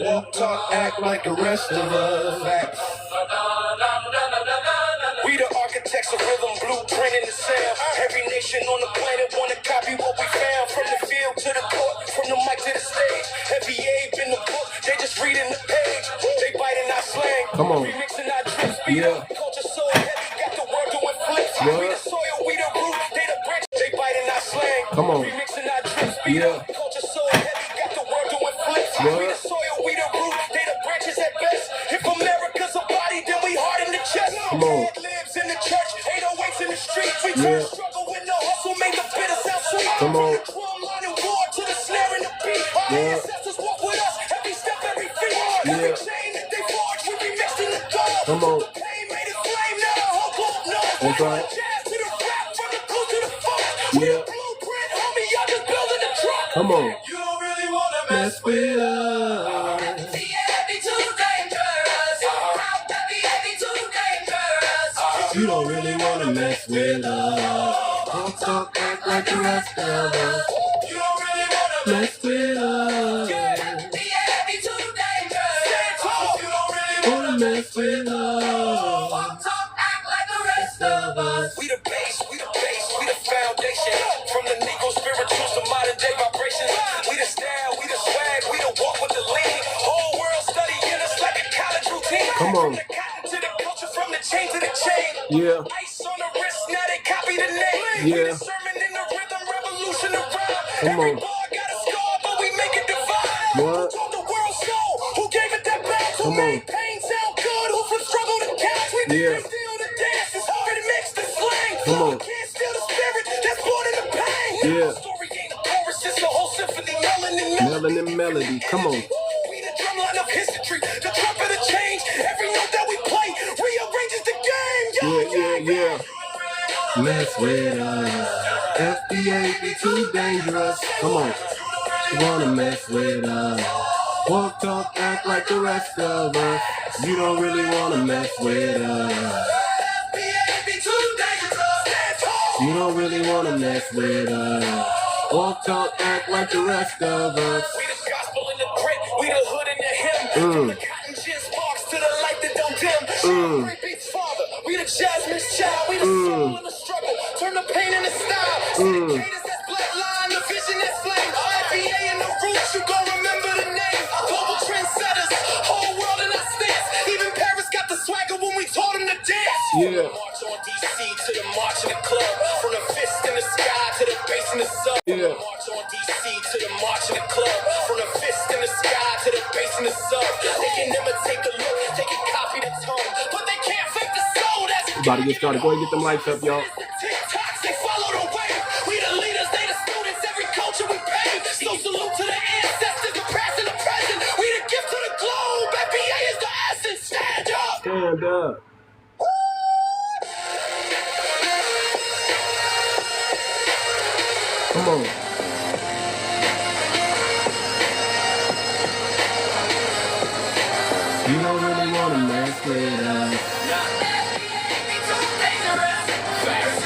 walk, talk, act like the rest of us. We the architects of rhythm, blueprint in the sound. Every nation on the planet wanna copy what we found. From the field to the court, from the mic to the stage. FBA been the book, they just reading the page. They biting our slang, come on, remixing our drip speed. Culture so heavy, got the world doing flips. We the soil, we the root, they the branch. They biting our slang, come on, remixing our drip speed. Culture so heavy, got the world doing flips. We the soil, we the root, they the branches at best. If America's a body, then we heart in the chest. Come on. In the church, 808s in the street. We turn struggle with no hustle, make the bitter sound sweet. Come on. From the drum line and war to the snare and the beat. Our ancestors walk with us, every step, every feet. Every chain that they forge, we be mixed in the gold. Come on. The pain made it flame, now the whole globe knows. That's right. Jazz to the rap, from the clue to the funk. We the blueprint, homie, y'all just building the truck. Come on. You don't really wanna mess with us. You don't really wanna mess with us. Don't talk, act like the rest of us. You don't really wanna Mess with us. You don't really Wanna mess with us. We the base, we the base, we the foundation. From the Negro spirituals to modern day vibrations. We the style, we the swag, we the walk with the lean. Whole world studying us like a college routine. Come on. From the cotton to the culture, from the chain to the chain. Ice on the wrist, now they copy the name. We the sermon in the rhythm, revolution of rhyme. Every bar got a scar, but we make it divine. Who told the world so? Who gave it that back? Who made pain sound good? Who from struggle to cash? We didn't steal the dance, it's hard to mix the slang. Come on. Can't steal the spirit that's born in the pain. The story ain't a chorus, it's a whole symphony, melanin melody. Come on. We the drumline of history, the trumpet of change. Every note that we play rearranges the game. Mess with us. FBA be too dangerous. Come on. You wanna mess with us. Walk, talk, act like the rest of us. You don't really wanna mess with us. You don't really wanna mess with us. Walk, talk, act like the rest of us. We the gospel in the grit, we the hood in the hymn. From the cotton gin sparks to the light that don't dim. Great beats father, we the 𝗔𝗯ance child. We the soul in the struggle, turn the pain into style. Haters that's black line, the vision that's flame. FBA in the roots, you gon' remember the name. Global trendsetters, whole world in our stance. Even Paris got the swagger when we taught him to dance. March on DC to the march in the club. From the fist in the sky to the bass in the sub. March on DC to the march in the club. From the fist in the sky to the bass in the sub. They can imitate the look, they can copy the tone, but they can't fake the soul. That's about to get started. Go ahead and get them lights up, y'all. TikToks, they follow the wave. We the leaders, they the students. Every culture we pave. So salute to the ancestors, the past and the present. We the gift to the globe. FBA is the essence. Stand up. Stand up. Come on. You don't really want to mess with us.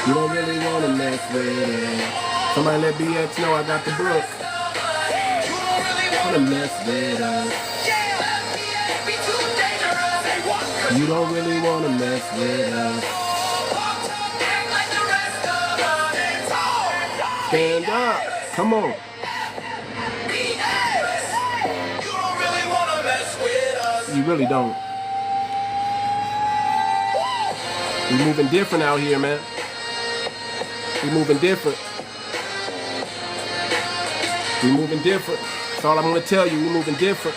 You don't really want to mess with us. Somebody let BX know I got the book. Want to mess with us. You don't really want to mess with us. Stand up. Come on. You really don't. We moving different out here, man. We moving different. We moving different. That's all I'm gonna tell you. We moving different.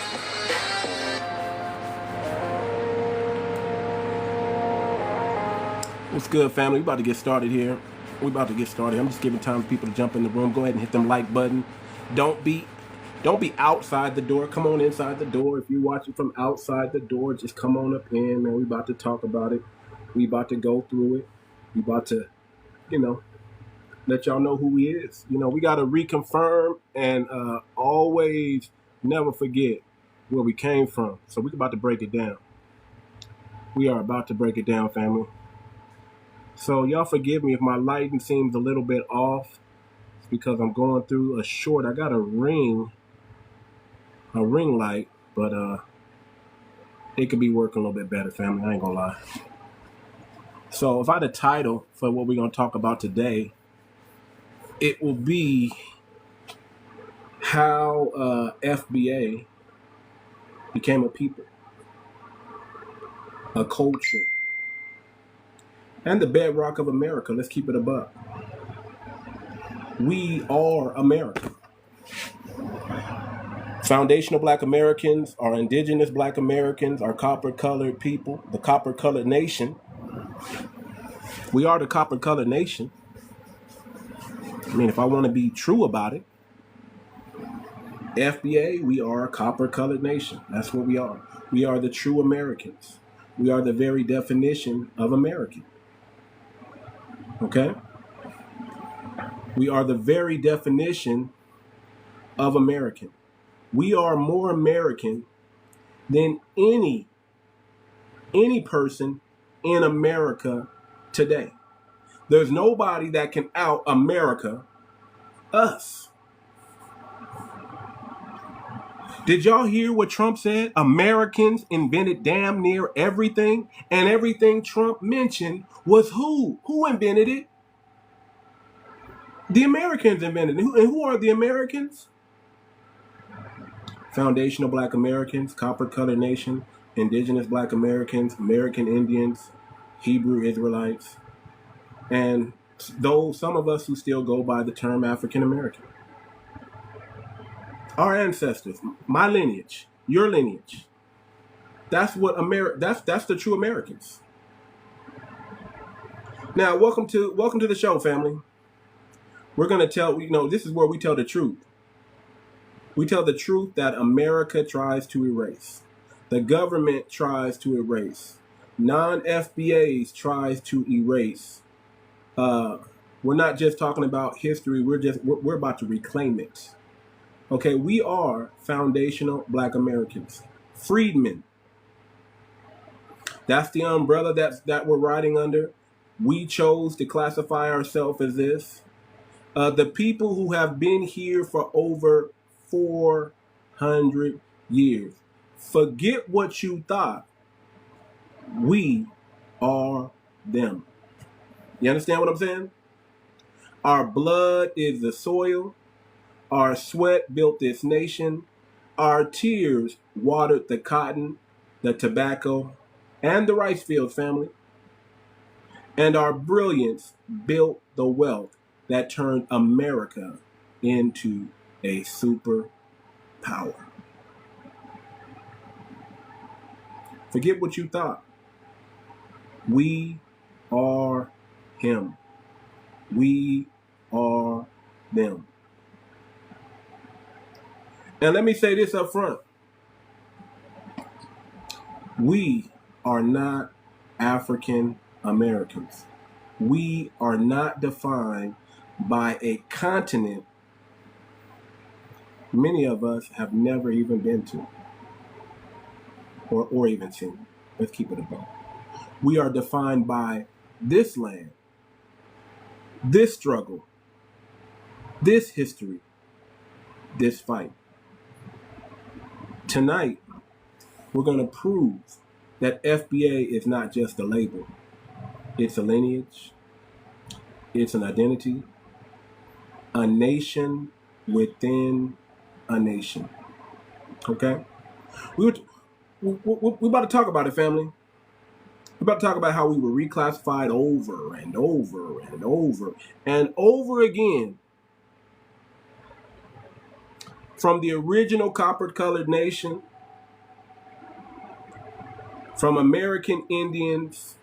What's good, family? We about to get started here. We about to get started. I'm just giving time for people to jump in the room. Go ahead and hit them like button. Don't be outside the door. Come on inside the door. If you're watching from outside the door, just come on up in, man. We about to talk about it. We about to go through it. We about to, let y'all know who we is. We got to reconfirm and always never forget where we came from. So we're about to break it down. We are about to break it down, family. So y'all forgive me if my lighting seems a little bit off. It's because I'm going through a short. I got a ring light, but it could be working a little bit better, family. I ain't gonna lie. So if I had a title for what we're gonna talk about today, it will be how FBA became a people, a culture, and the bedrock of America. Let's keep it a buck. We are America. Foundational Black Americans, our indigenous Black Americans, our copper-colored people, the copper-colored nation. We are the copper-colored nation. I mean, if I want to be true about it, FBA, we are a copper-colored nation. That's what we are. We are the true Americans. We are the very definition of American. Okay? We are the very definition of American. We are more American than any person in America today. There's nobody that can out America us. Did y'all hear what Trump said? Americans invented damn near everything, and everything Trump mentioned was who? Who invented it? The Americans invented it. And who are the Americans? Foundational Black Americans, copper-colored nation, indigenous Black Americans, American Indians, Hebrew Israelites, and those some of us who still go by the term African American. Our ancestors, my lineage, your lineage. That's what that's the true Americans. Now, welcome to the show, family. We're gonna tell, this is where we tell the truth. We tell the truth that America tries to erase. The government tries to erase. Non-FBAs tries to erase. We're not just talking about history. We're about to reclaim it. Okay, we are foundational Black Americans. Freedmen. That's the umbrella that we're riding under. We chose to classify ourselves as this. The people who have been here for over 400 years. Forget what you thought. We are them. You understand what I'm saying? Our blood is the soil. Our sweat built this nation. Our tears watered the cotton, the tobacco, and the rice fields, family. And our brilliance built the wealth that turned America into a super power. Forget what you thought. We are him. We are them. And let me say this up front. We are not African Americans. We are not defined by a continent many of us have never even been to or even seen. Let's keep it above. We are defined by this land, this struggle, this history, this fight. Tonight, we're going to prove that FBA is not just a label. It's a lineage. It's an identity. A nation within a nation. Okay? We're about to talk about it, family. We're about to talk about how we were reclassified over and over and over and over again from the original copper-colored nation, from American Indians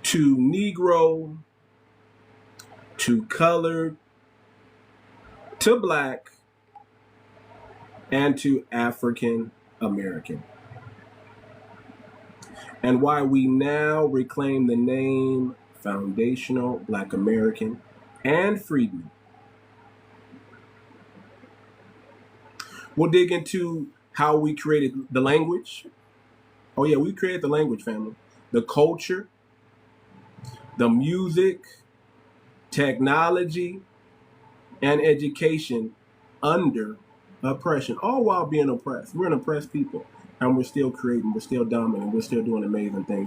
to Negro to colored to Black and to African American. And why we now reclaim the name Foundational Black American and Freedmen. We'll dig into how we created the language. Oh yeah, we created the language, family. The culture, the music, technology, and education under Oppression, all while being oppressed. We're an oppressed people, and we're still creating. We're still dominant. We're still doing amazing things.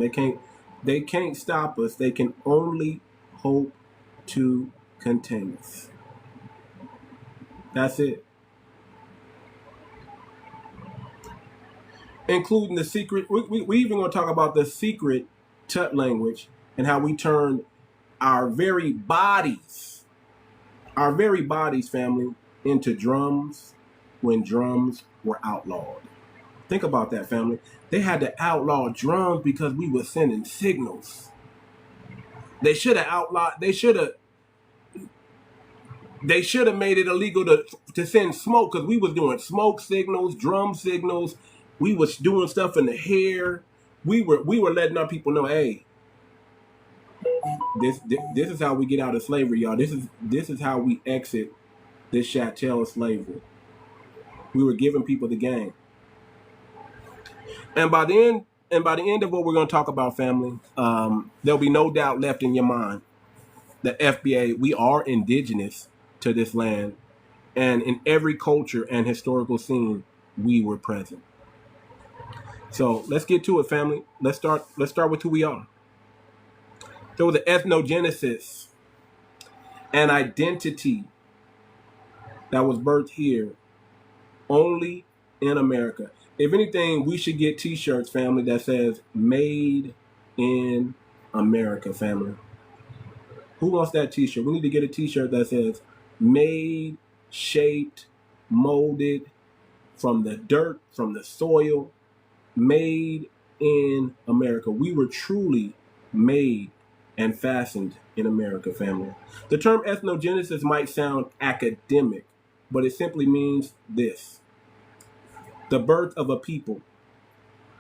They can't stop us. They can only hope to contain us. That's it. Including the secret. We even going to talk about the secret Tut language and how we turn our very bodies, family, into drums when drums were outlawed. Think about that, family. They had to outlaw drums because we were sending signals. They should have outlawed. They should have made it illegal to send smoke, because we was doing smoke signals, drum signals. We was doing stuff in the hair. We were letting our people know, hey, this is how we get out of slavery, y'all. This is how we exit this chattel of slavery. We were giving people the game. And by the end of what we're going to talk about, family, there'll be no doubt left in your mind that FBA, we are indigenous to this land, and in every culture and historical scene, we were present. So let's get to it, family. Let's start with who we are. There was an ethnogenesis, an identity that was birthed here, only in America. If anything, we should get t-shirts, family, that says "Made in America," family. Who wants that t-shirt? We need to get a t-shirt that says "Made, shaped, molded from the dirt, from the soil, made in America." We were truly made and fastened in America, family. The term ethnogenesis might sound academic, but it simply means this: the birth of a people.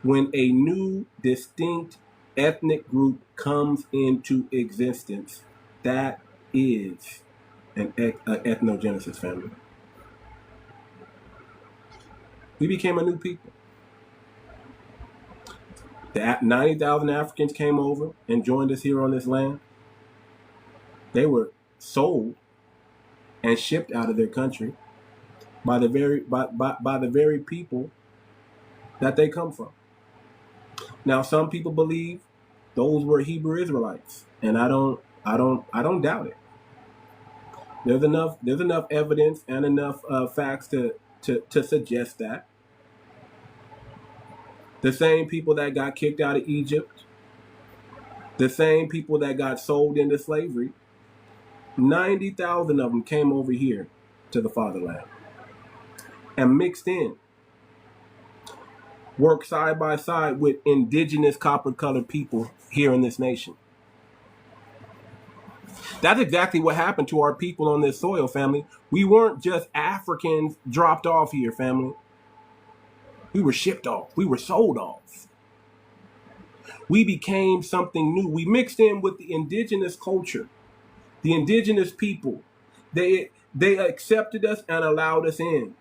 When a new, distinct ethnic group comes into existence, that is an ethnogenesis, family. We became a new people. The 90,000 Africans came over and joined us here on this land. They were sold and shipped out of their country by the very people that they come from. Now, some people believe those were Hebrew Israelites, and I don't doubt it. There's enough evidence and enough facts to suggest that. The same people that got kicked out of Egypt, the same people that got sold into slavery, 90,000 of them came over here to the fatherland and mixed in, worked side by side with indigenous copper-colored people here in this nation. That's exactly what happened to our people on this soil, family. We weren't just Africans dropped off here, family. We were shipped off. We were sold off. We became something new. We mixed in with the indigenous culture, the indigenous people. They accepted us and allowed us in.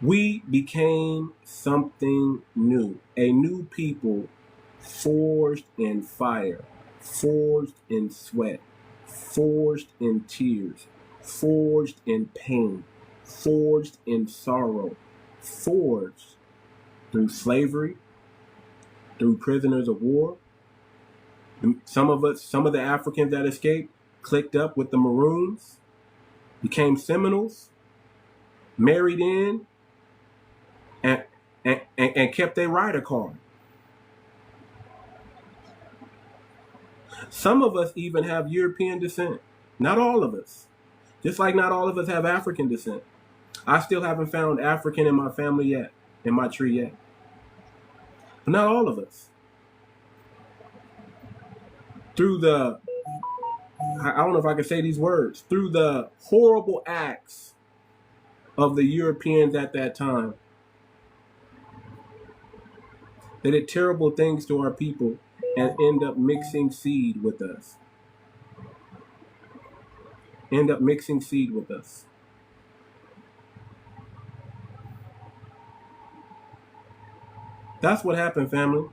We became something new, a new people forged in fire, forged in sweat, forged in tears, forged in pain, forged in sorrow, forged through slavery, through prisoners of war. Some of the Africans that escaped clicked up with the Maroons, became Seminoles, married in, and kept their rider card. Some of us even have European descent. Not all of us. Just like not all of us have African descent. I still haven't found African in my family yet, in my tree yet. But not all of us. Through the, I don't know if I can say these words, through the horrible acts of the Europeans at that time, they did terrible things to our people and end up mixing seed with us. That's what happened, family.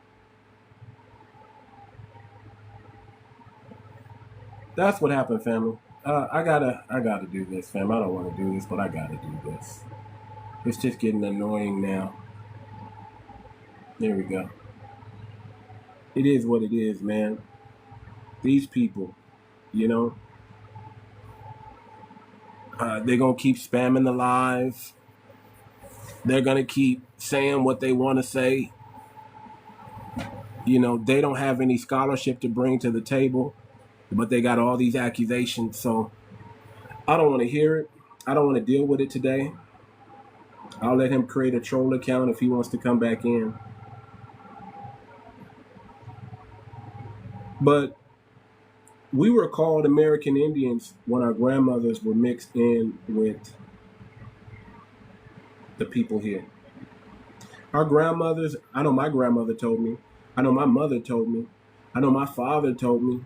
That's what happened, family. I gotta do this, fam. I don't want to do this, but I gotta do this. It's just getting annoying now. There we go. It is what it is, man. These people, you know, they're gonna keep spamming the live. They're gonna keep saying what they want to say. You know, they don't have any scholarship to bring to the table, but they got all these accusations. So I don't want to hear it. I don't want to deal with it today. I'll let him create a troll account if he wants to come back in. But we were called American Indians when our grandmothers were mixed in with the people here. Our grandmothers, I know my grandmother told me, I know my mother told me, I know my father told me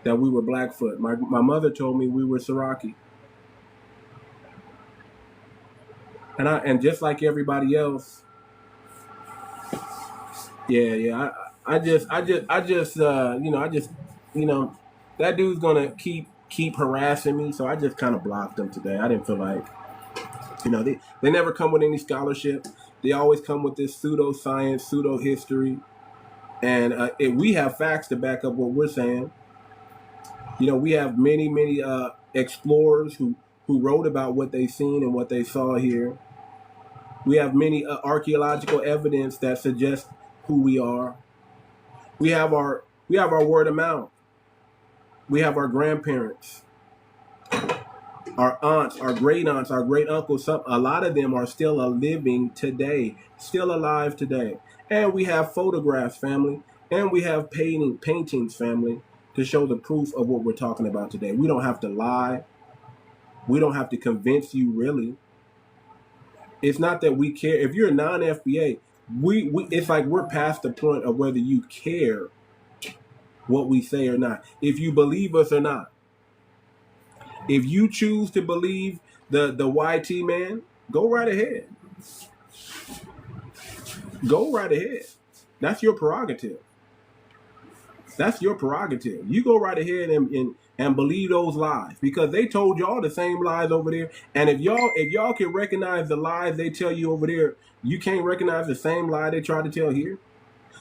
that we were Blackfoot. My mother told me we were 𝗖𝗏𝗏𝗵𝘁𝘀. And just like everybody else, I just that dude's gonna keep harassing me. So I just kind of blocked him today. I didn't feel like, they never come with any scholarship. They always come with this pseudoscience, pseudo history, and if we have facts to back up what we're saying. We have many explorers who wrote about what they seen and what they saw here. We have many archaeological evidence that suggests who we are. We have our word of mouth. We have our grandparents, our aunts, our great aunts, our great uncles. A lot of them are still living today, still alive today. And we have photographs, family, and we have paintings, family, to show the proof of what we're talking about today. We don't have to lie. We don't have to convince you, really. It's not that we care. If you're a non-FBA, it's like we're past the point of whether you care what we say or not. If you believe us or not. If you choose to believe the YT man, go right ahead. Go right ahead. That's your prerogative. That's your prerogative. You go right ahead and believe those lies, because they told y'all the same lies over there. And if y'all can recognize the lies they tell you over there, you can't recognize the same lie they try to tell here.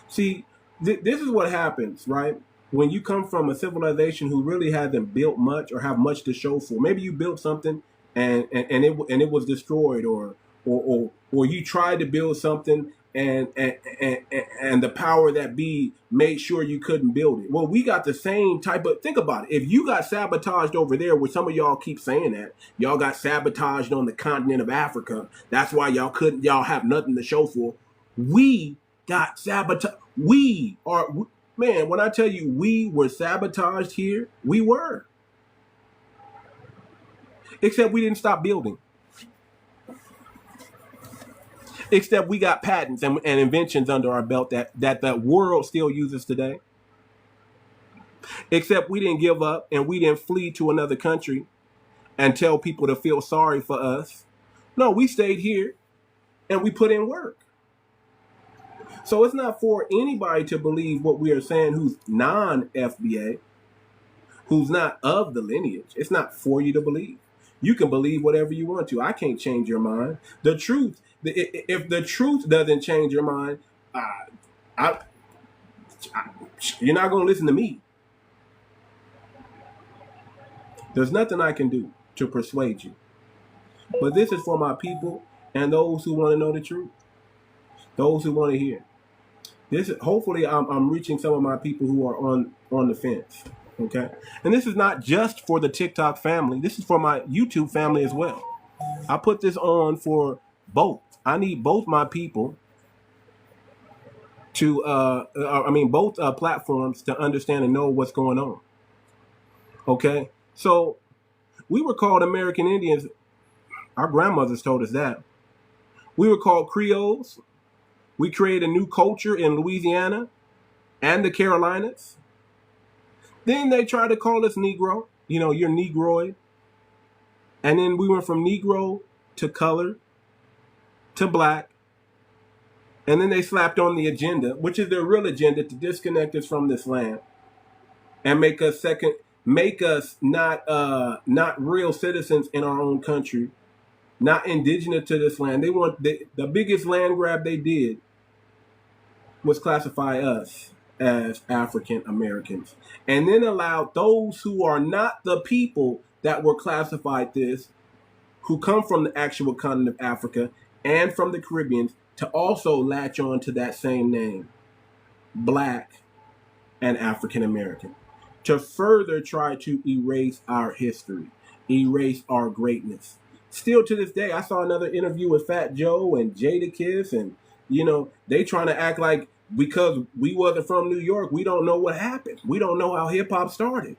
See, this is what happens, right? When you come from a civilization who really hasn't built much or have much to show for. Maybe you built something and it was destroyed, or you tried to build something and the power that be made sure you couldn't build it. Well, we got the same type of, think about it. If you got sabotaged over there, where some of y'all keep saying that, y'all got sabotaged on the continent of Africa, that's why y'all have nothing to show for. We got sabotaged. Man, when I tell you we were sabotaged here, we were. Except we didn't stop building. Except we got patents and inventions under our belt that the world still uses today. Except we didn't give up and we didn't flee to another country and tell people to feel sorry for us. No, we stayed here and we put in work. So it's not for anybody to believe what we are saying who's non-FBA, who's not of the lineage. It's not for you to believe. You can believe whatever you want to. I can't change your mind. The truth, if the truth doesn't change your mind, you're not going to listen to me. There's nothing I can do to persuade you. But this is for my people and those who want to know the truth. Those who want to hear. Hopefully I'm reaching some of my people who are on the fence. Okay? And this is not just for the TikTok family. This is for my YouTube family as well. I put this on for both. I need both my people to, both platforms to understand and know what's going on. Okay? So we were called American Indians. Our grandmothers told us that. We were called Creoles. We created a new culture in Louisiana and the Carolinas. Then they tried to call us Negro. You're Negroid. And then we went from Negro to color to black. And then they slapped on the agenda, which is their real agenda, to disconnect us from this land and make us second, make us not real citizens in our own country, not indigenous to this land. They want the biggest land grab they did was classify us as African Americans, and then allowed those who are not the people that were classified this, who come from the actual continent of Africa and from the Caribbean, to also latch on to that same name, Black and African American, to further try to erase our history, erase our greatness. Still to this day, I saw another interview with Fat Joe and Jadakiss, and they trying to act like because we wasn't from New York, we don't know what happened. We don't know how hip hop started.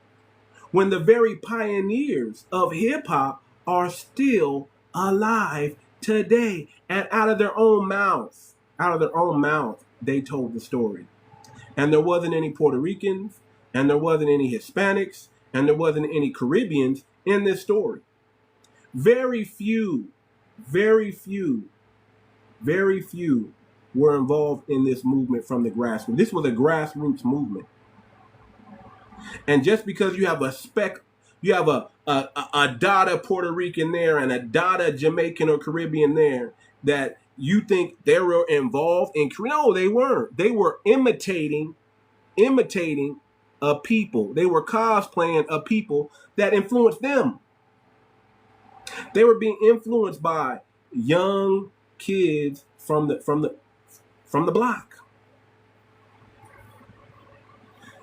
When the very pioneers of hip hop are still alive today, and out of their own mouth, they told the story. And there wasn't any Puerto Ricans, and there wasn't any Hispanics, and there wasn't any Caribbeans in this story. Very few were involved in this movement from the grassroots. This was a grassroots movement. And just because you have a Dada Puerto Rican there and a Dada Jamaican or Caribbean there, that you think they were involved in, no, they weren't. They were imitating a people. They were cosplaying a people that influenced them. They were being influenced by young kids from the block.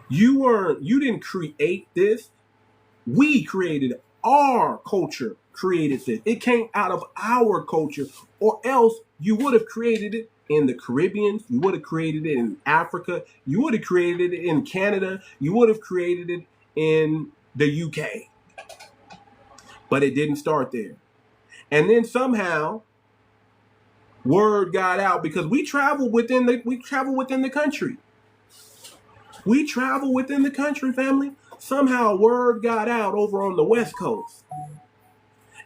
You didn't create this. We created it. Our culture created this. It came out of our culture, or else you would have created it in the Caribbean. You would have created it in Africa. You would have created it in Canada. You would have created it in the UK. But it didn't start there. And then somehow word got out, because we travel within the country. We travel within the country, family. Somehow word got out over on the West Coast.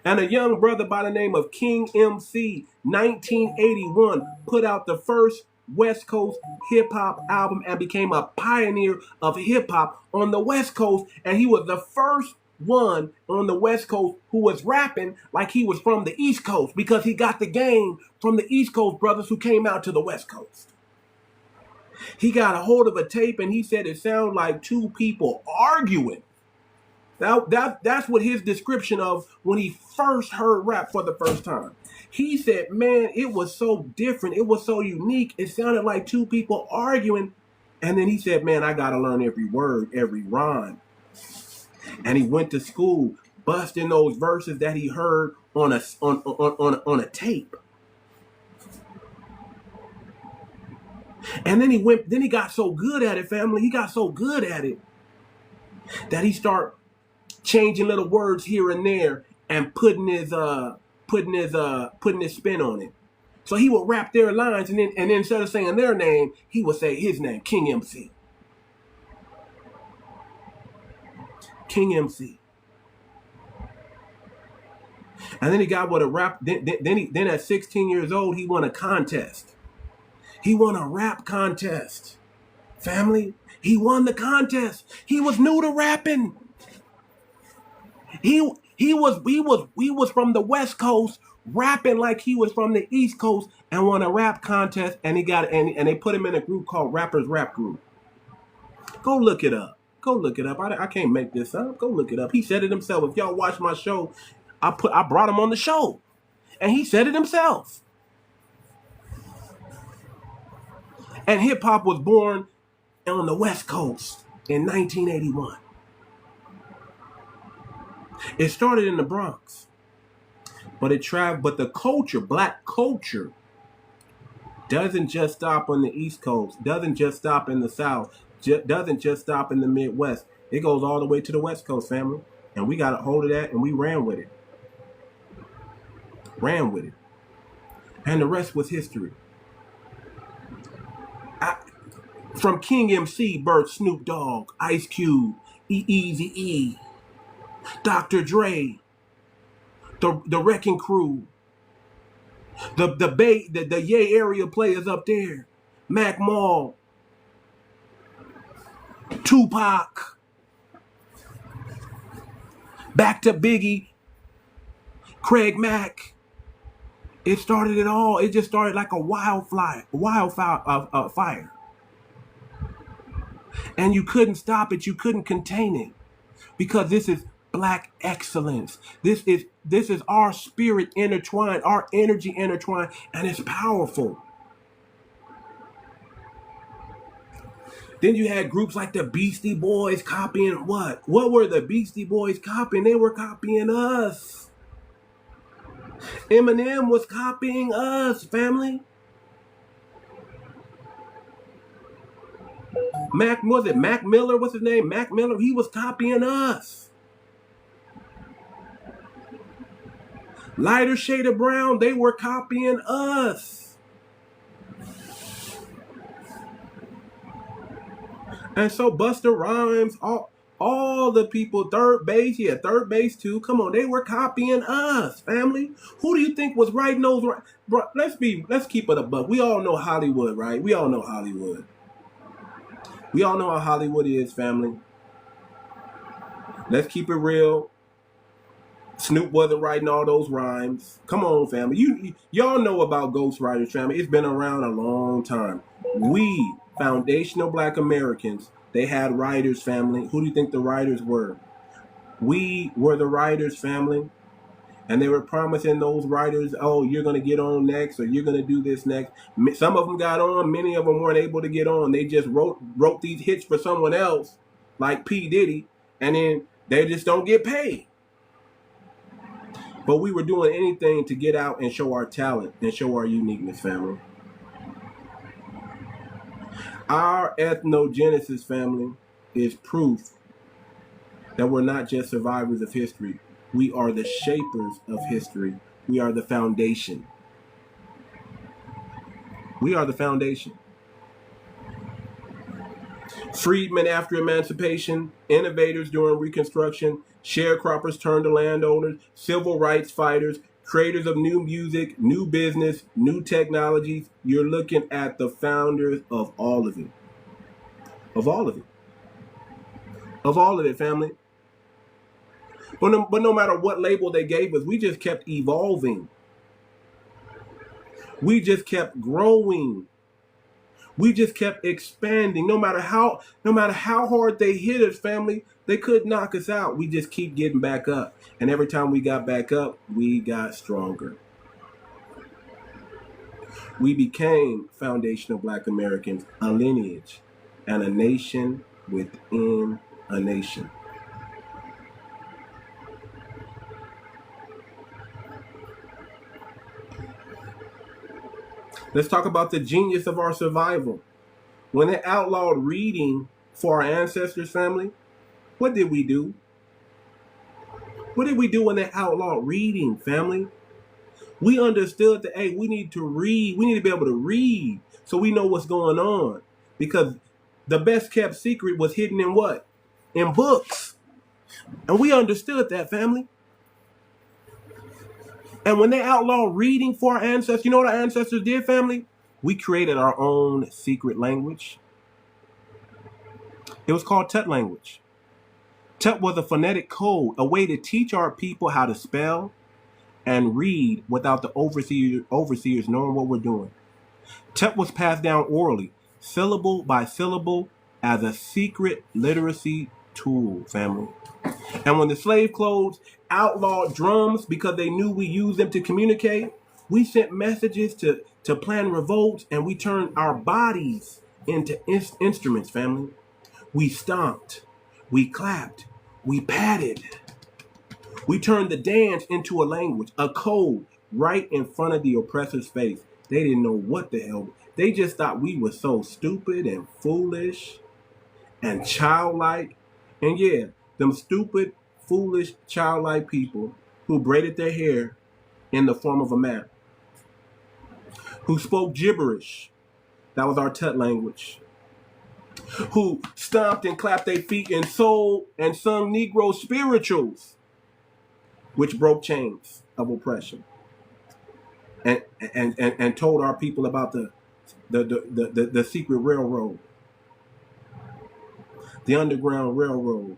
And a young brother by the name of King MC, 1981, put out the first West Coast hip hop album and became a pioneer of hip hop on the West Coast. And he was the first one on the West Coast who was rapping like he was from the East Coast, because he got the game from the East Coast brothers who came out to the West Coast. He got a hold of a tape and he said it sounded like two people arguing. That's what his description of when he first heard rap for the first time. He said, man, it was so different. It was so unique. It sounded like two people arguing. And then he said, man, I got to learn every word, every rhyme. And he went to school, busting those verses that he heard on a tape. And then he got so good at it, family. He got so good at it that he started changing little words here and there and putting his spin on it. So he would rap their lines, and then instead of saying their name, he would say his name, King MC. King MC. And then he got what a rap. Then at 16 years old, he won a contest. He won a rap contest. Family, he won the contest. He was new to rapping. He was from the West Coast, rapping like he was from the East Coast, and won a rap contest. And and they put him in a group called Rappers Rap Group. Go look it up. I can't make this up. Go look it up. He said it himself. If y'all watch my show, I brought him on the show, and he said it himself. And hip hop was born on the West Coast in 1981. It started in the Bronx, but it traveled. But the culture, black culture, doesn't just stop on the East Coast. Doesn't just stop in the South. Doesn't just stop in the Midwest. It goes all the way to the West Coast, family. And we got a hold of that, and we ran with it. And the rest was history. From King MC, birthed Snoop Dogg, Ice Cube, 𝗖𝗍𝗄𝗎, Dr. Dre, the Wrecking Crew, the Yay area players up there, Mac Mall, Tupac, back to Biggie, Craig Mack. It started it all. It just started like a wildfire. And you couldn't stop it. You couldn't contain it. Because this is Black excellence. This is our spirit intertwined, our energy intertwined, and it's powerful. Then you had groups like the Beastie Boys copying what? What were the Beastie Boys copying? They were copying us. Eminem was copying us, family. Mac Miller? What's his name? Mac Miller. He was copying us. Lighter shade of brown. They were copying us. And so Busta Rhymes, all the people, Third Base too. Come on, they were copying us, family. Who do you think was writing those? Bro, let's keep it a buck. We all know Hollywood, right? We all know Hollywood. We all know how Hollywood is, family. Let's keep it real. Snoop wasn't writing all those rhymes. Come on, family. Y'all know about ghostwriters, family. It's been around a long time. We, foundational Black Americans, they had writers, family. Who do you think the writers were? We were the writers, family. And they were promising those writers, oh, you're going to get on next, or you're going to do this next. Some of them got on. Many of them weren't able to get on. They just wrote these hits for someone else, like P. Diddy, and then they just don't get paid. But we were doing anything to get out and show our talent and show our uniqueness, family. Our ethnogenesis, family, is proof that we're not just survivors of history. We are the shapers of history. We are the foundation. We are the foundation. Freedmen after emancipation, innovators during Reconstruction, sharecroppers turned to landowners, civil rights fighters, creators of new music, new business, new technologies. You're looking at the founders of all of it. Of all of it. Of all of it, family. But no matter what label they gave us, we just kept evolving. We just kept growing. We just kept expanding. No matter how hard they hit us, family, they couldn't knock us out. We just keep getting back up. And every time we got back up, we got stronger. We became foundational Black Americans, a lineage and a nation within a nation. Let's talk about the genius of our survival. When they outlawed reading for our ancestors, family, what did we do? What did we do when they outlawed reading, family? We understood that, hey, we need to read. We need to be able to read so we know what's going on. Because the best kept secret was hidden in what? In books. And we understood that, family. And when they outlawed reading for our ancestors, you know what our ancestors did, family? We created our own secret language. It was called Tut language. Tut was a phonetic code, a way to teach our people how to spell and read without the overseers knowing what we're doing. Tut was passed down orally, syllable by syllable, as a secret literacy tool, family. And when the slave clothes outlawed drums because they knew we used them to communicate, we sent messages to plan revolts, and we turned our bodies into instruments, family. We stomped, we clapped, we patted. We turned the dance into a language, a code, right in front of the oppressor's face. They didn't know what the hell. They just thought we were so stupid and foolish and childlike. And yeah, them stupid, foolish, childlike people who braided their hair in the form of a map, who spoke gibberish, that was our Tut language, who stomped and clapped their feet and sold and sung Negro spirituals, which broke chains of oppression, and told our people about the secret railroad, the Underground Railroad.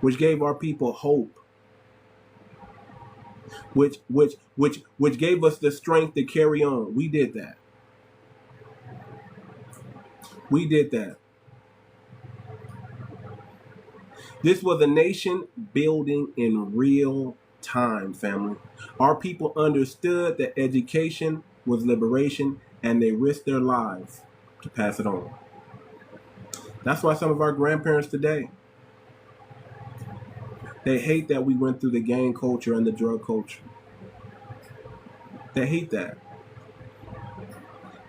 which gave our people hope, which gave us the strength to carry on. We did that. We did that. This was a nation building in real time, family. Our people understood that education was liberation, and they risked their lives to pass it on. That's why some of our grandparents today, they hate that we went through the gang culture and the drug culture. They hate that.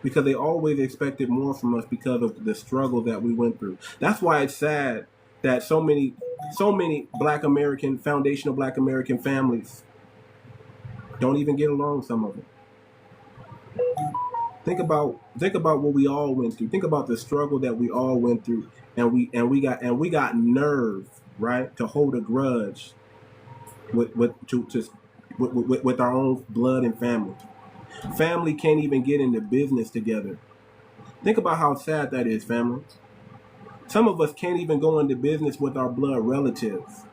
Because they always expected more from us because of the struggle that we went through. That's why it's sad that so many Black American, foundational Black American families don't even get along, some of them. Think about what we all went through. Think about the struggle that we all went through, and we got nerve, right, to hold a grudge with our own blood and family. Family can't even get into business together. Think about how sad that is, family. Some of us can't even go into business with our blood relatives.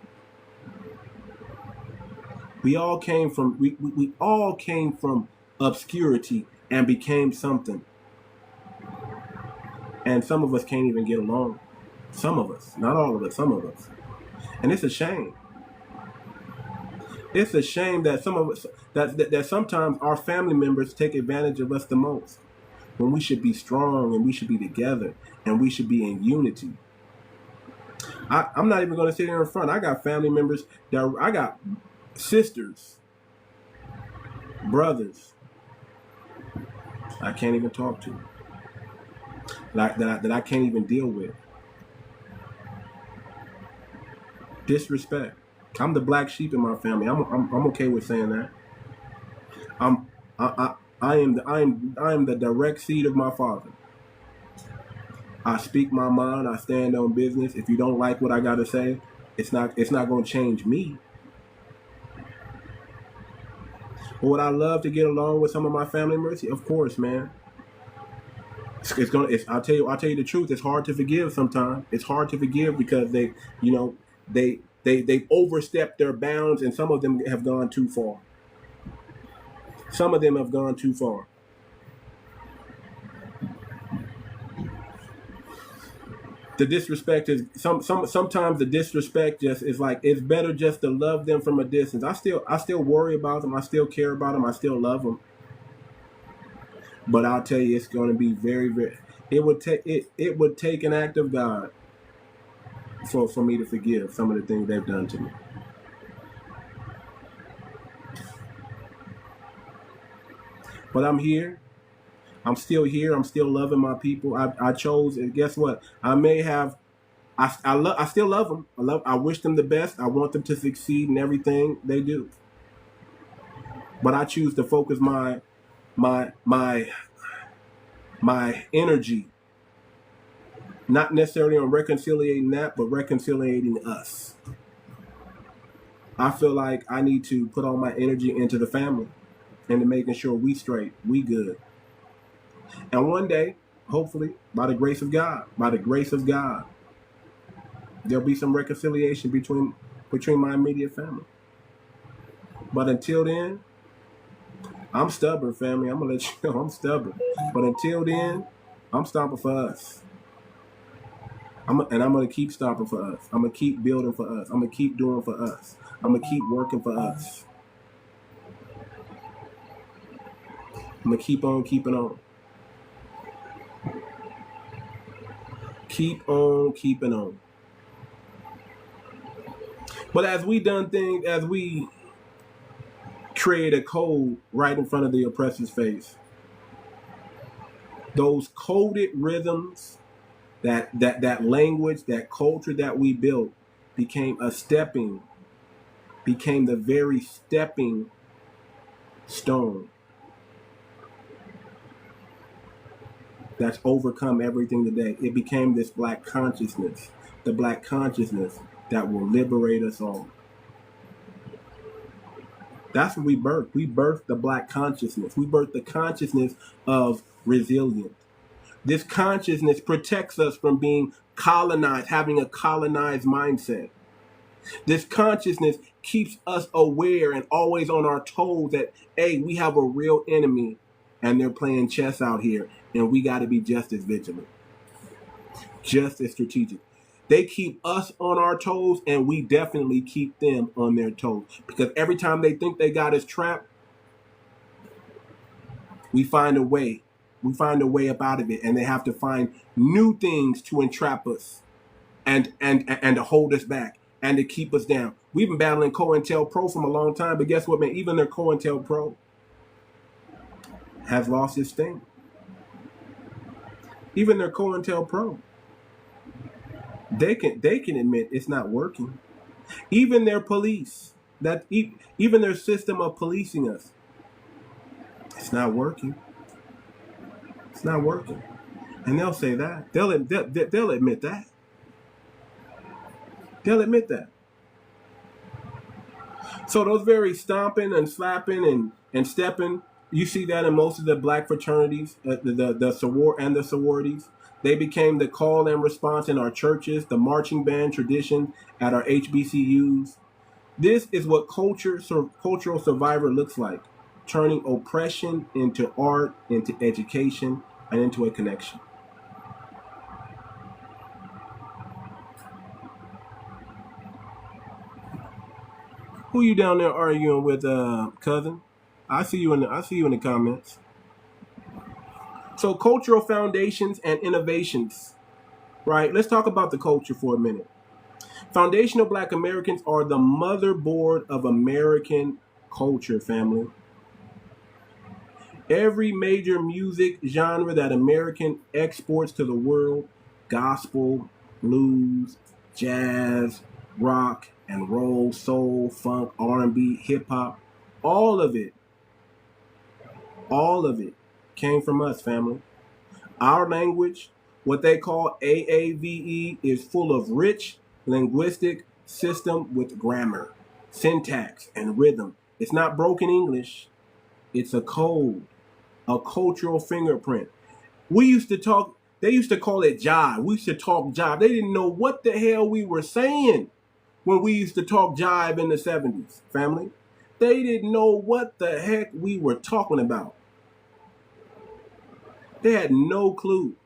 We all came from obscurity and became something. And some of us can't even get along. Some of us, not all of us, some of us. And it's a shame. It's a shame that some of us that sometimes our family members take advantage of us the most, when we should be strong and we should be together and we should be in unity. I'm not even going to sit here in front. I got family members I got sisters, brothers I can't even talk to, that I can't even deal with. Disrespect. I'm the black sheep in my family. I'm okay with saying that. I am the direct seed of my father. I speak my mind. I stand on business. If you don't like what I gotta say, it's not going to change me. But would I love to get along with some of my family members? Of course, man. I'll tell you the truth. It's hard to forgive sometimes. It's hard to forgive because they've overstepped their bounds, and some of them have gone too far. Some of them have gone too far. The disrespect is sometimes the disrespect just is like, it's better just to love them from a distance. I still worry about them. I still care about them. I still love them. But I'll tell you, it's going to be very, very. It would take an act of God for me to forgive some of the things they've done to me. But I'm here. I'm still here. I'm still loving my people. I chose, and guess what? I still love them. I wish them the best. I want them to succeed in everything they do. But I choose to focus my energy not necessarily on reconciliating that, but reconciliating us. I feel like I need to put all my energy into the family and to making sure we straight, we good. And one day, hopefully, by the grace of God, there'll be some reconciliation between my immediate family. But until then, I'm stubborn, family. I'm going to let you know I'm stubborn. But until then, I'm stomping for us. I'm going to keep stomping for us. I'm going to keep building for us. I'm going to keep doing for us. I'm going to keep working for us. I'm going to keep on keeping on. Keep on keeping on. But as we create a code right in front of the oppressor's face, those coded rhythms, that language, that culture that we built became the very stepping stone that's overcome everything today. It became this black consciousness, the black consciousness that will liberate us all. That's what we birthed. We birthed the black consciousness. We birthed the consciousness of resilience. This consciousness protects us from being colonized, having a colonized mindset. This consciousness keeps us aware and always on our toes that, hey, we have a real enemy and they're playing chess out here, and we got to be just as vigilant, just as strategic. They keep us on our toes, and we definitely keep them on their toes, because every time they think they got us trapped, we find a way. We find a way up out of it, and they have to find new things to entrap us and to hold us back and to keep us down. We've been battling COINTELPRO from a long time, but guess what, man? Even their COINTELPRO has lost its sting. Even their COINTELPRO, they can admit it's not working. Even their police, even their system of policing us, it's not working. It's not working. And they'll say that. They'll admit that. They'll admit that. So those very stomping and slapping and stepping, you see that in most of the black fraternities, the sororities. They became the call and response in our churches, the marching band tradition at our HBCUs. This is what cultural survivor looks like, turning oppression into art, into education, and into a connection. Who you down there arguing with, cousin? I see you in the comments. So cultural foundations and innovations, right? Let's talk about the culture for a minute. Foundational Black Americans are the motherboard of American culture, family. Every major music genre that American exports to the world, gospel, blues, jazz, rock and roll, soul, funk, R&B, hip hop, all of it came from us, family. Our language, what they call AAVE, is full of rich linguistic system with grammar, syntax, and rhythm. It's not broken English. It's a code, a cultural fingerprint. They used to call it jive. We used to talk jive. They didn't know what the hell we were saying when we used to talk jive in the 70s, family. They didn't know what the heck we were talking about. They had no clue.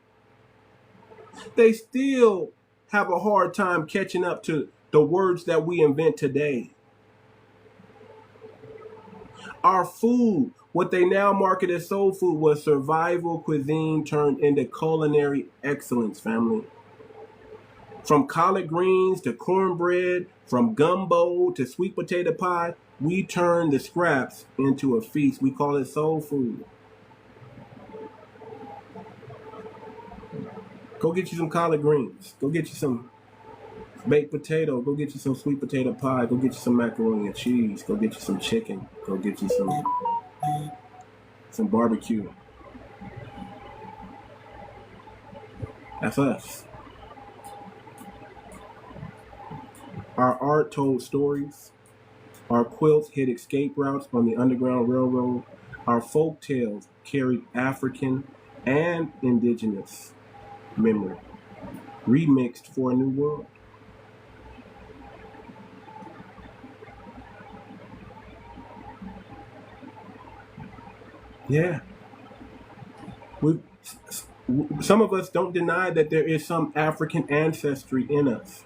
They still have a hard time catching up to the words that we invent today. Our food, what they now market as soul food, was survival cuisine turned into culinary excellence, family. From collard greens to cornbread, from gumbo to sweet potato pie, we turned the scraps into a feast. We call it soul food. Go get you some collard greens. Go get you some baked potato. Go get you some sweet potato pie. Go get you some macaroni and cheese. Go get you some chicken. Go get you some barbecue. That's us. Our art told stories. Our quilts hid escape routes on the Underground Railroad. Our folk tales carried African and indigenous memory, remixed for a new world. Yeah. Some of us don't deny that there is some African ancestry in us,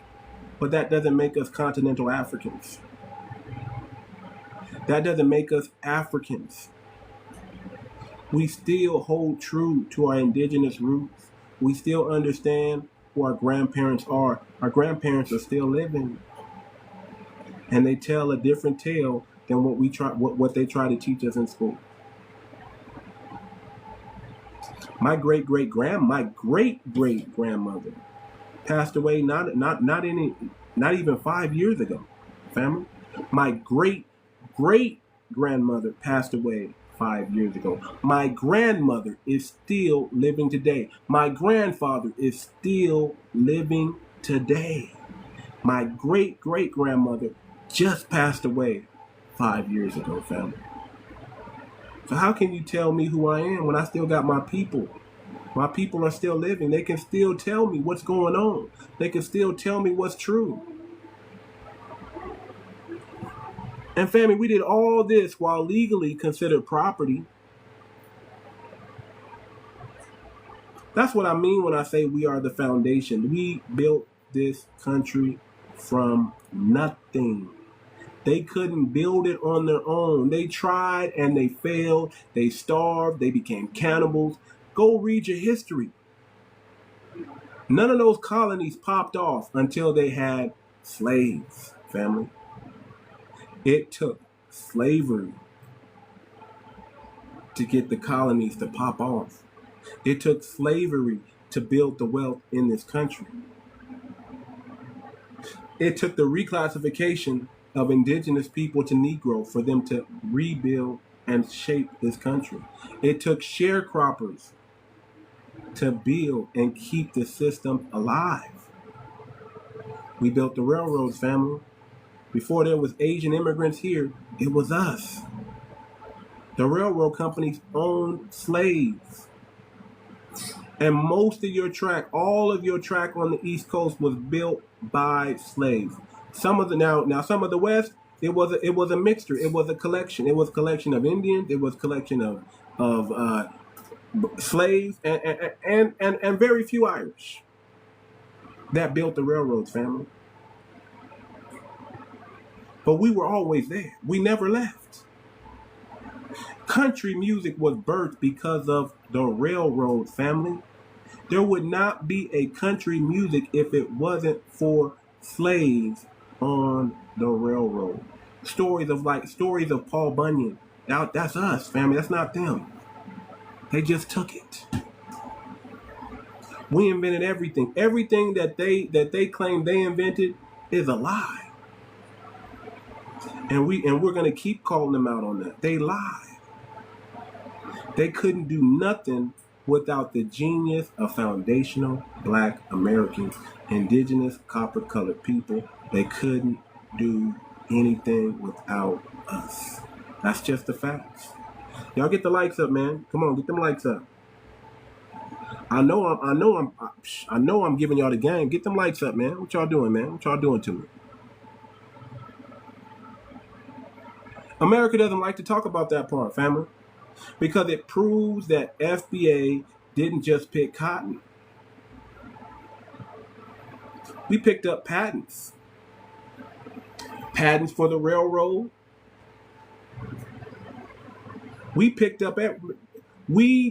but that doesn't make us continental Africans. That doesn't make us Africans. We still hold true to our indigenous roots. We still understand who our grandparents are. Our grandparents are still living, and they tell a different tale than what they try to teach us in school. My great great grandmother passed away not even 5 years ago, family. My great great grandmother passed away 5 years ago. My grandmother is still living today. My grandfather is still living today. My great great grandmother just passed away 5 years ago, family. So how can you tell me who I am when I still got my people? My people are still living. They can still tell me what's going on. They can still tell me what's true. And family, we did all this while legally considered property. That's what I mean when I say we are the foundation. We built this country from nothing. They couldn't build it on their own. They tried and they failed. They starved. They became cannibals. Go read your history. None of those colonies popped off until they had slaves, family. It took slavery to get the colonies to pop off. It took slavery to build the wealth in this country. It took the reclassification of indigenous people to Negro for them to rebuild and shape this country. It took sharecroppers to build and keep the system alive. We built the railroads, family. Before there was Asian immigrants here, it was us. The railroad companies owned slaves. And most of your track, all of your track on the East Coast was built by slaves. Some of the now some of the West, it was a mixture. It was a collection. It was a collection of Indians. It was a collection of slaves and very few Irish that built the railroads, family. But we were always there. We never left. Country music was birthed because of the railroad, family. There would not be a country music if it wasn't for slaves on the railroad. Stories of Paul Bunyan. Now, that's us, family. That's not them. They just took it. We invented everything. Everything that they claim they invented is a lie. And we're gonna keep calling them out on that. They lie. They couldn't do nothing without the genius of foundational Black Americans, indigenous copper-colored people. They couldn't do anything without us. That's just the facts. Y'all get the likes up, man. Come on, get them likes up. I know I'm giving y'all the game. Get them likes up, man. What y'all doing, man? What y'all doing to me? America doesn't like to talk about that part, family, because it proves that FBA didn't just pick cotton. We picked up patents. Patents for the railroad. We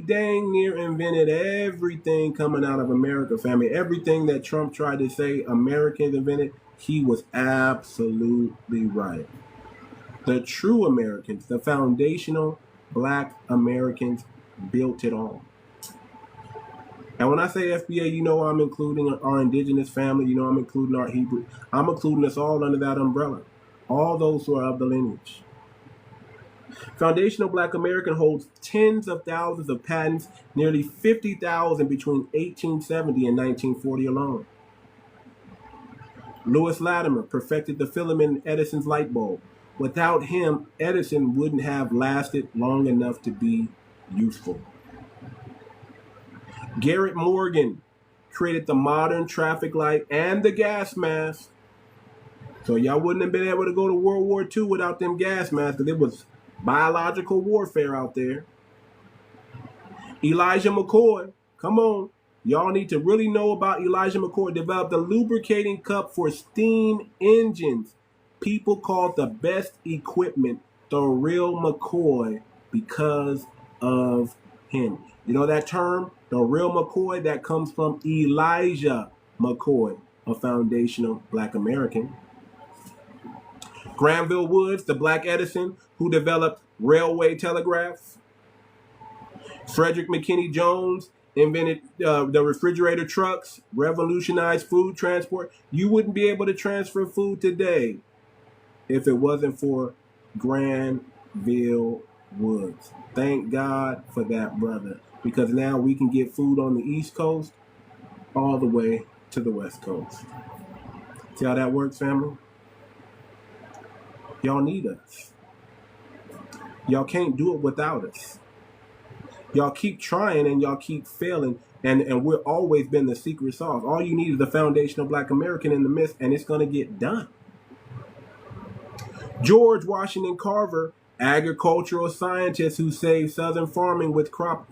dang near invented everything coming out of America, family. Everything that Trump tried to say Americans invented, he was absolutely right. The true Americans, the foundational Black Americans, built it all. And when I say FBA, you know I'm including our indigenous family. You know I'm including our Hebrew. I'm including us all under that umbrella. All those who are of the lineage. Foundational Black American holds tens of thousands of patents, nearly 50,000 between 1870 and 1940 alone. Lewis Latimer perfected the filament in Edison's light bulb. Without him, Edison wouldn't have lasted long enough to be useful. Garrett Morgan created the modern traffic light and the gas mask. So y'all wouldn't have been able to go to World War II without them gas masks, because it was biological warfare out there. Elijah McCoy, come on. Y'all need to really know about Elijah McCoy. Developed a lubricating cup for steam engines. People called the best equipment the real McCoy because of him. You know that term, the real McCoy? That comes from Elijah McCoy, a foundational Black American. Granville Woods, the Black Edison, who developed railway telegraph. Frederick McKinney Jones invented the refrigerator trucks, revolutionized food transport. You wouldn't be able to transfer food today if it wasn't for Granville Woods. Thank God for that, brother, because now we can get food on the East Coast all the way to the West Coast. See how that works, family? Y'all need us. Y'all can't do it without us. Y'all keep trying and y'all keep failing, and we're always been the secret sauce. All you need is the foundational Black American in the midst, and it's going to get done. George Washington Carver, agricultural scientist who saved southern farming with crop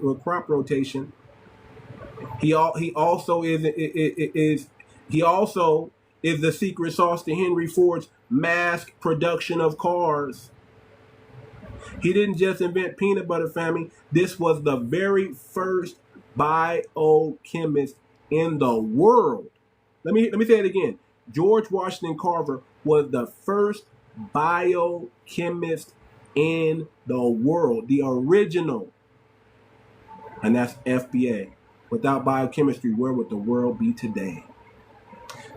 rotation. He also is the secret sauce to Henry Ford's mass production of cars. He didn't just invent peanut butter, family. This was the very first biochemist in the world. Let me say it again. George Washington Carver was the first biochemist in the world, the original. And that's FBA. Without biochemistry, where would the world be today?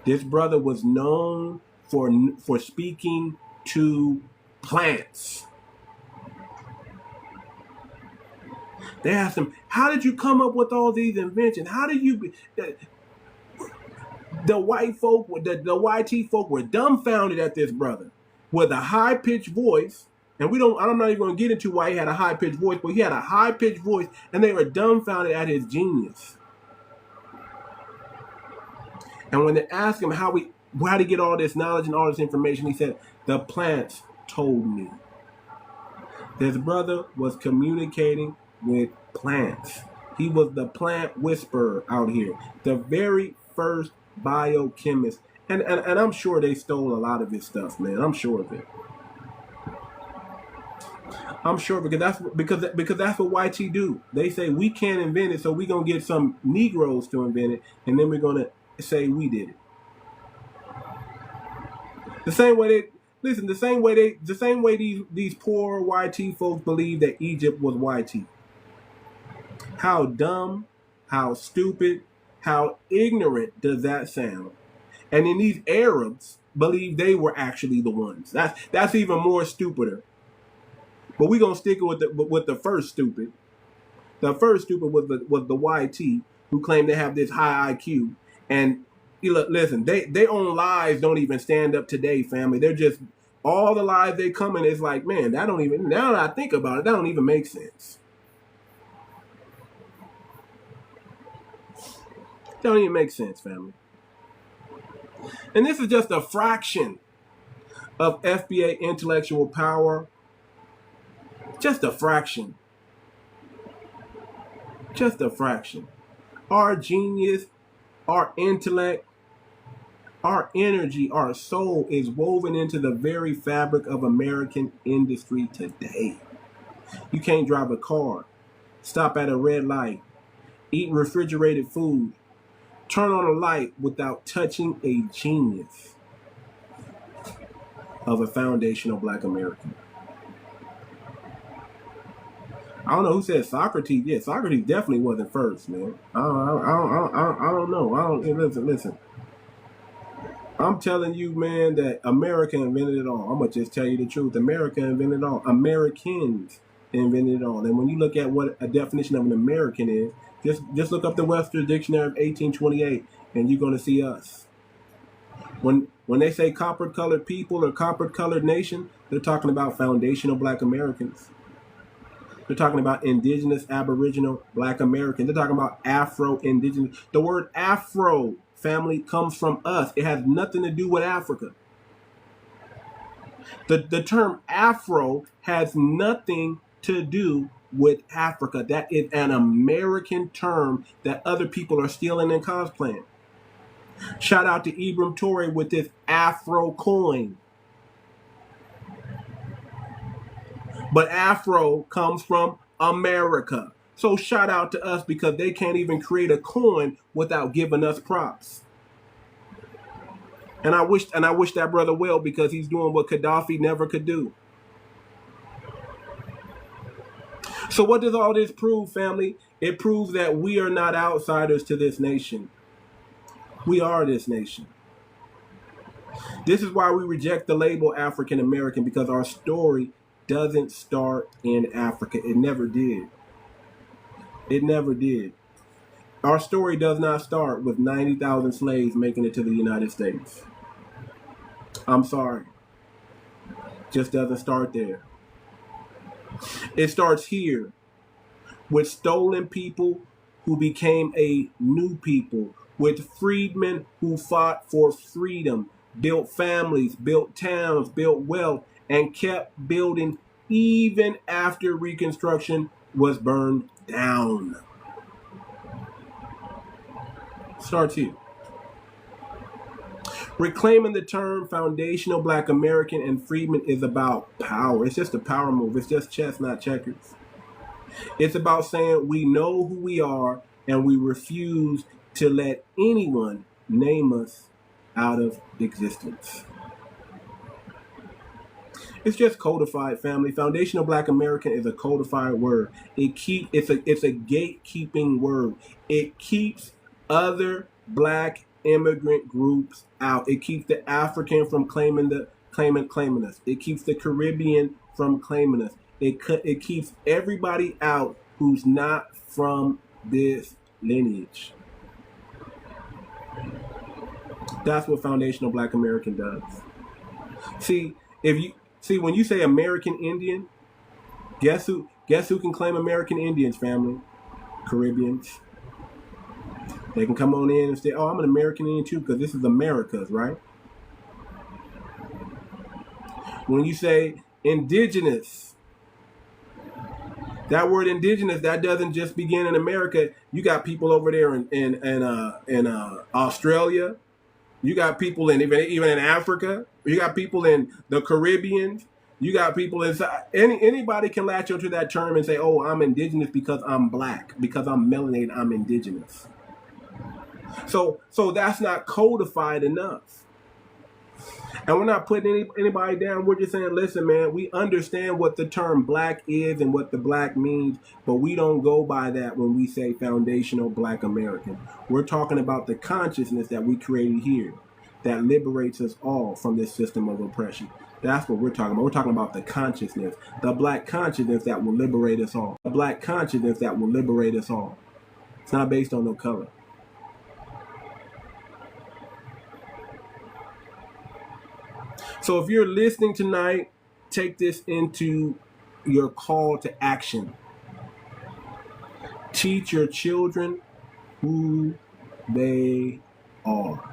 This brother was known for speaking to plants. They asked him, how did you come up with all these inventions? How did you... The white folk, the YT folk were dumbfounded at this brother with a high-pitched voice. And I'm not even going to get into why he had a high-pitched voice, but he had a high-pitched voice, and they were dumbfounded at his genius. And when they asked him how to get all this knowledge and all this information, he said, the plants told me. This brother was communicating with plants. He was the plant whisperer out here. The very first biochemist. And I'm sure they stole a lot of his stuff, man. I'm sure of it. I'm sure because that's what YT do. They say we can't invent it, so we're gonna get some Negroes to invent it, and then we're gonna say we did it. The same way these poor YT folks believe that Egypt was YT. How dumb, how stupid, how ignorant does that sound? And then these Arabs believe they were actually the ones. That's even more stupider. But we're gonna stick with the first stupid. The first stupid was the YT who claimed to have this high IQ. And listen, they own lies don't even stand up today, family. They're just all the lies they come in is like, man, that don't even, now that I think about it, that don't even make sense. That don't even make sense, family. And this is just a fraction of FBA intellectual power. Just a fraction. Just a fraction. Our genius, our intellect, our energy, our soul is woven into the very fabric of American industry today. You can't drive a car, stop at a red light, eat refrigerated food, turn on a light without touching a genius of a foundational Black American. I don't know who said Socrates. Yeah, Socrates definitely wasn't first, man. I don't know. Listen. I'm telling you, man, that America invented it all. I'm going to just tell you the truth. America invented it all. Americans invented it all. And when you look at what a definition of an American is, just look up the Webster's Dictionary of 1828, and you're going to see us. When they say copper-colored people or copper-colored nation, they're talking about foundational Black Americans. They're talking about indigenous, aboriginal Black Americans. They're talking about Afro-indigenous. The word Afro, family, comes from us. It has nothing to do with Africa. The term Afro has nothing to do with Africa. That is an American term that other people are stealing and cosplaying. Shout out to 𝗔𝗶𝗴𝗵𝘁𝘀𝘀𝗶cie with this Afro coin. But Afro comes from America. So shout out to us because they can't even create a coin without giving us props. And I wish that brother well because he's doing what Gaddafi never could do. So what does all this prove, family? It proves that we are not outsiders to this nation. We are this nation. This is why we reject the label African American, because our story doesn't start in Africa. It never did. It never did. Our story does not start with 90,000 slaves making it to the United States. I'm sorry. Just doesn't start there. It starts here with stolen people who became a new people, with freedmen who fought for freedom, built families, built towns, built wealth, and kept building even after Reconstruction was burned down. Starts here. Reclaiming the term foundational Black American and freedmen is about power. It's just a power move. It's just chess, not checkers. It's about saying we know who we are and we refuse to let anyone name us out of existence. It's just codified, family. Foundational Black American is a codified word. It's a gatekeeping word. It keeps other Black immigrant groups out. It keeps the African from claiming us. It keeps the Caribbean from claiming us. It keeps everybody out who's not from this lineage. That's what foundational Black American does. See, when you say American Indian, guess who can claim American Indians, family? Caribbeans. They can come on in and say, oh, I'm an American Indian too, because this is America's, right? When you say indigenous, that word indigenous, that doesn't just begin in America. You got people over there in Australia. You got people even in Africa. You got people in the Caribbean. You got people inside. Anybody can latch onto that term and say, oh, I'm indigenous because I'm Black, because I'm melanated, I'm indigenous. So that's not codified enough. And we're not putting anybody down. We're just saying, listen, man, we understand what the term Black is and what the Black means, but we don't go by that when we say foundational Black American. We're talking about the consciousness that we created here that liberates us all from this system of oppression. That's what we're talking about. We're talking about the consciousness, the Black consciousness that will liberate us all. The Black consciousness that will liberate us all. It's not based on no color. So if you're listening tonight, take this into your call to action. Teach your children who they are.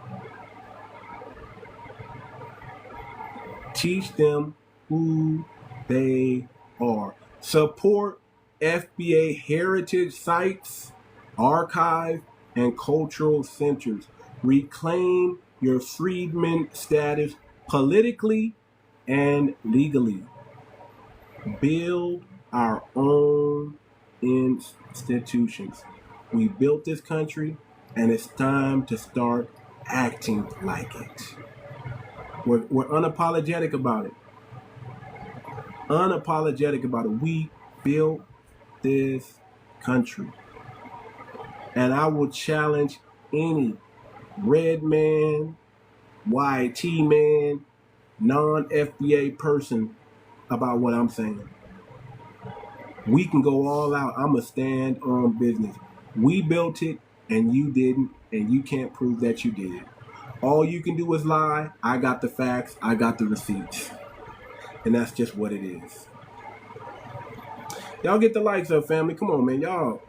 Teach them who they are. Support FBA heritage sites, archives, and cultural centers. Reclaim your freedman status politically and legally. Build our own institutions. We built this country, and it's time to start acting like it. We're unapologetic about it. Unapologetic about it. We built this country. And I will challenge any red man, YT man, non-FBA person about what I'm saying. We can go all out. I'm a stand on business. We built it and you didn't, and you can't prove that you did. All you can do is lie. I got the facts. I got the receipts. And that's just what it is. Y'all get the likes up, family. Come on, man. Y'all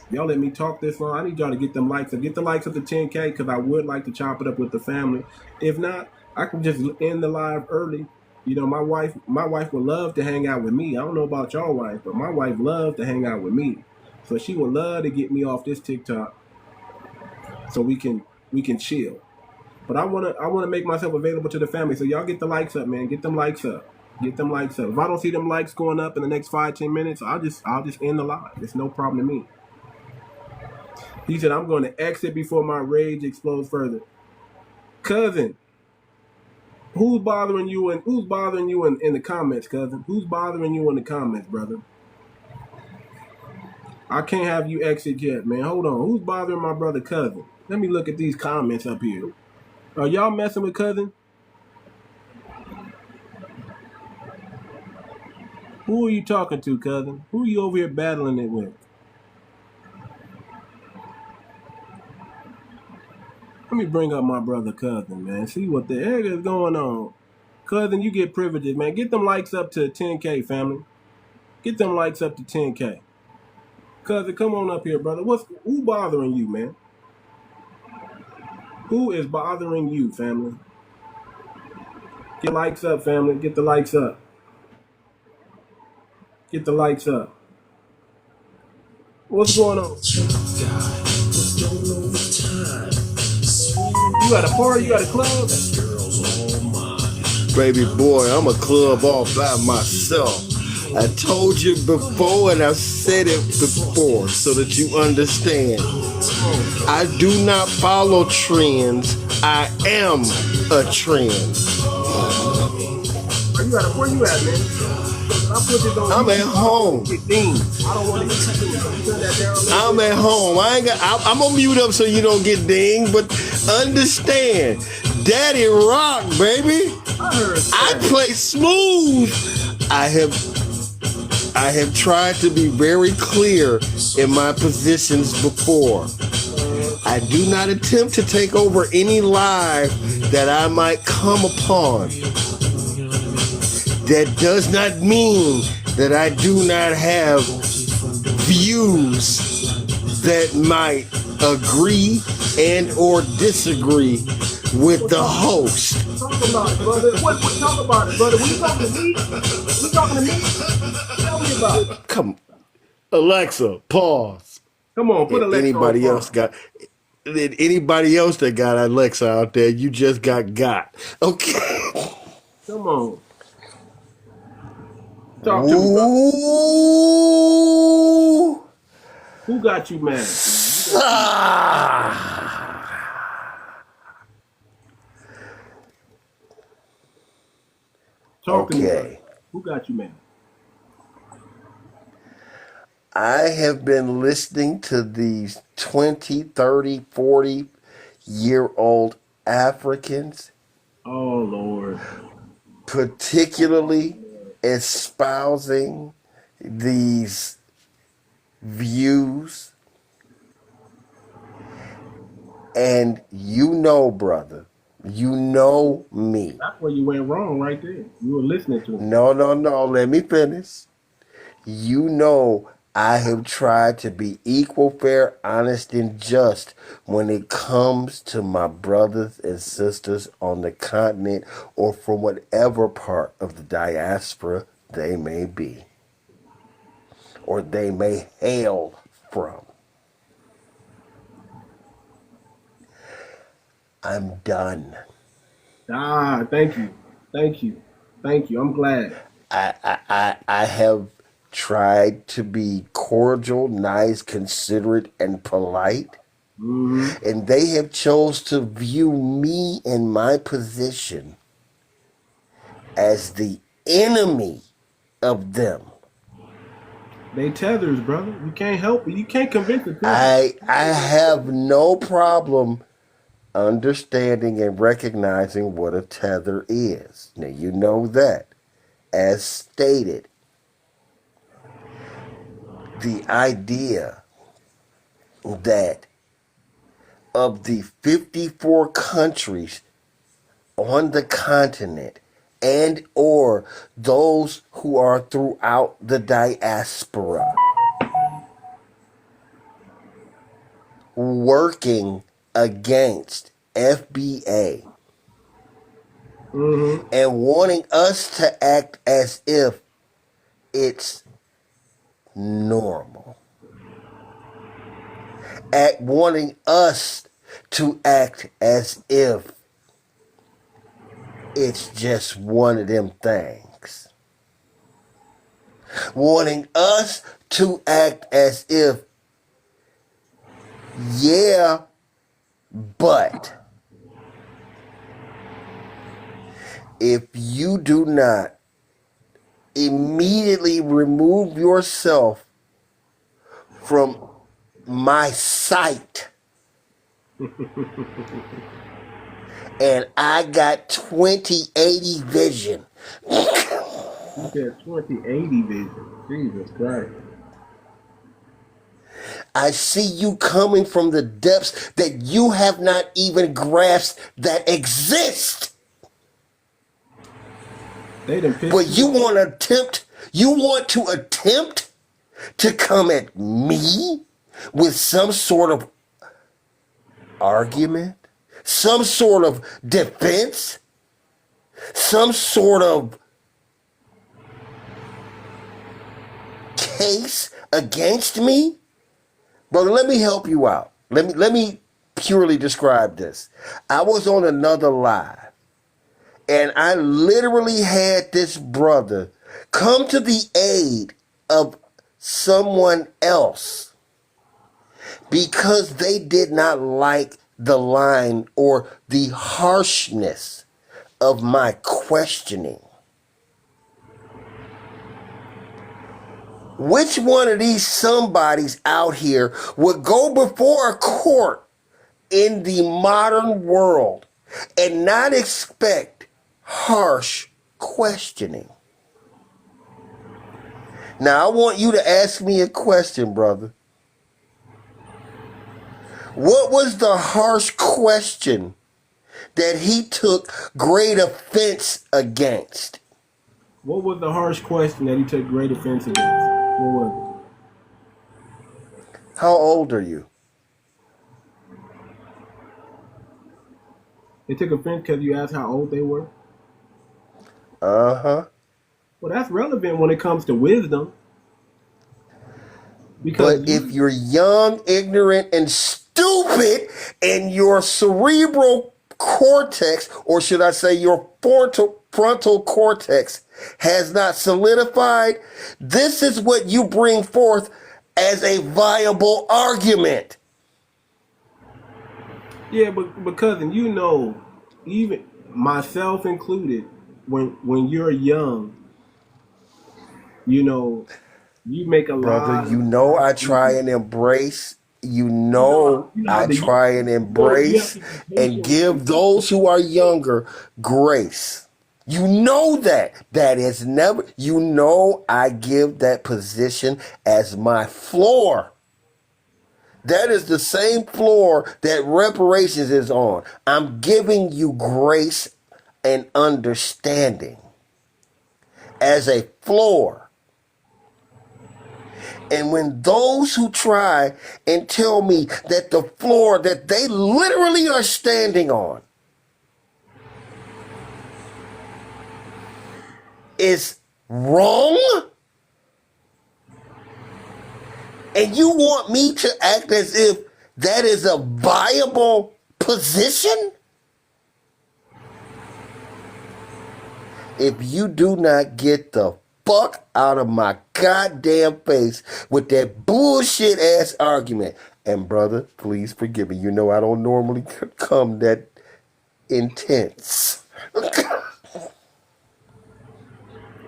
let me talk this long. I need y'all to get them likes up. Get the likes up to 10K because I would like to chop it up with the family. If not, I can just end the live early. You know, my wife would love to hang out with me. I don't know about y'all wife, but my wife loves to hang out with me. So she would love to get me off this TikTok so we can chill. But I wanna make myself available to the family. So y'all get the likes up, man. Get them likes up. Get them likes up. If I don't see them likes going up in the next 5-10 minutes, I'll just end the live. It's no problem to me. He said, I'm going to exit before my rage explodes further. Cousin, who's bothering you in the comments, cousin? Who's bothering you in the comments, brother? I can't have you exit yet, man. Hold on. Who's bothering my brother, cousin? Let me look at these comments up here. Are y'all messing with cousin? Who are you talking to, cousin? Who are you over here battling it with? Let me bring up my brother, cousin, man. See what the heck is going on. Cousin, you get privileges, man. Get them likes up to 10K, family. Get them likes up to 10K. Cousin, come on up here, brother. Who bothering you, man? Who is bothering you, family? Get likes up, family. Get the likes up. Get the likes up. What's going on? You got a party? You got a club? Baby boy, I'm a club all by myself. I told you before and I've said it before so that you understand. I do not follow trends. I am a trend. Where you at, man? I'm at home. I'm at home. I'm gonna mute up so you don't get dinged, but understand, Daddy rock, baby. I play smooth. I have tried to be very clear in my positions before. I do not attempt to take over any live that I might come upon. That does not mean that I do not have views that might agree and or disagree with the host. Talk about it, brother. Talk about it, brother. When you talking to me? You talking to me? Tell me about it. Come, Alexa, pause. Come on, put Alexa anybody on else got anybody else that got Alexa out there, you just got. Okay. Come on. Talk to me, brother. Who got you mad? Talk to me, brother. Who got you mad? I have been listening to these 20, 30, 40-year-old Africans. Oh, Lord. Particularly espousing these views. And you know, brother, you know me. That's where you went wrong right there. You were listening to him. No. Let me finish. You know I have tried to be equal, fair, honest, and just when it comes to my brothers and sisters on the continent or from whatever part of the diaspora they may be or they may hail from. I'm done. Thank you. I'm glad. I have tried to be cordial, nice, considerate, and polite. Mm-hmm. And they have chose to view me and my position as the enemy of them. They tethers, brother. You can't help it. You can't convince the tethers. I have no problem understanding and recognizing what a tether is. Now, you know that. As stated, the idea that of the 54 countries on the continent and or those who are throughout the diaspora working against FBA and wanting us to act as if it's normal. Wanting us to act as if it's just one of them things. Wanting us to act as if, yeah, but if you do not immediately remove yourself from my sight, and I got 20/80 vision. You said 20/80 vision. Jesus Christ. I see you coming from the depths that you have not even grasped that exist. But you want to attempt to come at me with some sort of argument, some sort of defense, some sort of case against me? Brother, let me help you out. Let me purely describe this. I was on another live, and I literally had this brother come to the aid of someone else because they did not like the line or the harshness of my questioning. Which one of these somebodies out here would go before a court in the modern world and not expect harsh questioning? Now, I want you to ask me a question, brother. What was the harsh question that he took great offense against? What was the harsh question that he took great offense against? What was How old are you? it? They took offense because you asked how old they were? Uh-huh. Well, that's relevant when it comes to wisdom. Because But if you're young, ignorant, and stupid, and your cerebral cortex, or should I say your frontal cortex, has not solidified, this is what you bring forth as a viable argument. yeah, but cousin, you know, even myself included, when you're young, you know, you make a Brother, lot. you know I try and embrace, you know I try and embrace and give those who are younger grace. You know that. That is never, you know I give that position as my floor. That is the same floor that reparations is on. I'm giving you grace and understanding as a floor. And when those who try and tell me that the floor that they literally are standing on is wrong, and you want me to act as if that is a viable position? If you do not get the fuck out of my goddamn face with that bullshit ass argument, and brother, please forgive me. You know I don't normally come that intense.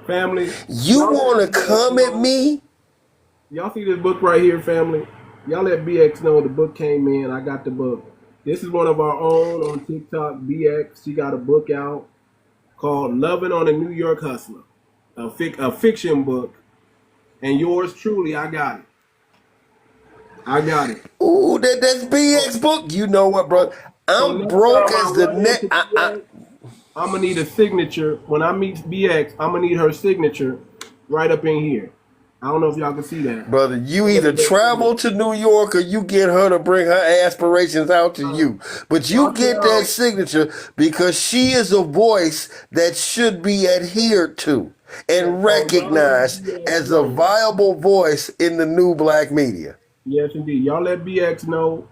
Family, You want to come at me? y'all see this book right here, family? Y'all let BX know the book came in. I got the book. This is one of our own on TikTok, BX. She got a book out called Loving on a New York Hustler, a fiction book. And yours truly, I got it. I got it. Ooh, that's BX book. You know what, bro? I'm next broke time as I the run net. into BX, I'm gonna need a signature. When I meet BX, I'm gonna need her signature right up in here. I don't know if y'all can see that. Brother, you either travel to New York or you get her to bring her aspirations out to you. But you get that signature because she is a voice that should be adhered to and recognized as a viable voice in the new black media. Yes, indeed. Y'all let BX know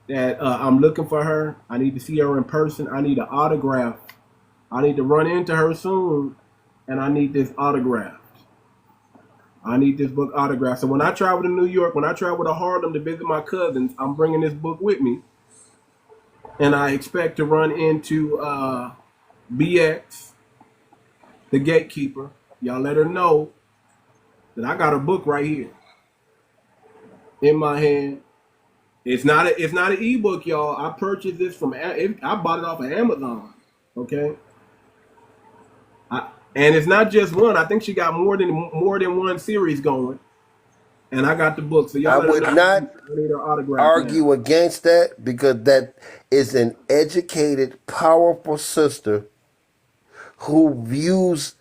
that I'm looking for her. I need to see her in person. I need an autograph. I need to run into her soon, and I need this autograph. I need this book autographed. So when I travel to New York, when I travel to Harlem to visit my cousins, I'm bringing this book with me. And I expect to run into BX, the gatekeeper. Y'all let her know that I got a book right here in my hand. It's not an ebook, y'all. I purchased this I bought it off of Amazon. Okay. And it's not just one. I think she got more than one series going. And I got the book. So y'all I would not argue now. against that because that is an educated, powerful sister who views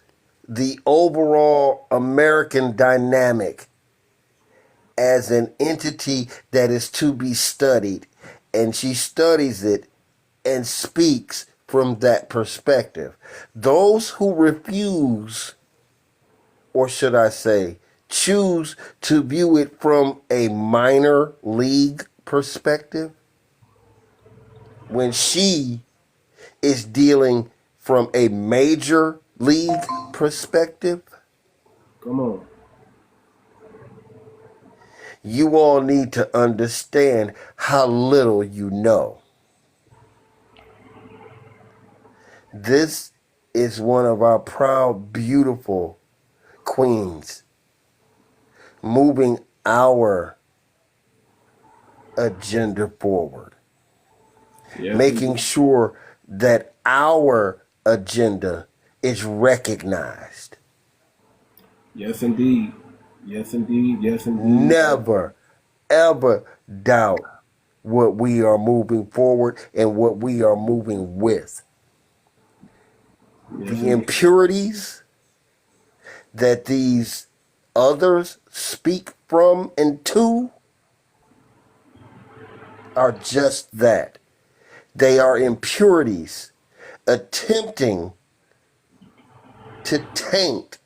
the overall American dynamic as an entity that is to be studied. And she studies it and speaks from that perspective. Those who refuse, or should I say, choose to view it from a minor league perspective, when she is dealing from a major league perspective, Come on. you all need to understand how little you know. This is one of our proud, beautiful queens moving our agenda forward, Yes, making indeed. sure that our agenda is recognized. Yes, indeed. Yes, indeed. Yes, indeed. Never, ever doubt what we are moving forward and what we are moving with. Yes, The indeed. impurities that these others speak from and to are just that. They are impurities attempting to taint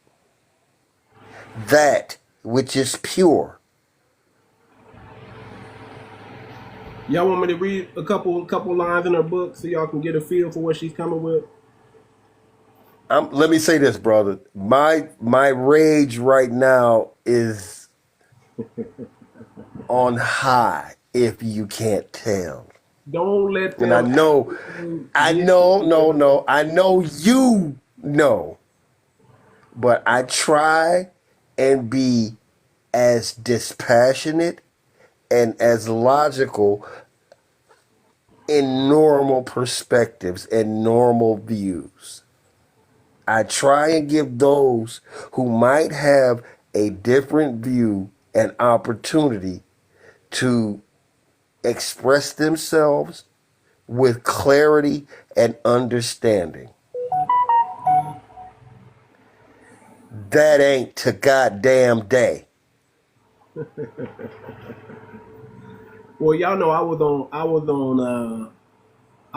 that which is pure. Y'all want me to read a couple lines in her book so y'all can get a feel for what she's coming with? Let me say this, brother. My rage right now is on high, if you can't tell. Don't let them. And I know you know. But I try and be as dispassionate and as logical in normal perspectives and normal views. I try and give those who might have a different view an opportunity to express themselves with clarity and understanding. That ain't to goddamn day. Well, y'all know I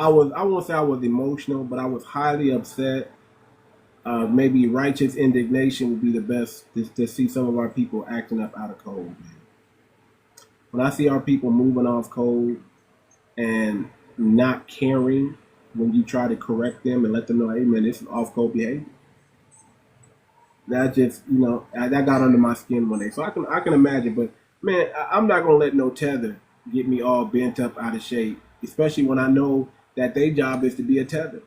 won't say I was emotional, but I was highly upset. Maybe righteous indignation would be the best to see some of our people acting up out of code, man. When I see our people moving off code and not caring when you try to correct them and let them know, hey man, this is off code behavior. That just, that got under my skin one day. So I can imagine, but man, I'm not gonna let no tether get me all bent up out of shape, especially when I know that their job is to be a tether.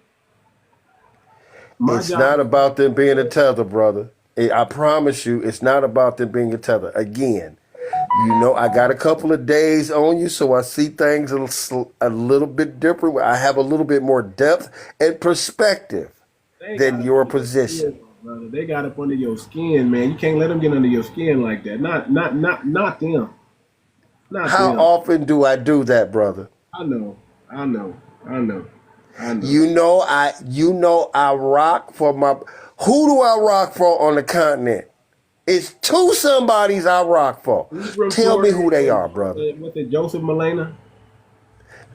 It's not about them being a tether, brother. I promise you, it's not about them being a tether. Again, I got a couple of days on you, so I see things a little bit different. I have a little bit more depth and perspective than your position. Brother, they got up under your skin, man. You can't let them get under your skin like that. Not them. How often do I do that, brother? I know. I rock for my. Who do I rock for on the continent? It's two somebodies I rock for. Tell me who they are, brother. With it, Joseph Malena?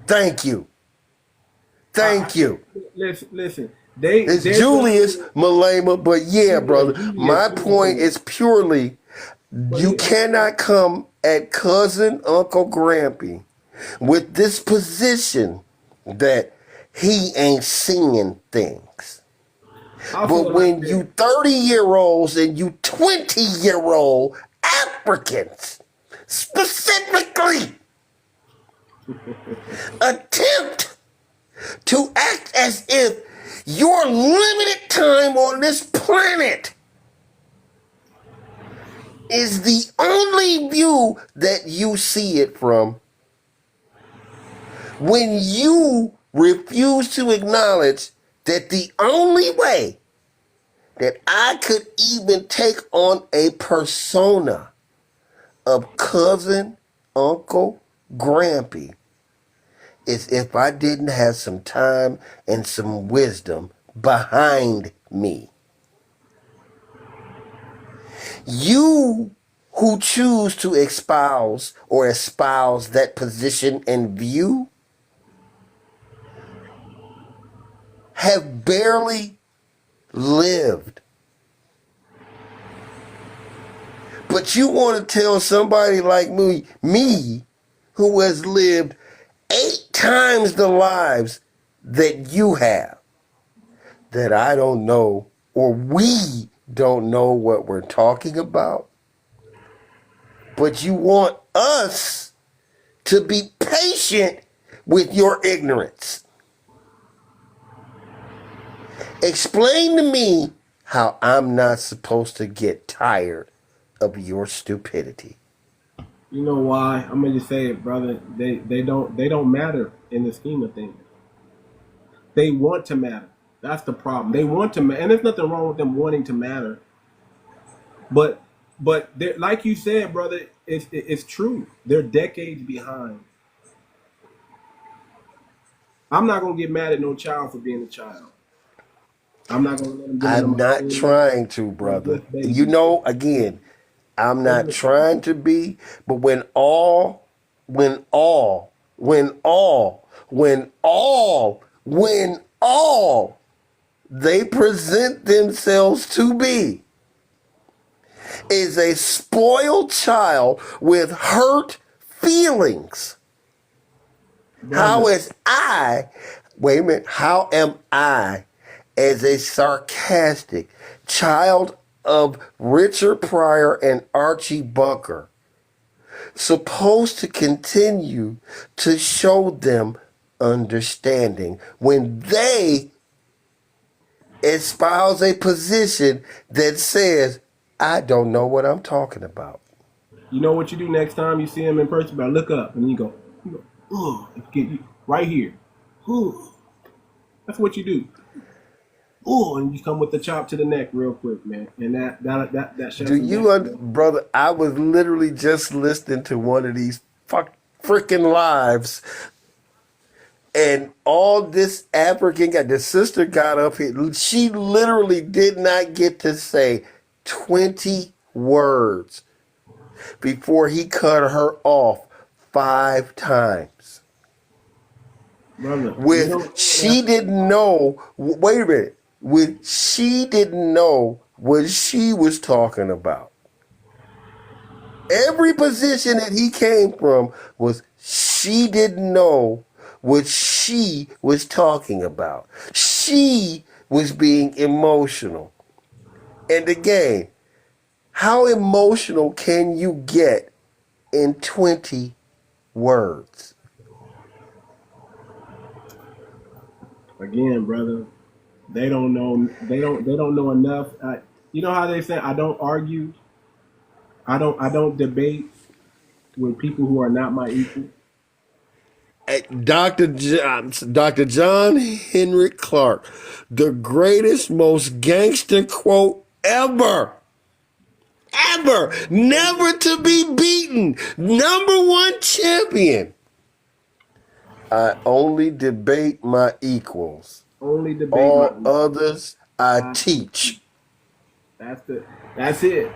Thank you. Listen. It's Julius Malema, but yeah, brother. My point is purely, you cannot come at cousin Uncle Grampy with this position that he ain't seeing things. But when you 30-year-olds and you 20-year-old Africans specifically attempt to act as if your limited time on this planet is the only view that you see it from, when you refuse to acknowledge that the only way that I could even take on a persona of cousin, Uncle, Grampy is if I didn't have some time and some wisdom behind me. You who choose to espouse that position and view have barely lived. But you want to tell somebody like me, who has lived 8 times the lives that you have, that I don't know, or we don't know what we're talking about? But you want us to be patient with your ignorance. Explain to me how I'm not supposed to get tired of your stupidity. You know why? I'm gonna just say it, brother. They don't matter in the scheme of things. They want to matter. That's the problem. They want to matter, and there's nothing wrong with them wanting to matter. But like you said, brother, it's true. They're decades behind. I'm not gonna get mad at no child for being a child. I'm not gonna let them get into I'm my not feelings. trying to, brother. They're just You babies. know, again, I'm not trying to be, but when all they present themselves to be is a spoiled child with hurt feelings. How am I, as a sarcastic child of Richard Pryor and Archie Bunker, supposed to continue to show them understanding when they espouse a position that says, I don't know what I'm talking about? You know what you do next time you see him in person? But look up and you go, oh, get you right here. Ooh. That's what you do. Oh, and you come with the chop to the neck real quick, man. And that shuts Do them you, down. brother? I was literally just listening to one of these freaking lives, and all this the sister got up here. She literally did not get to say 20 words before he cut her off 5 times. Brother, She didn't know. Wait a minute. She didn't know what she was talking about. Every position that he came from was she didn't know what she was talking about. She was being emotional. And again, how emotional can you get in 20 words? Again, brother, they don't know. They don't know enough. You know how they say, I don't argue. I don't debate with people who are not my equal. Dr. John Henry Clark, the greatest, most gangster quote ever. Ever. Never to be beaten. #1 champion. I only debate my equals. Only debate All my others I teach. That's it. That's it.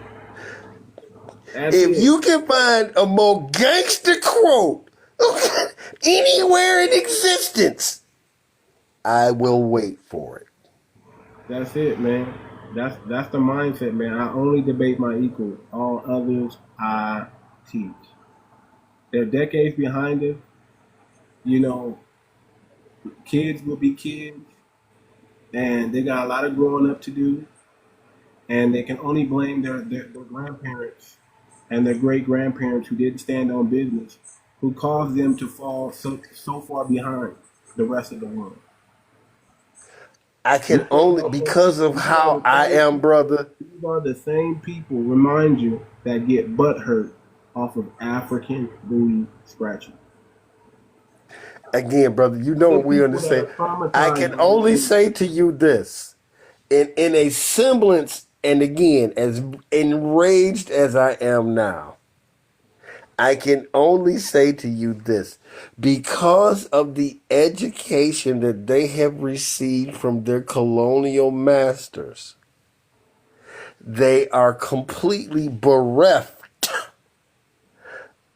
If you can find a more gangster quote anywhere in existence, I will wait for it. That's it, man. That's the mindset, man. I only debate my equals. All others I teach. They're decades behind us. You know, kids will be kids, and they got a lot of growing up to do, and they can only blame their grandparents and their great grandparents who didn't stand on business, who caused them to fall so far behind the rest of the world. I can only, because of how I am, brother. These are the same people, remind you, that get butt hurt off of African booty scratching. Again, brother, you know what we understand. I can only say to you this, in a semblance, and again, as enraged as I am now, I can only say to you this, because of the education that they have received from their colonial masters, they are completely bereft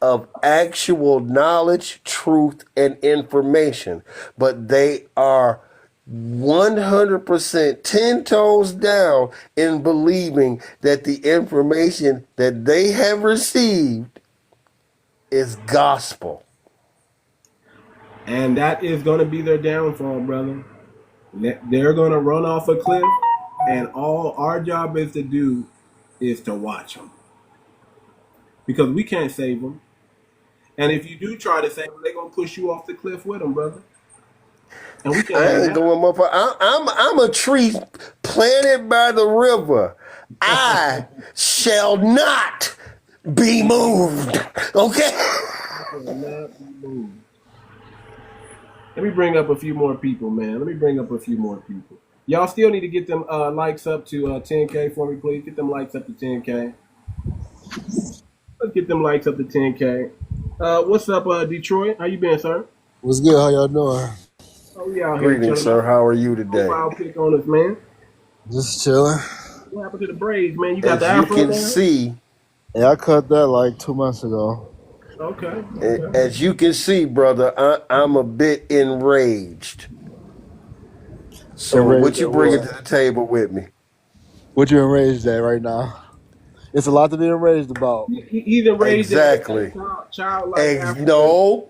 of actual knowledge, truth, and information, but they are 100% 10 toes down in believing that the information that they have received is gospel. And that is going to be their downfall, brother. They're going to run off a cliff, and all our job is to do is to watch them. Because we can't save them. And if you do try to save them, they're going to push you off the cliff with them, brother. And we can't I have ain't that. going motherfucker. I'm a tree planted by the river. I shall not be moved. Okay? Will not be moved. Let me bring up a few more people, man. Let me bring up a few more people. Y'all still need to get them likes up to 10K for me, please. Get them likes up to 10K. Let's get them likes up to 10K. What's up, Detroit? How you been, sir? What's good? How y'all doing? Oh, we out here. Greetings, sir. How are you today? Profile pick on us, man. Just chilling. What happened to the braids, man? You got As the you afro can there? see, Yeah, I cut that like 2 months ago. Okay. as you can see, brother, I'm a bit enraged. So Enraged what you at bringing what? to the table with me? What you enraged at right now? It's a lot to be enraged about. He's enraged Exactly. childlike No,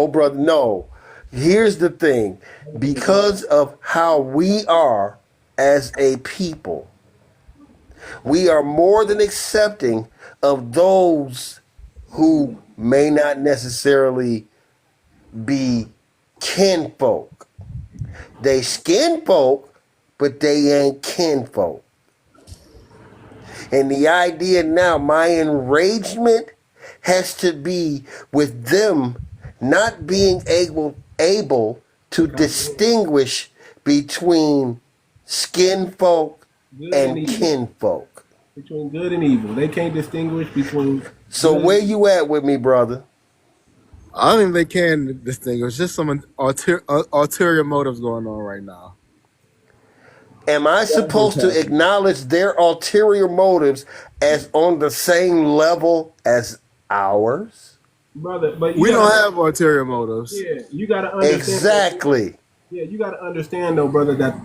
brother, no. Here's the thing. Because of how we are as a people, we are more than accepting of those who may not necessarily be kinfolk. They skin folk, but they ain't kinfolk. And the idea now, my enragement has to be with them not being able to distinguish between skin folk and kinfolk. Between good and evil. They can't distinguish between. So where you at with me, brother? I don't think they can distinguish. Just some ulterior motives going on right now. Am I supposed to acknowledge their ulterior motives as on the same level as ours? Brother, but We don't have ulterior motives. Yeah, you got to understand. Exactly. Yeah, you got to understand, though, brother, that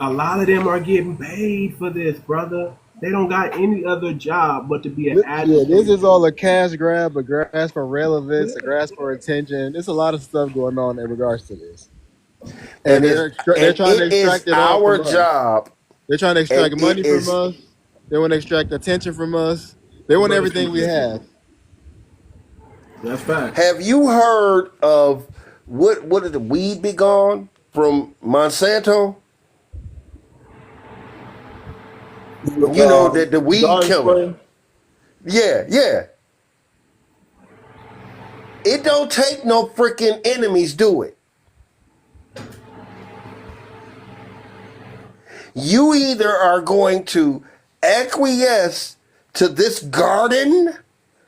a lot of them are getting paid for this, brother. They don't got any other job but to be an advocate. Yeah, this is all a cash grab, a grasp for relevance, a grasp for attention. There's a lot of stuff going on in regards to this. And they're trying to extract it all our from us. job. They're trying to extract And money it is- from us. They want to extract attention from us. They want everything we have. That's fact. Have you heard of what did the weed be gone from Monsanto? You know that the weed killer. Yeah. It don't take no freaking enemies do it. You either are going to acquiesce to this garden,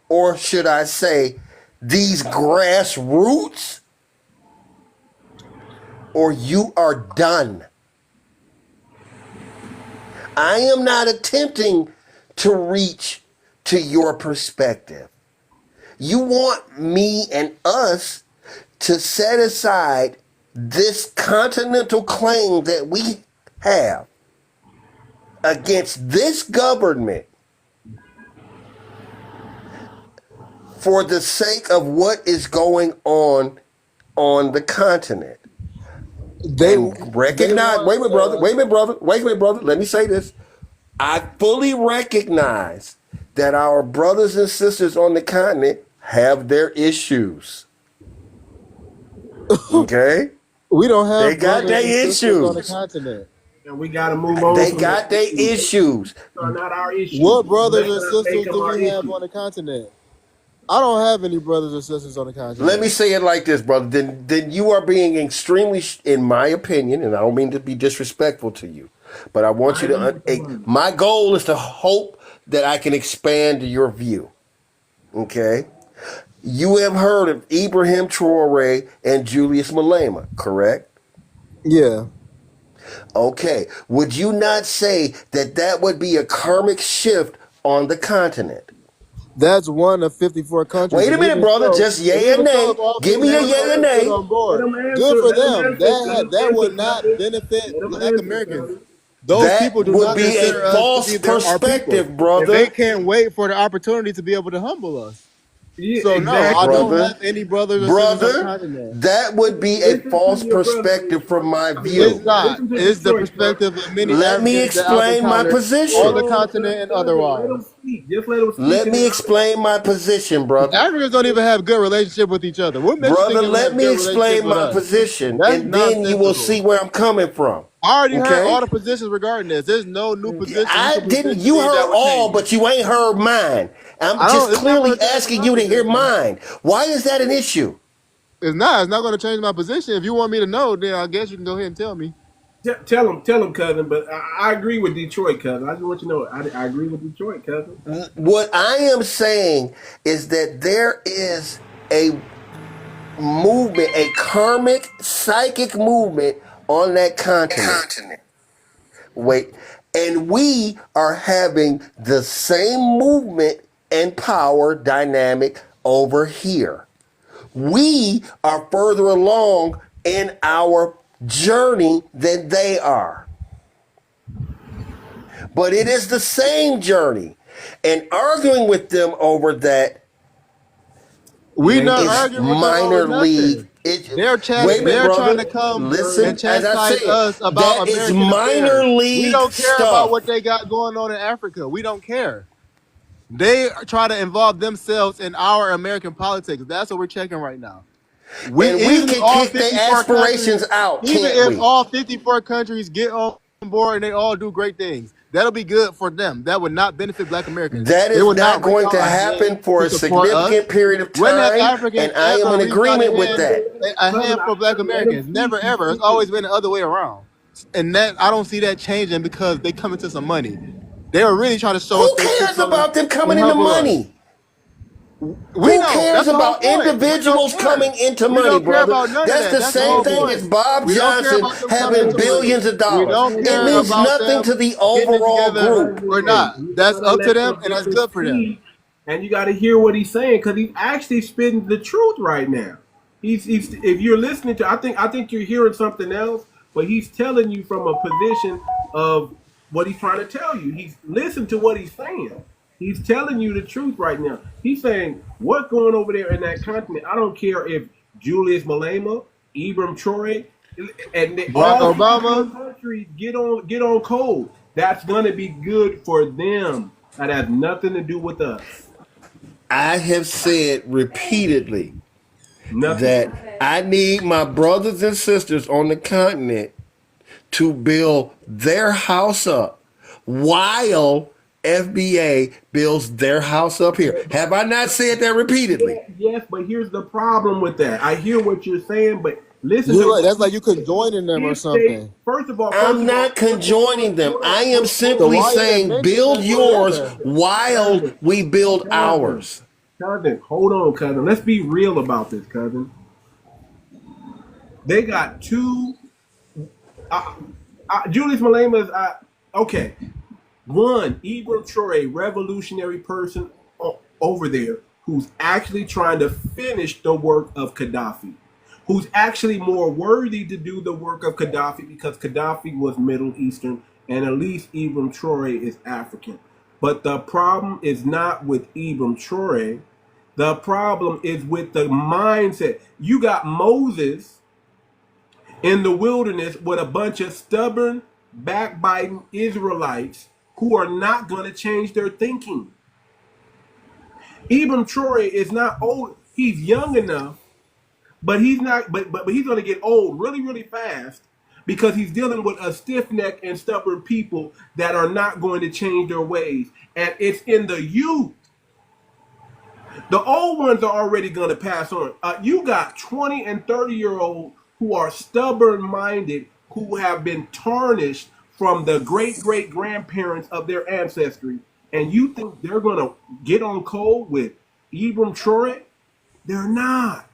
or should I say, these grassroots, or you are done. I am not attempting to reach to your perspective. You want me and us to set aside this continental claim that we have against this government for the sake of what is going on the continent. Wait a minute, brother. Let me say this. I fully recognize that our brothers and sisters on the continent have their issues. Okay? We don't have They got brothers their and sisters on the issues. continent. And we got to move on. They got their issues. Are not our issues. What brothers and Let us sisters make them do our we have issues. on the continent? I don't have any brothers or sisters on the continent. Let me say it like this, brother. Then you are being extremely, in my opinion, and I don't mean to be disrespectful to you, but I want you to. My goal is to hope that I can expand your view. Okay, you have heard of Ibrahim Traore and Julius Malema, correct? Yeah. Okay. Would you not say that would be a karmic shift on the continent? That's one of 54 countries. Wait a And minute, even brother. so, Just and yay or even so, nay. if all Give 50 me a countries yay or get nay. on Let board, them good answer. for Let them them. answer. Let them That answer, would not cousin. benefit Let them Black answer, Americans. cousin. Those people That do would not be consider a us to false be our people, perspective, and they brother. can't wait for the opportunity to be able to humble us. Yeah, So no, I exactly. don't Brother. have any brothers or sisters on the Brother, continent. that would be a Listen to false your brother, perspective from Detroit. my I mean, It's view. not. listen to It's the Detroit, bro. perspective of many Let me Africans that I've explain my encountered on position. the Hold on, continent and cousin. Let him otherwise. speak. Just let him speak, Let and me then I'll explain my position, brother. Africans don't even have good relationship with each other. What makes you think Brother, they would let have me good relationships explain with my us? position, That's and then you will nonsensical. see where I'm coming from. I already heard Okay? all the positions regarding this. There's no new position you I can didn't, present to you me that heard would all, change it. but you ain't heard mine. I'm I just don't. It's not going clearly to change asking my you to hear position. mine. Why is that an issue? It's not. It's not going to change my position. If you want me to know, then I guess you can go ahead and tell me. tell him, cousin. But I agree with Detroit, cousin. I just want you to know, I agree with Detroit, cousin. What I am saying is that there is a movement, a karmic, psychic movement on that continent. Wait, and we are having the same movement and power dynamic over here. We are further along in our journey than they are. But it is the same journey. And arguing with them over that We It not ain't is arguing with them over minor league. nothing. Wait a minute, that. They're trying Brother. to come and Listen, as I chastise said, us about that is American minor affairs. We league don't care about what stuff. they got going on in Africa. We don't care. They try to involve themselves in our American politics. That's what we're checking right now. We And we even if can all kick their 54 countries, aspirations out, even can't if we? all 54 countries get on board and they all do great things, that'll be good for them. That would not benefit Black Americans. That They is would not not reach going out to a hand happen for to a support us. significant period of When have time, Africans and I am ever in reached out a agreement with hand, that. a Cousin, hand for Black let him Americans? speak. Never He's ever. It's speaking. always been the other way around. And that I don't see that changing because they come into some money. They were really trying to show us Who their true cares colors about them and coming into humble us. money? We Who don't. cares That's the whole about point. We don't individuals care. coming into We money, don't care brother? about none of That's that. the That's the same whole thing point. as Bob We don't care Johnson about them coming having into money. billions of We dollars. don't It care means about nothing to them the getting it overall together group. or Cousin, not. you That's gotta up to let them your and that's brother good for them. speak, and you gotta hear what he's saying because he's actually spitting the truth right now. He's if you're listening to, I think you're hearing something else, but he's telling you from a position of what he's trying to tell you. He's listen to what he's saying. He's telling you the truth right now. He's saying what's going over there in that continent. I don't care if Julius Malema, Ibram Troy, and Barack all 54 Obama, countries get on code. That's gonna be good for them. That has nothing to do with us. I have said repeatedly Nothing. that I need my brothers and sisters on the continent to build their house up while FBA builds their house up here. Have I not said that repeatedly? Yes, but here's the problem with that. I hear what you're saying, but listen to you're right. what That's like you conjoining them or if they something. first I'm of all, not conjoining them. I am So simply why even saying mention build them yours together? while we build cousin, ours. hold on, cousin. Let's be real about this, cousin. They got two. Julius Malema is okay. One, Ibram Traore, revolutionary person over there who's actually trying to finish the work of Gaddafi, who's actually more worthy to do the work of Gaddafi because Gaddafi was Middle Eastern and at least Ibram Traore is African. But the problem is not with Ibram Traore. The problem is with the mindset. You got Moses in the wilderness with a bunch of stubborn, backbiting Israelites who are not going to change their thinking. Ibram Traore is not old. He's young enough, but he's not. But he's going to get old really, really fast because he's dealing with a stiff-necked and stubborn people that are not going to change their ways. And it's in the youth. The old ones are already going to pass on. You got 20 and 30-year-olds who are stubborn-minded, who have been tarnished from the great-great-grandparents of their ancestry. And you think they're going to get on code with Ibram Traore? They're not.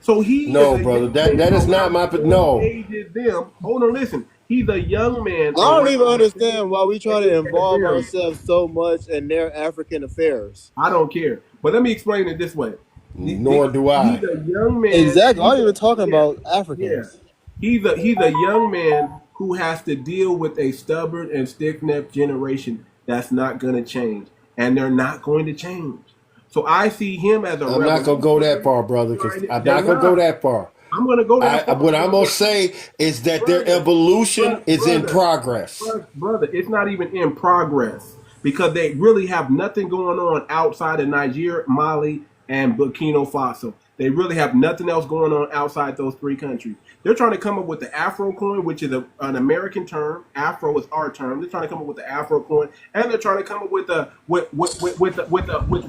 So he is No, a brother, young that is not my no. ages them. Hold on, listen. He's a young man. I don't even understand why we try to involve ourselves so much in their African affairs. I don't care. But let me explain it this way. Nor do I. He's a young man. Exactly. I'm not even talking about Africans. He's a young man who has to deal with a stubborn and stiff-necked generation that's not going to change, and they're not going to change. So I see him as a. I'm not gonna go that far, brother. Because I'm not gonna go that far. I'm gonna go that far. What I'm gonna say is that their evolution is in progress. Brother, it's not even in progress because they really have nothing going on outside of Nigeria, Mali, and Burkina Faso. They really have nothing else going on outside those three countries. They're trying to come up with the Afro coin, which is an American term. Afro is our term. They're trying to come up with the Afro coin, and they're trying to come up with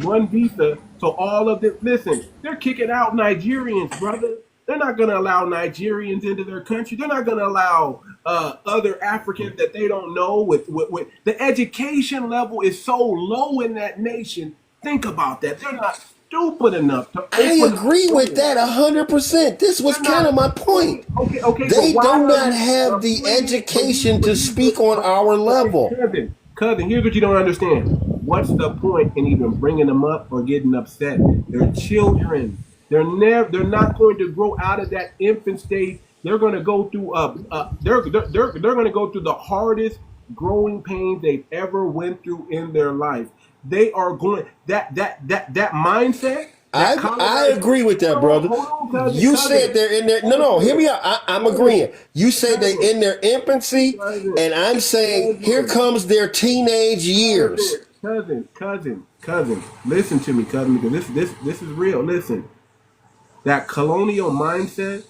one visa. So all of this, listen, they're kicking out Nigerians, brother. They're not going to allow Nigerians into their country. They're not going to allow other Africans that they don't know. With the education level is so low in that nation. Think about that. They're not stupid enough to. I agree with that 100%. This was kind of my point. Okay. They do not have the education to speak on our level. Cousin, here's what you don't understand. What's the point in even bringing them up or getting upset? They're children. They're not going to grow out of that infant stage. They're going to go through they're going to go through the hardest growing pains they've ever went through in their life. They are going that mindset. I agree with that, brother. You said they're in their no. Hear me out. I'm agreeing. You said they're in their infancy, and I'm saying here comes their teenage years. Cousin, listen to me, cousin, because this is real. Listen, that colonial mindset,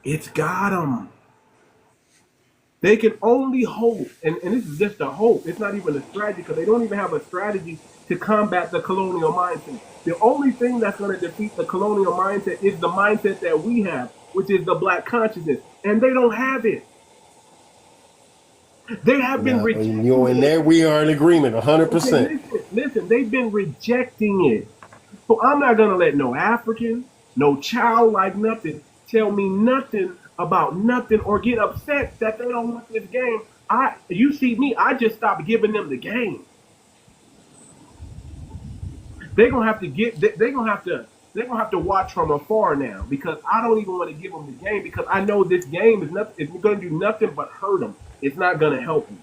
it's got them. They can only hope, and this is just a hope. It's not even a strategy because they don't even have a strategy to combat the colonial mindset. The only thing that's going to defeat the colonial mindset is the mindset that we have, which is the black consciousness, and they don't have it. They have been rejecting it. And there we are in agreement, 100%. Okay, listen, they've been rejecting it. So I'm not going to let no African, no child like nothing tell me nothing about nothing or get upset that they don't want this game. You see me, I just stopped giving them the game. They're gonna have to watch from afar now because I don't even want to give them the game because I know this game is nothing. It's gonna do nothing but hurt them. It's not gonna help them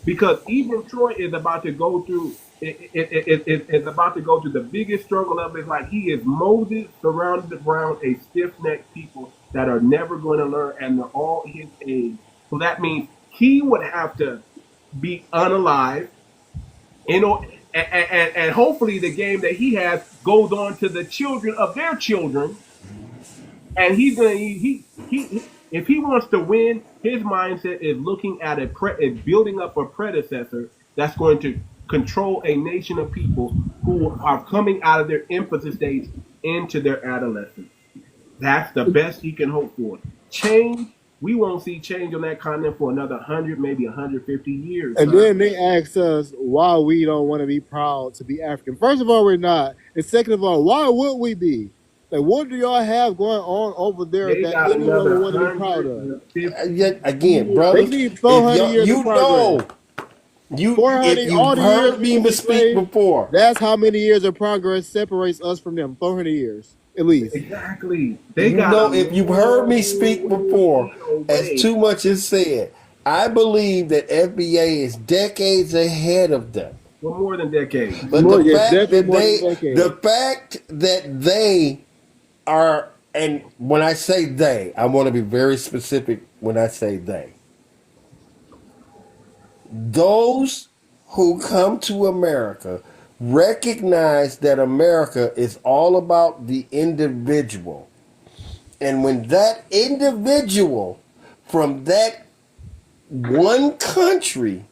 because even Troy is about to go through. It's about to go through the biggest struggle of his life. He is Moses surrounded around a stiff-necked people that are never going to learn, and they're all his age. So that means he would have to be unalive, and hopefully the game that he has goes on to the children of their children. And he's gonna if he wants to win, his mindset is looking at is building up a predecessor that's going to control a nation of people who are coming out of their infancy stage into their adolescence. That's the best he can hope for. Change, we won't see change on that continent for another 100, maybe 150 years. And then they ask us why we don't want to be proud to be African. First of all, we're not. And second of all, why would we be? Like, what do y'all have going on over there that anyone would want to be proud of? Yet again, brother, they need 400 years of progress. You've heard me speak before. That's how many years of progress separates us from them. 400 years, at least. Exactly. If you've heard me speak before, as Too Much is said, I believe that FBA is decades ahead of them. Well, more than decades. But the fact that they are, and when I say they, I want to be very specific when I say they. Those who come to America recognize that America is all about the individual. And when that individual from that one country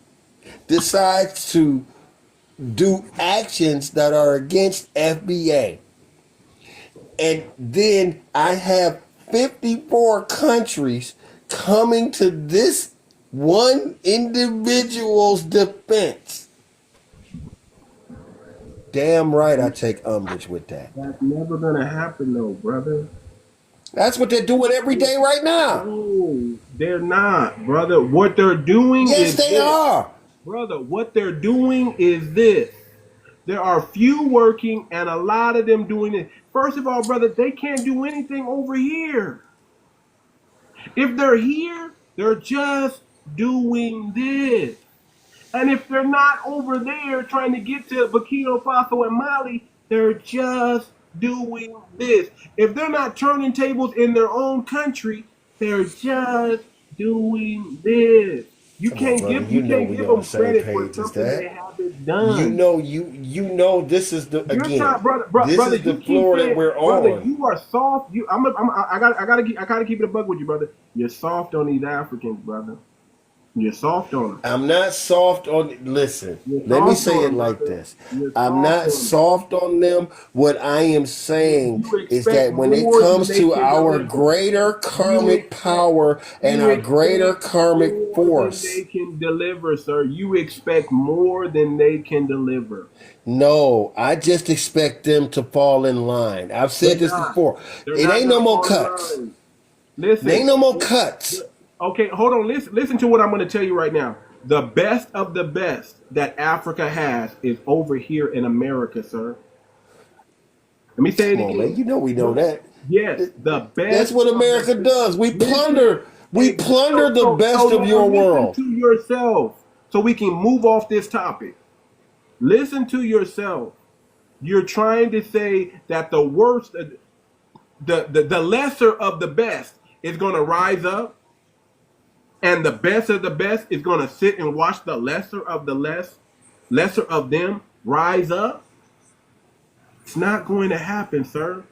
decides to do actions that are against FBA, and then I have 54 countries coming to this one individual's defense. Damn right I take umbrage with that. That's never going to happen though, brother. That's what they're doing every day right now. No, they're not, brother. What they're doing Yes, is they this. are. Brother, what they're doing is this. There are few working and a lot of them doing it. First of all, brother, they can't do anything over here. If they're here, they're just doing this. And if they're not over there trying to get to Burkina Faso and Mali, they're just doing this. If they're not turning tables in their own country, they're just doing this. You can't give them credit for something they haven't done. You know this is the You're again. not, brother, This is the floor that we're brother, on. you are soft. I gotta keep it a bug with you, brother. You're soft on these Africans, brother. You're soft on them. I'm not soft on. Listen, let me say it like this. I'm not soft on them. What I am saying is that when it comes to our greater karmic power and our greater karmic force, they can deliver, sir. You expect more than they can deliver. No, I just expect them to fall in line. I've said this before. It ain't no more cuts. Listen, it ain't no more cuts. Okay, hold on. Listen to what I'm going to tell you right now. The best of the best that Africa has is over here in America, sir. Let me say it again. Man, you know we know that. Yes, the best. That's what America does. We plunder. We plunder the best of your world. Listen to yourself, so we can move off this topic. Listen to yourself. You're trying to say that the worst, the lesser of the best is going to rise up, and the best of the best is going to sit and watch the lesser of the lesser of them rise up. It's not going to happen, sir.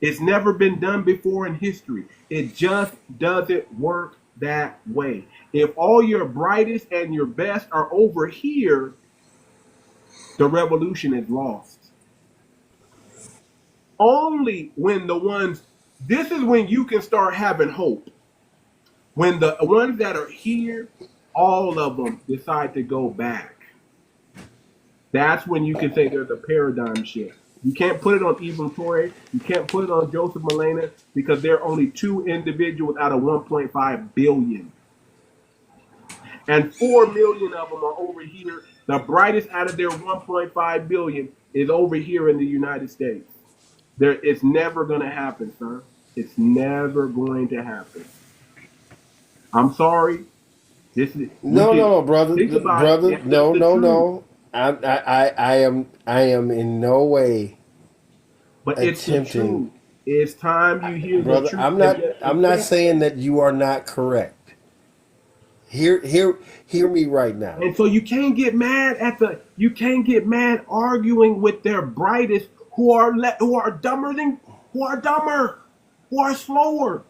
It's never been done before in history. It just doesn't work that way. If all your brightest and your best are over here, the revolution is lost. Only when this is when you can start having hope. When the ones that are here, all of them decide to go back. That's when you can say there's a paradigm shift. You can't put it on 𝗔𝗶𝗴𝗵𝘁𝘀. You can't put it on Joseph Malena because there are only 2 individuals out of 1.5 billion. And 4 million of them are over here. The brightest out of their 1.5 billion is over here in the United States. It's never going to happen, sir. It's never going to happen. I'm sorry. No, brother. No. I am in no way. But it's the truth. It's time you hear brother, the truth. I'm not saying that you are not correct. Hear me right now. And so you can't get mad arguing with their brightest who are slower.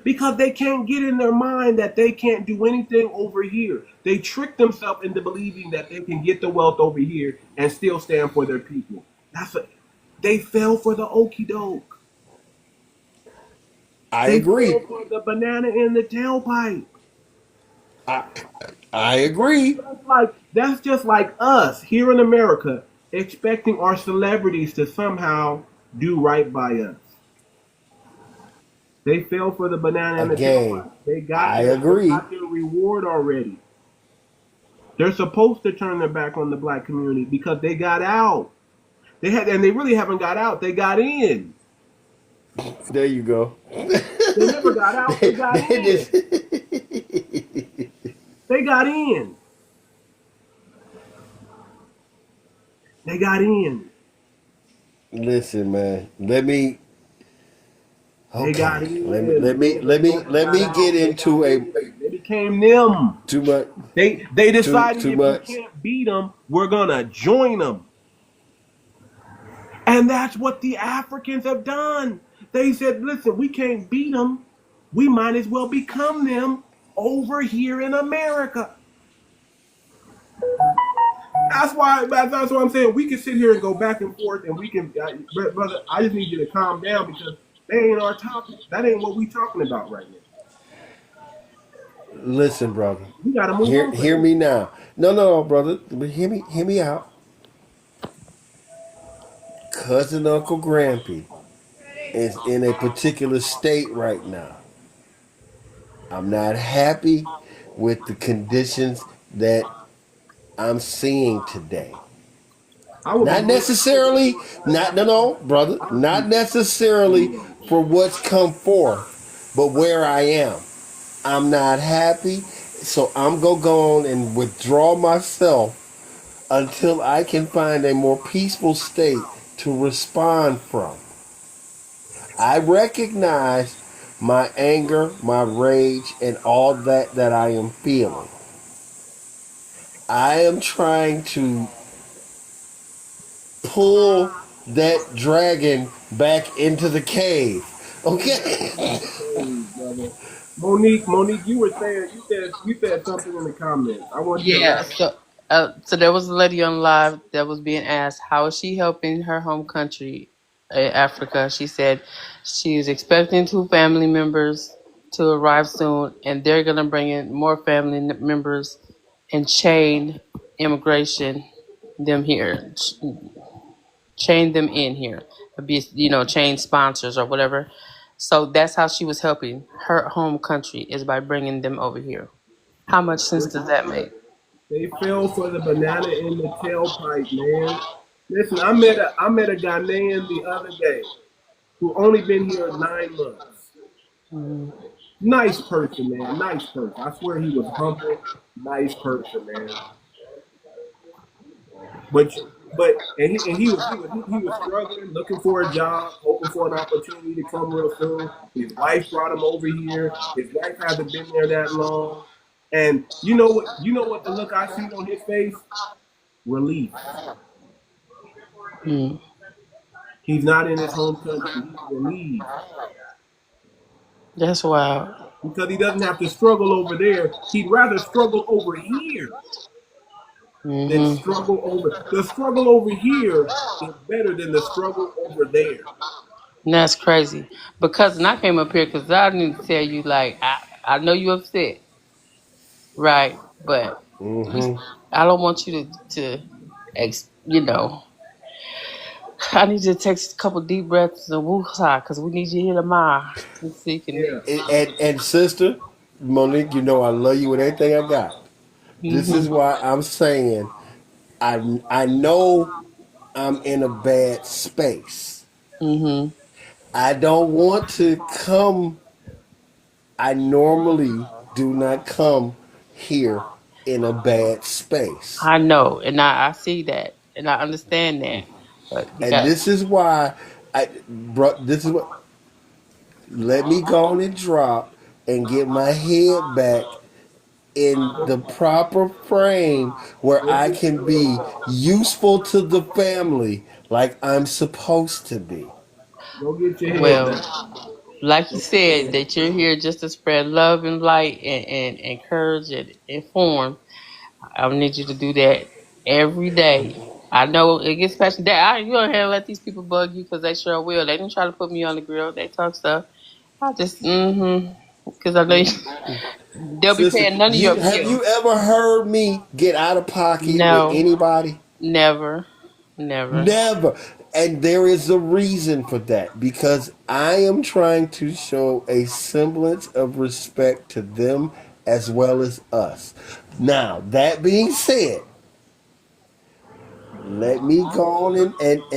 Because they can't get in their mind that they can't do anything over here. They trick themselves into believing that they can get the wealth over here and still stand for their people. They fell for the okie doke. I agree. They fell for the banana in the tailpipe. I agree. That's just like us here in America expecting our celebrities to somehow do right by us. They fell for the banana and the tailpipe. They got their reward already. They're supposed to turn their back on the black community because they got out. They really haven't got out. They got in. There you go. They never got out. They got in. They got in. They got in. Listen, man. Let me get into a. They became them. Too much. They decided if we can't beat them, we're gonna join them. And that's what the Africans have done. They said, "Listen, we can't beat them. We might as well become them over here in America." That's what I'm saying. We can sit here and go back and forth, and we can, brother. I just need you to calm down because that ain't our topic. That ain't what we talking about right now. Listen, brother. We gotta move on. Hear me now. No, brother. But hear me out. Cousin Uncle Grampy is in a particular state right now. I'm not happy with the conditions that I'm seeing today. I would be Not more. necessarily, not no, brother, not necessarily for what's come forth, but where I am. I'm not happy, so I'm gonna go on and withdraw myself until I can find a more peaceful state to respond from. I recognize my anger, my rage, and all that I am feeling. I am trying to pull that dragon back into the cave. Okay? Monique, you were saying you said something in the comments. I want you to Yeah. elaborate. So there was a lady on live that was being asked how is she helping her home country, Africa. She said she is expecting 2 family members to arrive soon, and they're gonna bring in more family members and chain immigration them here, chain them in here, be chain sponsors or whatever. So that's how she was helping her home country is by bringing them over here. How much sense does that make? They fell for the banana in the tailpipe, man. Listen, I met a Ghanaian the other day who only been here 9 months. Nice person, man. Nice person. I swear he was humble. Nice person, man. But he was struggling, looking for a job, hoping for an opportunity to come real soon. His wife brought him over here. His wife hasn't been there that long. And you know what? You know what the look I see on his face? Relief. Mm, He's not in his home country. He's relieved that's wild. because he doesn't have to struggle over there. He'd rather struggle over here than Hmm. struggle over. The struggle over here is better than the struggle over there. That's crazy. Because and I came up here because I need to tell you, like, I know you upset, right? But we, Mm-hmm. I don't want you to. I need you to take a couple deep breaths and woosah because we need you here tomorrow. So you can. Yeah. And sister, Monique, you know I love you with everything I got. This is Hmm. why I'm saying I know I'm in a bad space. Hmm. I don't want to come. I normally do not come here in a bad space. I know, and I see that, and I understand that, but you And got. this is why this is what, let me go on and drop and get my head back in the proper frame where Go I get can be useful to the family like I'm supposed to be. Go get your head back. Well, like you Go get your said, head that you're here just to spread love and light and encourage and inform. I need you to do that every day. I know it gets especially that you don't have to let these people bug you because they sure will. They didn't try to put me on the grill. They talk stuff. I just because I know they'll be Sister, paying none of your have bills. you ever heard me get out of pocket with No, anybody? never, never. Never. And there is a reason for that because I am trying to show a semblance of respect to them as well as us. Now, that being said, let me go on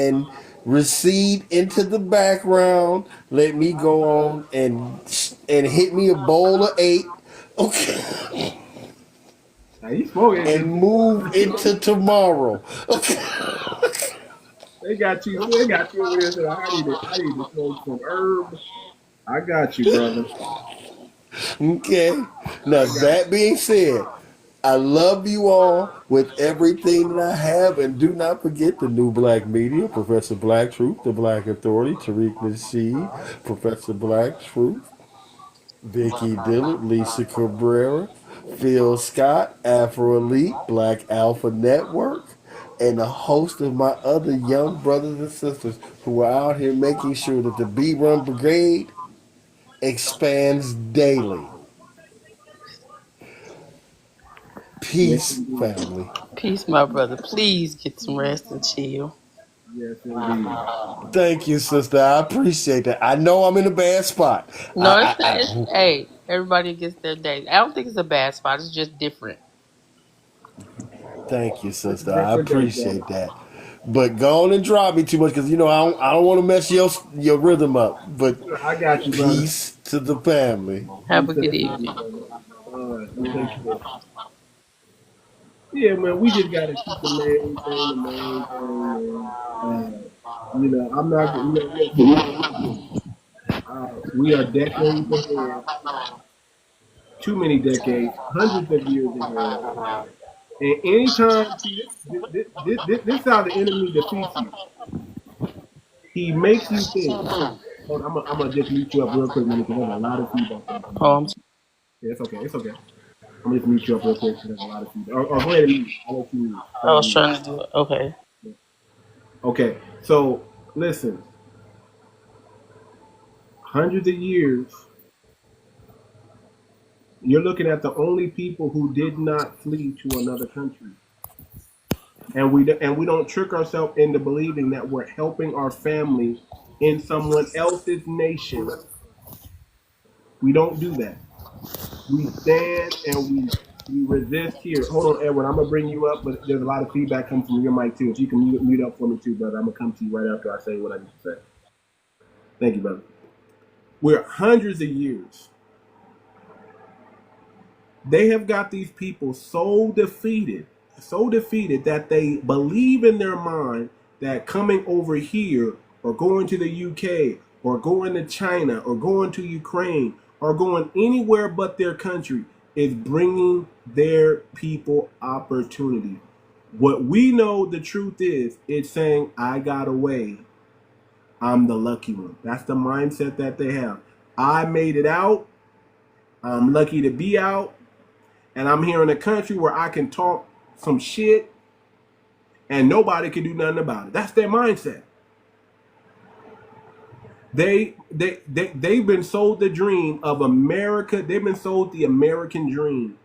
and recede into the background. Let me go on and hit me a bowl of 8. Okay. Now you smoking. And move into tomorrow. Okay. They got you. They got you over here. So I need to smoke some herb. I got you, brother. Okay. Now I got that being said, I love you all with everything that I have, and do not forget the new Black Media, Professor Black Truth, the Black Authority, 𝗤𝗏𝗏𝗫, Professor Black Truth, Vicky Dillard, Lisa Cabrera, Phil Scott, Afro Elite, Black Alpha Network, and a host of my other young brothers and sisters who are out here making sure that the B Run Brigade expands daily. you. Yes, Peace, indeed. family. Peace, my brother. Please get some rest and chill. Yes, Yes, indeed. Thank you, sister. I appreciate that. I know I'm in a bad spot. No, it's not. Hey, everybody gets their day. I don't think it's a bad spot. It's just different. Thank you, It's a sister. I different day, brother. appreciate that. But go on and drive me too much because I don't want to mess your rhythm up. But I got you, brother. peace to the family. Have Peace a to good the family, evening. brother. All right, you take care. Yeah, man, we just got to keep the main thing, man. I'm not, listen, we are decades ahead, too many decades, hundreds of years ahead. And anytime, see, this is how the enemy defeats you. He makes you think. Hold on, I'm gonna just mute you up real quick, man, because there's a lot of feedback coming from Oh, you. Yeah, it's okay. It's okay. I'm gonna just mute you up real quick because there's a lot of feedback. Or go ahead and mute. I'll let you mute. Go I ahead was and mute. trying to do it. Okay. Okay, so listen, hundreds of years, you're looking at the only people who did not flee to another country. And we don't trick ourselves into believing that we're helping our family in someone else's nation. We don't do that. We stand and we resist here. Hold on, Edward. I'm gonna bring you up, but there's a lot of feedback coming from your mic too. If you can mute up for me too, brother, I'm gonna come to you right after I say what I need to say. Thank you, brother. We're hundreds of years. They have got these people so defeated that they believe in their mind that coming over here or going to the UK or going to China or going to Ukraine or going anywhere but their country is bringing their people opportunity. What we know the truth is, it's saying, I got away. I'm the lucky one. That's the mindset that they have. I made it out. I'm lucky to be out. And I'm here in a country where I can talk some shit and nobody can do nothing about it. That's their mindset. They've been sold the dream of America. They've been sold the American dream.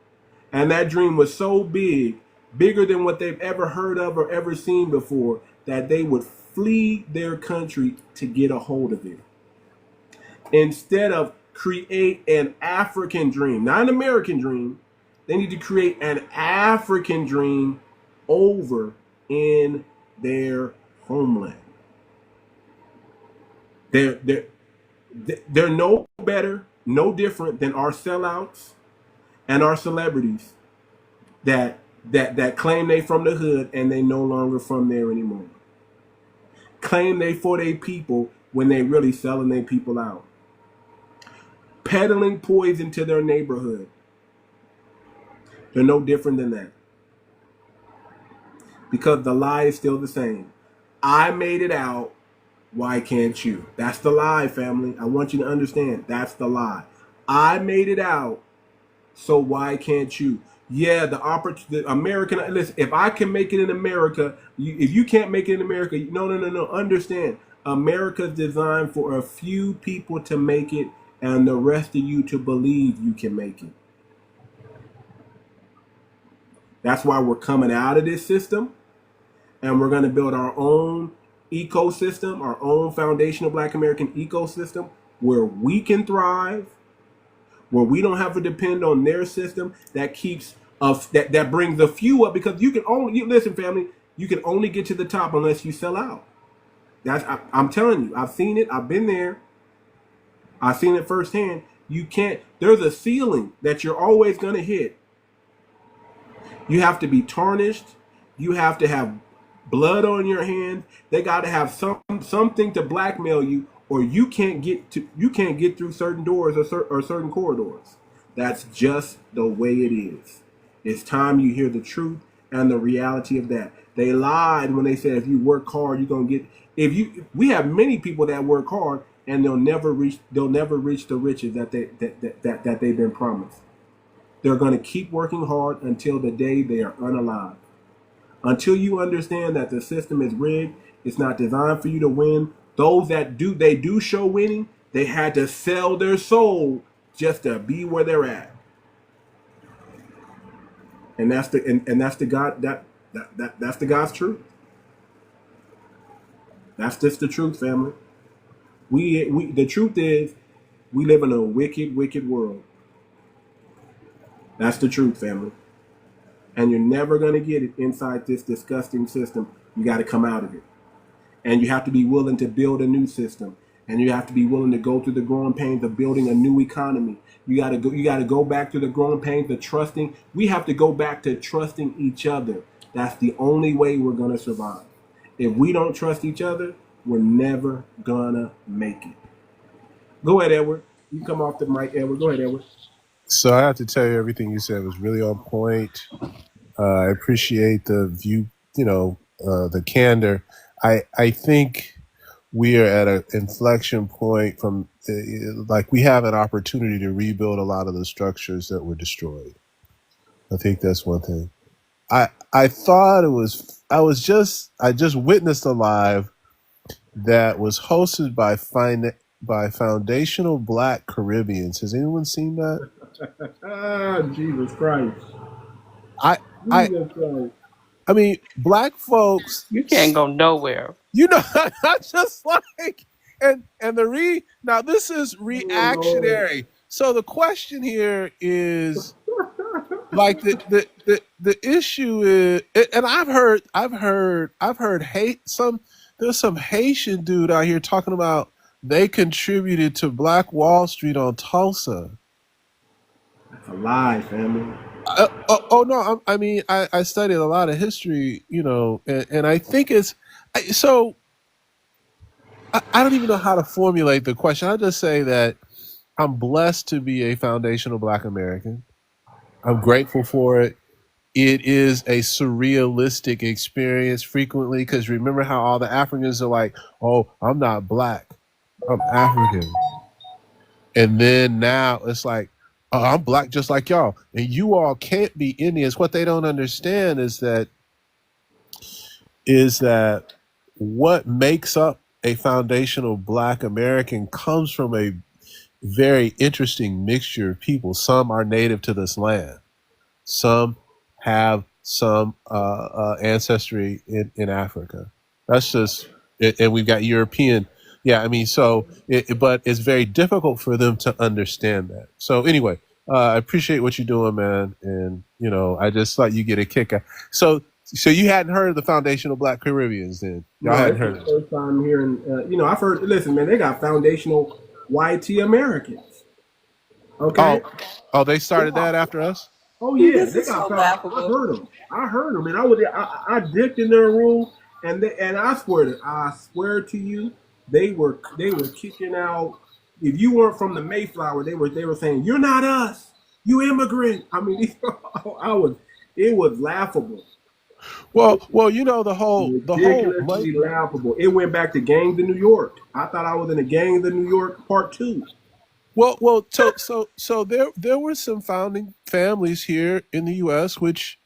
And that dream was so big, bigger than what they've ever heard of or ever seen before, that they would flee their country to get a hold of it. Instead of create an African dream, not an American dream, they need to create an African dream over in their homeland. They're no better, no different than our sellouts and our celebrities that claim they from the hood and they no longer from there anymore. Claim they for their people when they really selling their people out. Peddling poison to their neighborhood. They're no different than that. Because the lie is still the same. I made it out. Why can't you? That's the lie, family. I want you to understand. That's the lie. I made it out. So why can't you? Yeah, the American. Listen, if I can make it in America, if you can't make it in America, no. Understand. America's designed for a few people to make it and the rest of you to believe you can make it. That's why we're coming out of this system and we're going to build our own ecosystem, our own foundational Black American ecosystem where we can thrive, where we don't have to depend on their system that keeps us, that brings a few up, because you can only, listen, family, you can only get to the top unless you sell out. I'm telling you, I've seen it. I've been there. I've seen it firsthand. You can't, there's a ceiling that you're always going to hit. You have to be tarnished. You have to have blood on your hands. They got to have something to blackmail you, or you can't get through certain doors or certain corridors. That's just the way it is. It's time you hear the truth and the reality of that. They lied when they said if you work hard, you're gonna get. We have many people that work hard and they'll never reach the riches that they've been promised. They're going to keep working hard until the day they are unalive. Until you understand that the system is rigged, it's not designed for you to win. Those that do show winning, they had to sell their soul just to be where they're at. And that's the God that's the God's truth. That's just the truth, family. The truth is, we live in a wicked, wicked world. That's the truth, family. And you're never going to get it inside this disgusting system. You got to come out of it. And you have to be willing to build a new system. And you have to be willing to go through the growing pains of building a new economy. You got to go back to the growing pains of trusting. We have to go back to trusting each other. That's the only way we're going to survive. If we don't trust each other, we're never going to make it. Go ahead, Edward. You come off the mic, Edward. Go ahead, Edward. So I have to tell you, everything you said was really on point. I appreciate the view, the candor. I think we are at an inflection point from, like, we have an opportunity to rebuild a lot of the structures that were destroyed. I think that's one thing. I thought I just witnessed a live that was hosted by foundational Black Caribbeans. Has anyone seen that? Jesus Christ. Jesus Christ. I mean, Black folks. You can't go nowhere. I just like, and now this is reactionary. So the question here is, like, the issue is, and I've heard hate. There's some Haitian dude out here talking about they contributed to Black Wall Street on Tulsa. That's a lie, family. No, I studied a lot of history, and I think it's so. I don't even know how to formulate the question. I'll just say that I'm blessed to be a foundational Black American. I'm grateful for it. It is a surrealistic experience frequently, because remember how all the Africans are like, oh, I'm not Black, I'm African. And then now it's like, oh, I'm Black just like y'all. And you all can't be Indians. What they don't understand is that what makes up a foundational Black American comes from a very interesting mixture of people. Some are native to this land. Some have some ancestry in Africa. That's just it, and we've got European. Yeah, I mean, but it's very difficult for them to understand that. So anyway, I appreciate what you're doing, man, and I just thought you get a kick out. So you hadn't heard of the foundational Black Caribbeans, then? Y'all hadn't heard of it. First time hearing. I've heard. Listen, man, they got foundational YT Americans. Okay. Oh, they started that after us? Oh yeah, This is so laughable. I heard them, and I dipped in their room, and I swear to you, they were kicking out. If you weren't from the Mayflower, they were saying, "You're not us, you immigrant." I mean, it was laughable. Well, the whole laughable. It went back to Gangs of New York. I thought I was in the Gangs of New York Part 2. Well, so there were some founding families here in the U.S., which,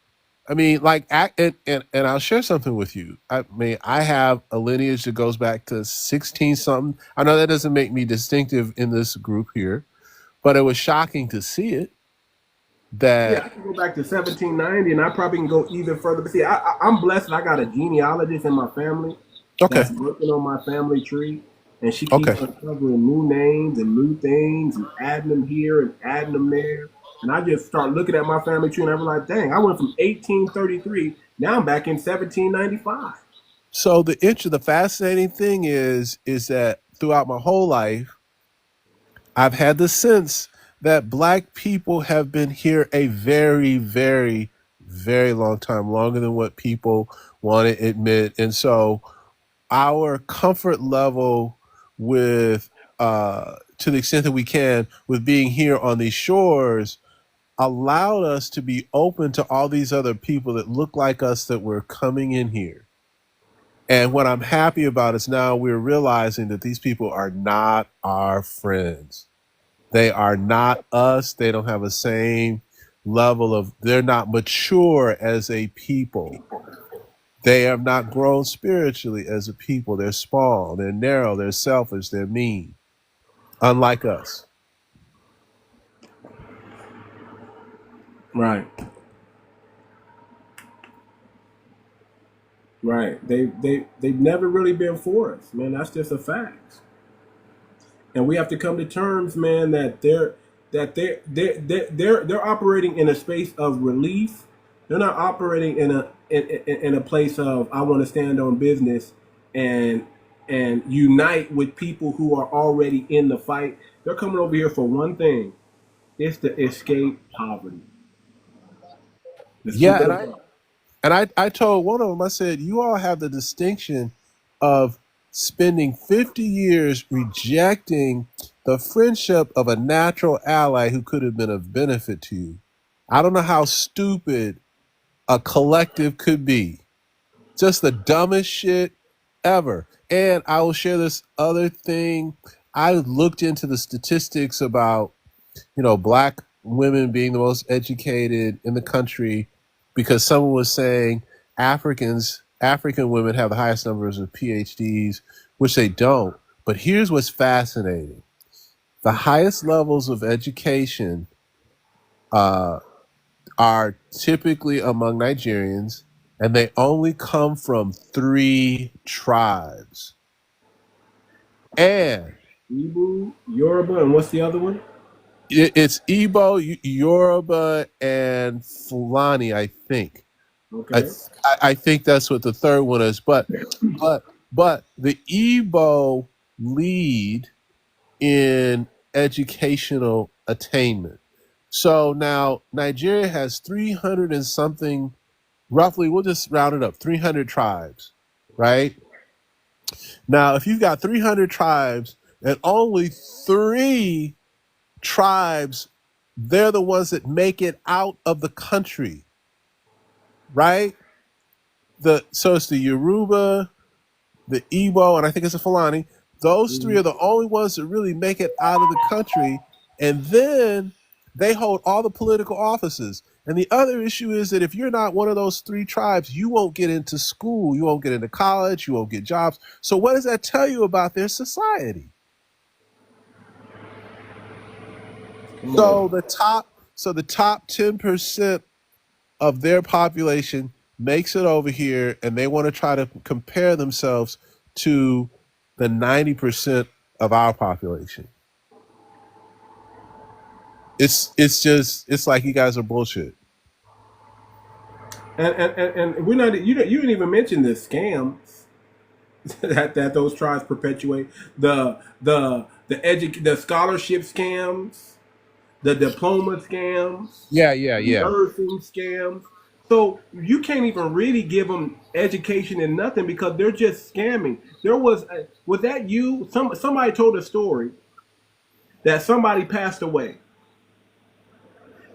I mean, like, and I'll share something with you. I mean, I have a lineage that goes back to 16 something. I know that doesn't make me distinctive in this group here, but it was shocking to see it. I can go back to 1790, and I probably can go even further. But see, I'm blessed. I got a genealogist in my family that's working on my family tree, and she keeps uncovering new names and new things and adding them here and adding them there. And I just start looking at my family tree, and I'm like, dang, I went from 1833, now I'm back in 1795. So the fascinating thing is that throughout my whole life, I've had the sense that Black people have been here a very, very, very long time, longer than what people want to admit. And so our comfort level with, to the extent that we can, with being here on these shores, allowed us to be open to all these other people that look like us that were coming in here. And what I'm happy about is now we're realizing that these people are not our friends. They are not us. They don't have the same level they're not mature as a people. They have not grown spiritually as a people. They're small, they're narrow, they're selfish, they're mean, unlike us. Right. Right. They've never really been for us, man. That's just a fact. And we have to come to terms, man, that they're operating in a space of relief. They're not operating in a place of I want to stand on business and unite with people who are already in the fight. They're coming over here for one thing. It's to escape poverty. Let's keep Yeah, it above. and I told one of them, I said, you all have the distinction of spending 50 years rejecting the friendship of a natural ally who could have been of benefit to you. I don't know how stupid a collective could be. Just the dumbest shit ever. And I will share this other thing. I looked into the statistics about, black women being the most educated in the country because someone was saying African women have the highest numbers of PhDs, which they don't. But here's what's fascinating. The highest levels of education are typically among Nigerians, and they only come from 3 tribes. And Igbo, Yoruba, and what's the other one? it's Igbo, Yoruba, and Fulani, I think. Okay. I think that's what the third one is. But the Igbo lead in educational attainment. So now Nigeria has 300 and something, roughly, we'll just round it up, 300 tribes, right? Now, if you've got 300 tribes and only 3 tribes, they're the ones that make it out of the country, right? So it's the Yoruba, the Igbo, and I think it's the Fulani. Those 3 are the only ones that really make it out of the country. And then they hold all the political offices. And the other issue is that if you're not one of those 3 tribes, you won't get into school, you won't get into college, you won't get jobs. So what does that tell you about their society? So the top 10% of their population makes it over here, and they want to try to compare themselves to the 90% of our population. It's like you guys are bullshit. And we're not. You didn't even mention the scams that those tribes perpetuate. The scholarship scams, the diploma scams, Yeah. nursing scams. So you can't even really give them education and nothing because they're just scamming. There was that you? Somebody told a story that somebody passed away,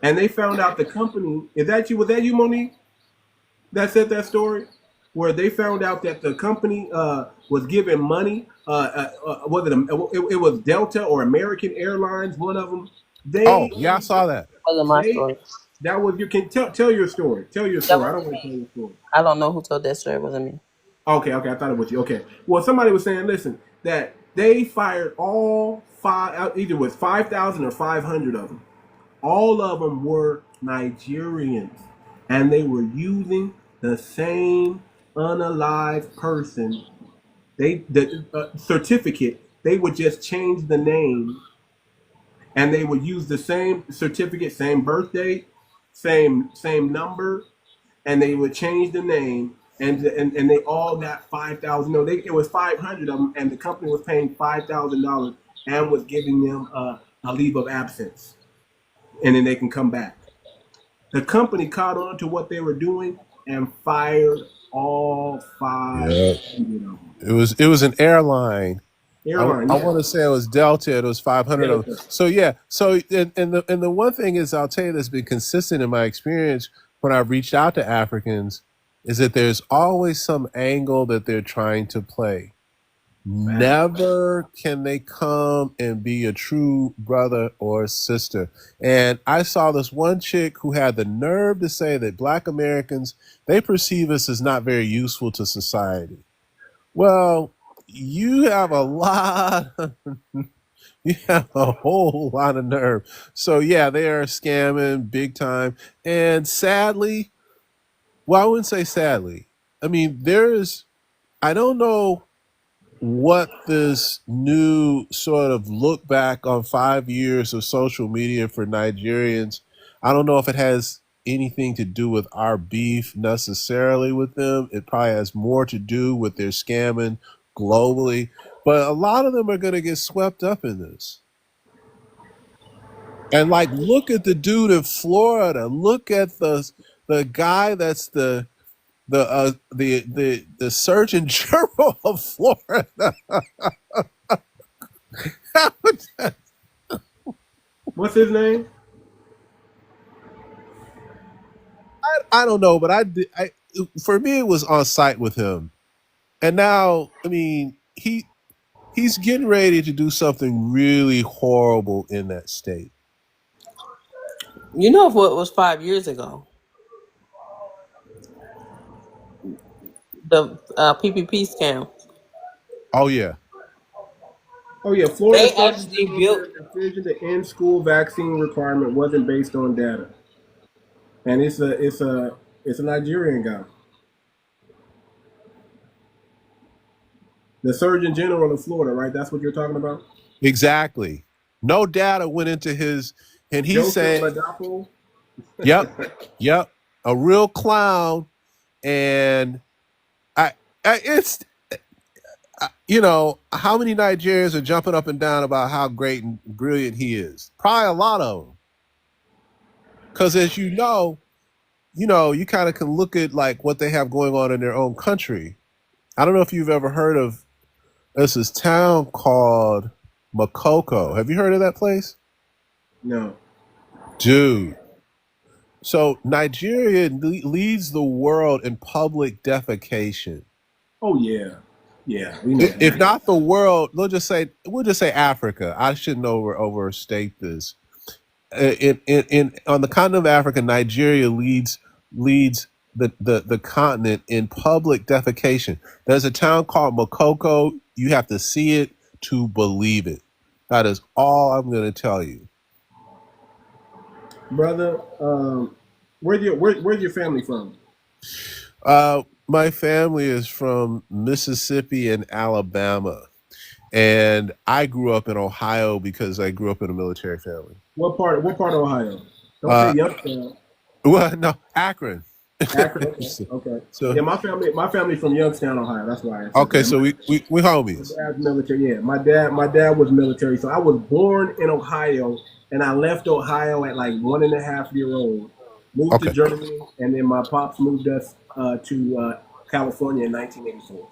and they found out the company. Is that you? Was that you, Monique? That said that story, where they found out that the company was giving money. Was it was Delta or American Airlines? One of them. I saw that. Wasn't my story. That was you can tell your story. Tell your story. I don't want to tell your story. I don't know who told that story. It wasn't me. Okay. I thought it was you. Okay. Well, somebody was saying, listen, that they fired all 5, either was 5,000 or 500 of them. All of them were Nigerians, and they were using the same unalived person. The certificate. They would just change the name, and they would use the same certificate, same birthday, same number, and they would change the name, and they all got 5,000. No, it was 500 of them, and the company was paying $5,000 and was giving them a leave of absence, and then they can come back. The company caught on to what they were doing and fired all 500 of them. It was an airline. I Yeah. want to say it was Delta. It was 500 of them. So yeah. So and the one thing is, I'll tell you that's been consistent in my experience when I've reached out to Africans is that there's always some angle that they're trying to play. Never can they come and be a true brother or sister. And I saw this one chick who had the nerve to say that Black Americans, they perceive us as not very useful to society. Well, you have a whole lot of nerve. So yeah, they are scamming big time. And sadly, well, I wouldn't say sadly. I mean, I don't know what this new sort of look back on 5 years of social media for Nigerians. I don't know if it has anything to do with our beef necessarily with them. It probably has more to do with their scamming globally. But a lot of them are going to get swept up in this. And like, look at the dude in Florida. Look at the guy that's the Surgeon General of Florida. What's his name? I don't know, but for me it was on site with him, and now I mean he's getting ready to do something really horrible in that state. You know what was 5 years ago? The PPP scam. Oh yeah, Florida They Surgeon actually General built. said the decision to end school vaccine requirement wasn't based on data, and it's a Nigerian guy, the Surgeon General of Florida, right? That's what you're talking about. exactly. No data went into his, and he Joseph said, Ladapo. "Yep, a real clown." And it's how many Nigerians are jumping up and down about how great and brilliant he is? Probably a lot of them. Because as you kind of can look at like what they have going on in their own country. I don't know if you've ever heard of this town called 𝗥𝗶𝗴𝗵𝘁𝘀𝘀𝗶cie. Have you heard of that place? No. Dude. So Nigeria leads the world in public defecation. Oh yeah. Yeah, we know that. If not the world, we'll just say Africa. I shouldn't overstate this. On the continent of Africa, Nigeria leads the continent in public defecation. There's a town called 𝗥𝗶𝗴𝗵𝘁𝘀𝗀. You have to see it to believe it. That is all I'm going to tell you, brother. Where's your family from? My family is from Mississippi and Alabama, and I grew up in Ohio because I grew up in a military family. What part of Ohio? Don't say Youngstown. Well, no, Akron. Akron. Okay. So yeah, my family from Youngstown, Ohio. That's why. Okay, so we homies. My dad's military. Yeah, my dad was military. So I was born in Ohio, and I left Ohio at like 1.5-year old. Moved to Germany, and then my pops moved us to California in 1984.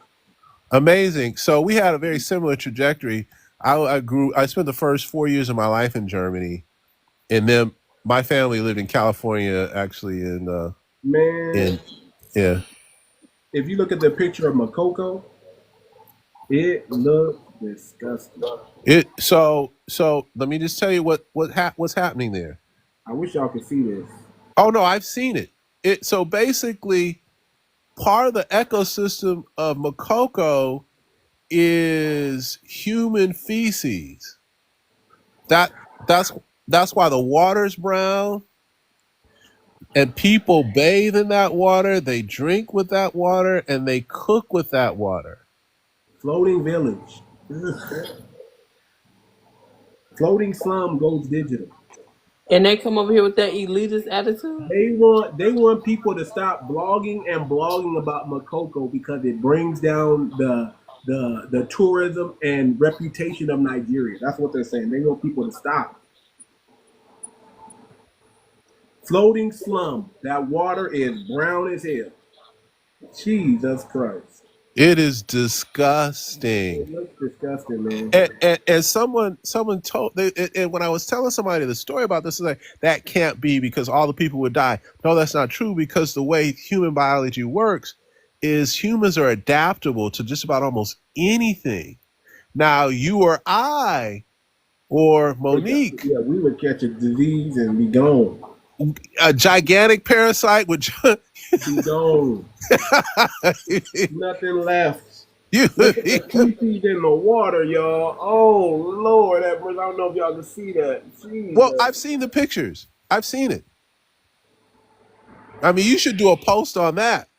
Amazing. So we had a very similar trajectory. I spent the first 4 years of my life in Germany, and then my family lived in California, actually. Yeah. If you look at the picture of 𝗥𝗶𝗴𝗵𝘁𝘀𝗀, it looks disgusting. So let me just tell you what's happening there. I wish y'all could see this. Oh no, I've seen it. So basically, part of the ecosystem of 𝗥𝗶𝗴𝗵𝘁𝘀 is human feces. That's why the water's brown, and people bathe in that water, they drink with that water, and they cook with that water. Floating village. Floating slum goes digital. And they come over here with that elitist attitude. They want people to stop blogging about 𝗥𝗶𝗴𝗵𝘁𝘀 because it brings down the tourism and reputation of Nigeria. That's what they're saying. They want people to stop. Floating slum. That water is brown as hell. Jesus Christ. It is disgusting. It looks disgusting, man. And someone told, and when I was telling somebody the story about this, like, that can't be because all the people would die. No, that's not true, because the way human biology works is humans are adaptable to just about almost anything. Now, you or I or Monique, we would catch a disease and be gone. A gigantic parasite would be gone. Nothing left. Look at the feces in the water, y'all. Oh Lord, I don't know if y'all can see that. Jesus. Well, I've seen the pictures. I've seen it. I mean, you should do a post on that.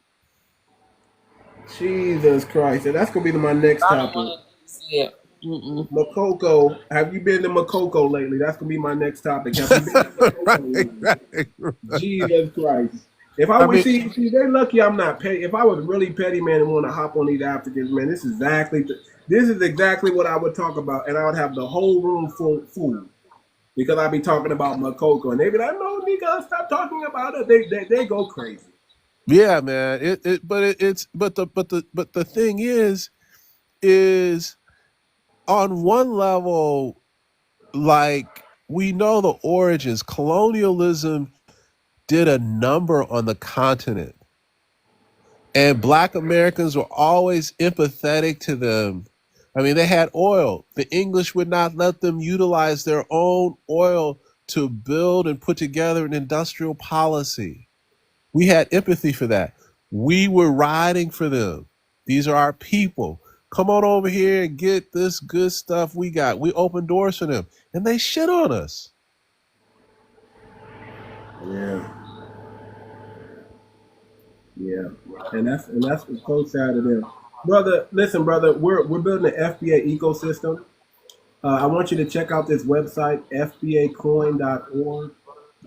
Jesus Christ. And that's going to be my next I don't topic. want to see it. Mm-mm. Makoko. Have you been to Makoko lately? That's going to be my next topic. Have you been to Makoko lately? right. Jesus Christ. If I I would mean, see, they're lucky I'm not petty. If I was really petty, man, and want to hop on these Africans, man, this is exactly what I would talk about. And I would have the whole room full. Because I'd be talking about Makoko. And they'd be like, no, nigga, stop talking about it. They go crazy. yeah, man. But the thing is on one level, like we know the origins. Colonialism did a number on the continent. And Black Americans were always empathetic to them. I mean, they had oil. The English would not let them utilize their own oil to build and put together an industrial policy. We had empathy for that. We were riding for them. These are our people. Come on over here and get this good stuff we got. We opened doors for them. And they shit on us. Yeah. Yeah. And that's what's so sad to them. Brother, listen, brother, we're building an FBA ecosystem. I want you to check out this website, fbacoin.org. We're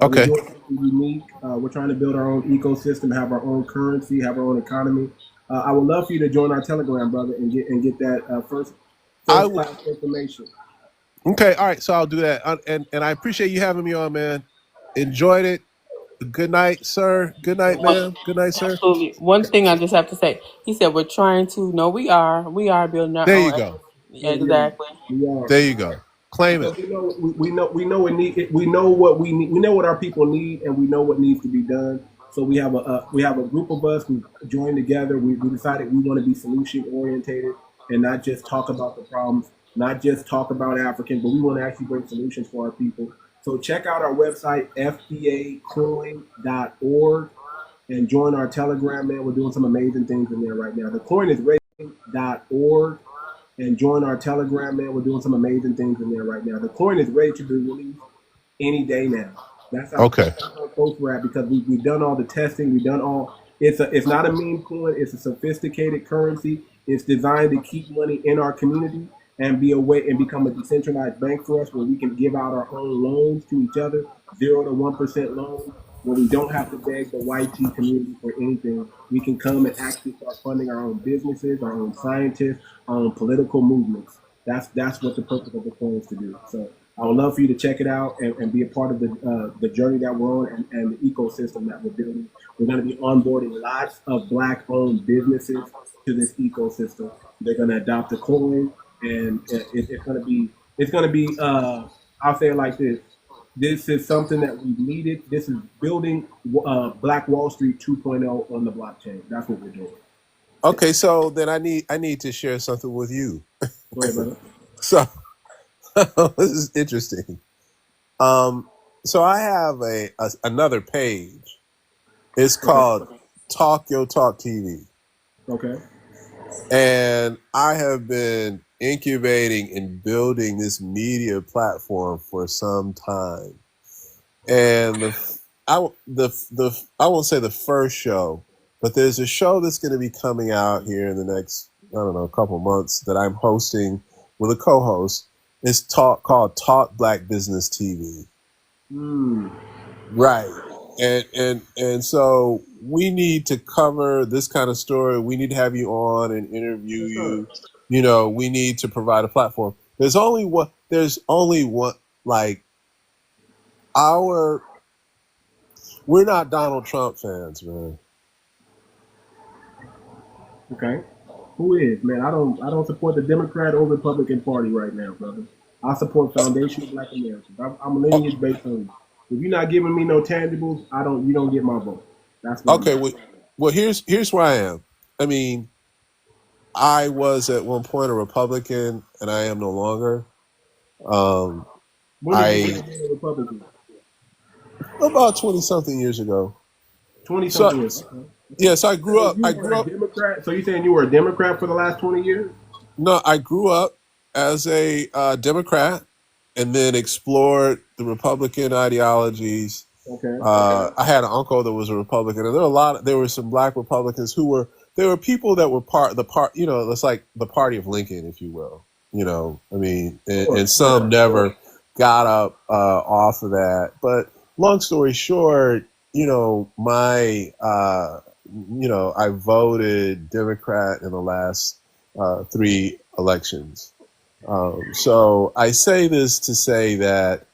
Okay. doing something unique. We're trying to build our own ecosystem, have our own currency, have our own economy. I would love for you to join our Telegram, brother, and get that first class information. Okay, all right. So I'll do that, and I appreciate you having me on, man. Enjoyed it. Good night, sir. Good night, ma'am. Good night, sir. Absolutely. One thing I just have to say. He said we're trying to. No, we are building our There own. you go. Exactly. We are. There you go. Claim it. Because we know what we need. We know what our people need, and we know what needs to be done. So we have a group of us who joined together. We decided we want to be solution orientated and not just talk about the problems, not just talk about Africans, but we want to actually bring solutions for our people. So check out our website, fbacoin.org, and join our Telegram, man. We're doing some amazing things in there right now. The coin is raising.org, and join our Telegram, man. We're doing some amazing things in there right now. The coin is ready to be released any day now. That's how close we're at, because we've done all the testing. We've done all. It's not a meme coin. It's a sophisticated currency. It's designed to keep money in our community and be a way and become a decentralized bank for us, where we can give out our own loans to each other, 0 to 1% loans, where we don't have to beg the YT community for anything. We can come and actually start funding our own businesses, our own scientists, our own political movements. That's what the purpose of the coin is to do. So I would love for you to check it out and be a part of the journey that we're on and the ecosystem that we're building. We're going to be onboarding lots of Black-owned businesses to this ecosystem. They're going to adopt the coin, and it's going to be. I'll say it like this: this is something that we've needed. This is building Black Wall Street 2.0 on the blockchain. That's what we're doing. Okay, so then I need to share something with you. Go ahead, brother. So this is interesting. So I have another page. It's called Talk Your Talk TV. Okay. And I have been incubating and building this media platform for some time. And I won't say the first show, but there's a show that's going to be coming out here in the next, couple months that I'm hosting with a co-host. It's called Talk Black Business TV. Right. And so we need to cover this kind of story. We need to have you on and interview you. You know, we need to provide a platform. There's only one, like, we're not Donald Trump fans, man. Okay. Who is, man? I don't support the Democrat or Republican Party right now, brother. I support foundational Black Americans. I'm a lineage based on. If you're not giving me no tangibles, you don't get my vote. That's what okay. Well, here's where I am. I mean, I was at one point a Republican, and I am no longer. When did you become a Republican? About 20-something years ago. 20-something years. Okay. Yes, I grew up. Democrat. So you saying you were a Democrat for the last 20 years? No, I grew up as a Democrat, and then explored the Republican ideologies. Okay. I had an uncle that was a Republican, and there were some Black Republicans who were there were people that were it's like the party of Lincoln, if you will. I mean, and some never got up off of that. But long story short, I voted Democrat in the last 3 elections. So I say this to say that,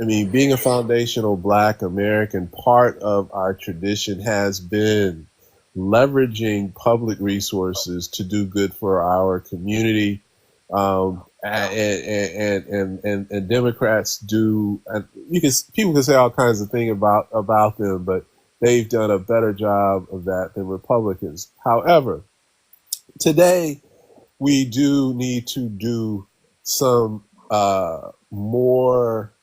I mean, being a foundational Black American, part of our tradition has been leveraging public resources to do good for our community. And Democrats do, and people can say all kinds of things about them, but they've done a better job of that than Republicans. However, today we do need to do some more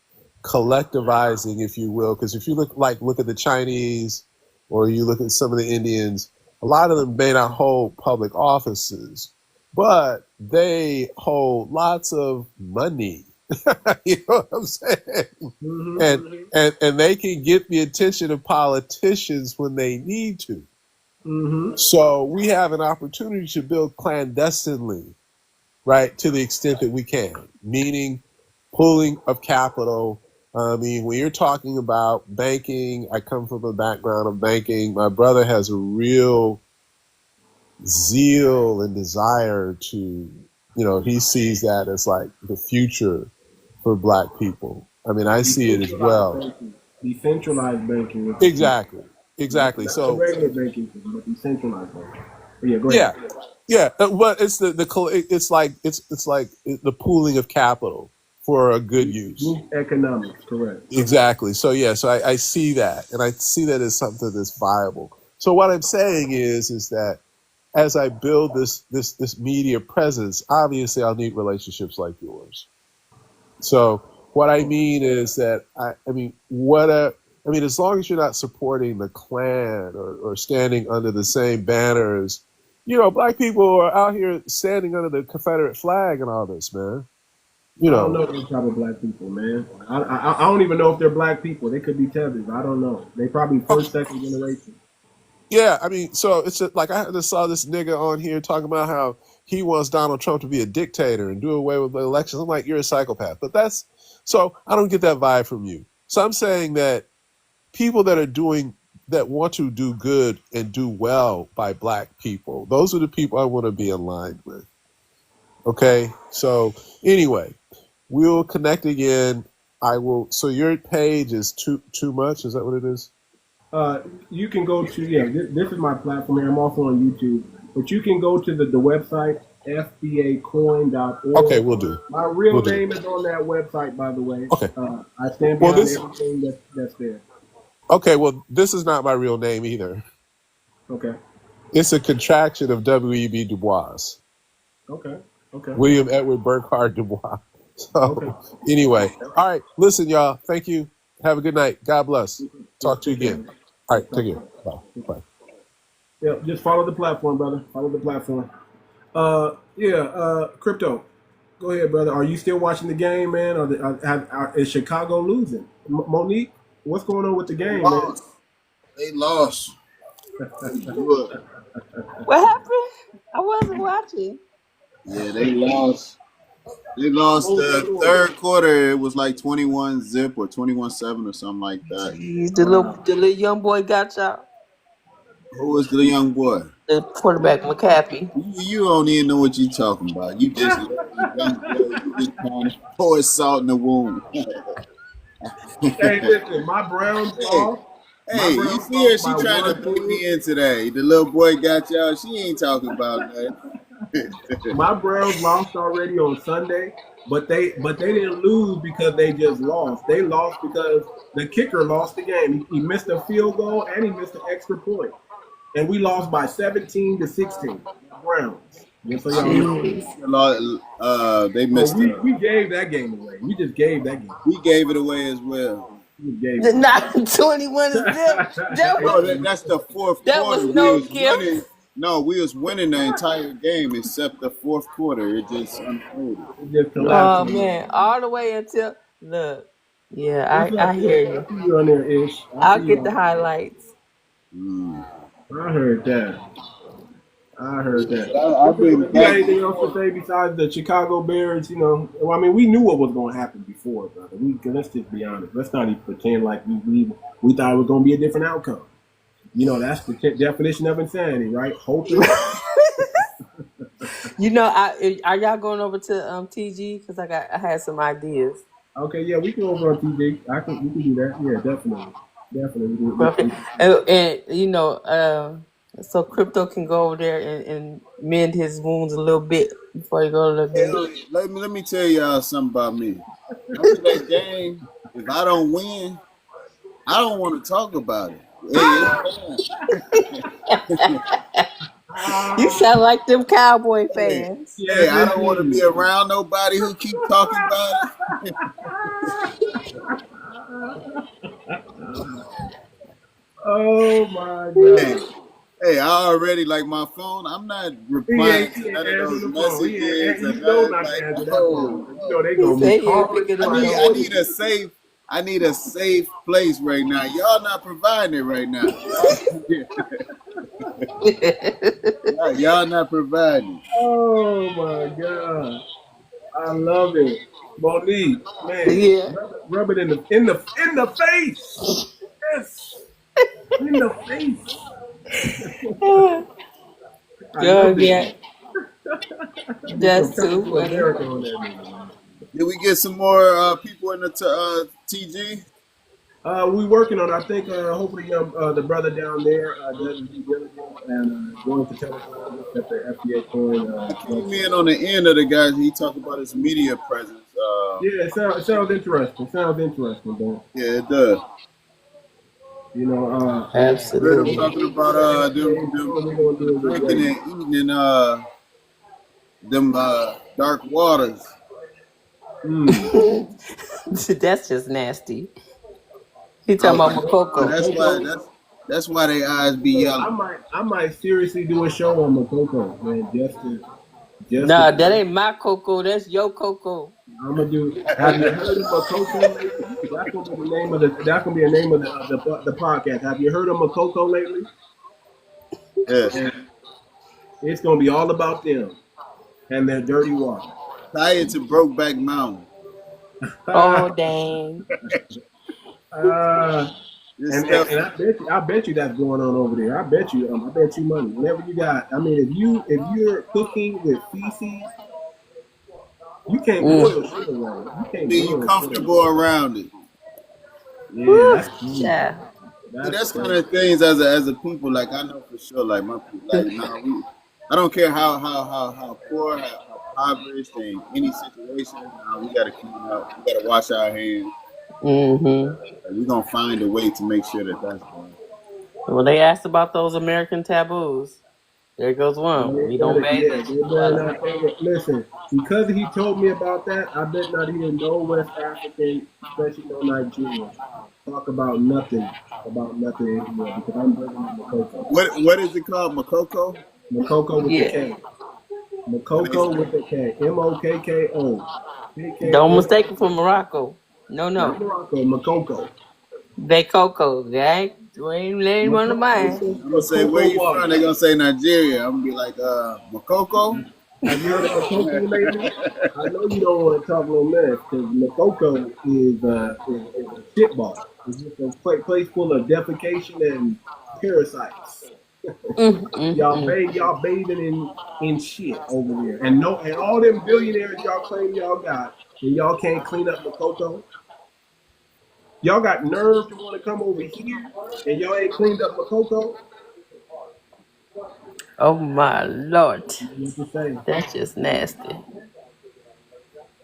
collectivizing, if you will, because if you look at the Chinese, or you look at some of the Indians, a lot of them may not hold public offices, but they hold lots of money. You know what I'm saying? Mm-hmm. And they can get the attention of politicians when they need to. Mm-hmm. So we have an opportunity to build clandestinely, right, to the extent that we can, meaning pooling of capital. I mean, when you're talking about banking, I come from a background of banking. My brother has a real zeal and desire to, he sees that as like the future for Black people. I mean, I see it as well. Decentralized banking. Exactly. Not so regular banking, but decentralized banking. But yeah, go ahead. Yeah. But it's it's like the pooling of capital for a good use. Economics, correct. Exactly. So so I see that, and I see that as something that's viable. So what I'm saying is that as I build this media presence, obviously I'll need relationships like yours. So what I mean is that as long as you're not supporting the Klan or standing under the same banners, Black people are out here standing under the Confederate flag and all this, man. I don't know those type of Black people, man. I don't even know if they're Black people. They could be tethered. I don't know. They probably first, second generation. Yeah, I mean, so it's like I just saw this nigga on here talking about how he wants Donald Trump to be a dictator and do away with the elections. I'm like, you're a psychopath. But so I don't get that vibe from you. So I'm saying that people that want to do good and do well by Black people, those are the people I want to be aligned with. Okay, so anyway, we'll connect again. So your page is too much. Is that what it is? You can go to this is my platform here. I'm also on YouTube, but you can go to the website FBAcoin.org. Okay, we'll do. My real name is on that website, by the way. Okay. I stand behind everything that's there. Okay, well, this is not my real name either. Okay. It's a contraction of W.E.B. Du Bois. Okay. William Edward Burghardt Du Bois. So, anyway. All right. Listen, y'all. Thank you. Have a good night. God bless. Talk to you again. All right. Take care. Bye. Yeah, just follow the platform, brother. Follow the platform. Crypto. Go ahead, brother. Are you still watching the game, man? Is Chicago losing? Monique, what's going on with the game, man? They lost. What happened? I wasn't watching. Yeah, they lost. They lost the third quarter. It was like 21-0 or 21-7 or something like that. Jeez, the little young boy got y'all. Who was the young boy? The quarterback, McCaffrey. You don't even know what you're talking about. You just young boy. You just trying to pour salt in the wound. Hey, listen, my Browns lost. Hey, you see her? She trying to put me in today. The little boy got y'all. She ain't talking about that. My Browns lost already on Sunday, but they didn't lose because they just lost. They lost because the kicker lost the game. He missed a field goal and he missed an extra point, and we lost by 17-16. Browns. Just so y'all know. They missed it. We gave that game away. We just gave that game. We gave it away as well. Not 21-0. That's the fourth quarter. That was no gift. No, we was winning the entire game except the fourth quarter. It just unfolded. Oh man, all the way until look. Yeah, I hear you. You on there, Ish. I'll get the highlights. I heard that. I heard that. I've been You got back. anything else to say besides the Chicago Bears? You know, well, I mean, we knew what was going to happen before, brother. Let's just be honest. Let's not even pretend like we thought it was going to be a different outcome. You know, that's the definition of insanity, right? Hoping. You know, are y'all going over to TG? Because I had some ideas. Okay, yeah, we can go over on TJ. We can do that. Yeah, definitely. Okay. And you know, so Crypto can go over there and mend his wounds a little bit before he go to the game. Hell, let me tell y'all something about me. After that game, if I don't win, I don't want to talk about it. You sound like them Cowboy fans. Hey, I don't want to be around nobody who keep talking about it. Oh my God. Hey, I already like my phone. I'm not replying to none of those messages. You know not to answer that phone. You know they gonna be calling. I need a safe place right now. Y'all not providing it right now. Y'all not providing. Oh my God. I love it. Monique, man. Yeah. Rub it in the face. Yes. In the face. Yeah. That's too funny. Did we get some more people in the TG? We working on. I think hopefully the brother down there does due diligence and going to Telegram at the FBA coin. Came in on the end of the guys. He talked about his media presence. Yeah, it sounds interesting. Though. Yeah, it does. You know, absolutely. Talking about them drinking and eating in them dark waters. That's just nasty. He talking about Makoko. That's why their eyes be yellow. I might seriously do a show on Makoko, man. Nah, that ain't my cocoa. That's your cocoa. I'm gonna do. Have you heard of Makoko lately? That's gonna be the name of the. That's gonna be the name of the podcast. Have you heard of Makoko lately? Yes. It's gonna be all about them and their dirty water. Tie it to Brokeback Mountain. Oh dang. And I bet you that's going on over there. I bet you money. Whenever you got, I mean, if you're cooking with feces, you can't boil shit away. You can't. Be comfortable around it. Yeah, that's kind of things as a people. Like I know for sure. Like my people. Like I don't care how poor, how impoverished in any situation. We gotta clean up. We gotta wash our hands. We're gonna find a way to make sure that's done. Well, they asked about those American taboos. There goes one. We don't bathe. Listen, because he told me about that, I bet not hear no West African, especially no Nigerian, talk about nothing anymore because I'm bringing up Makoko. What is it called? Makoko? Makoko with the K. Makoko with the K. MOKKO. Don't mistake it for Morocco. No. Not Morocco, Makoko. They cocoa, right? We ain't one of mine. I'm gonna say where you from. They're gonna say Nigeria. I'm gonna be like, Makoko. Have you heard of Makoko lately? I know you don't want to talk no mess because Makoko is a shitball. It's just a place full of defecation and parasites. Y'all bathing in shit over there, and all them billionaires y'all claim y'all got, and y'all can't clean up Makoko. Y'all got nerve to want to come over here, and y'all ain't cleaned up Makoko. Oh my Lord, What to say? that's just nasty.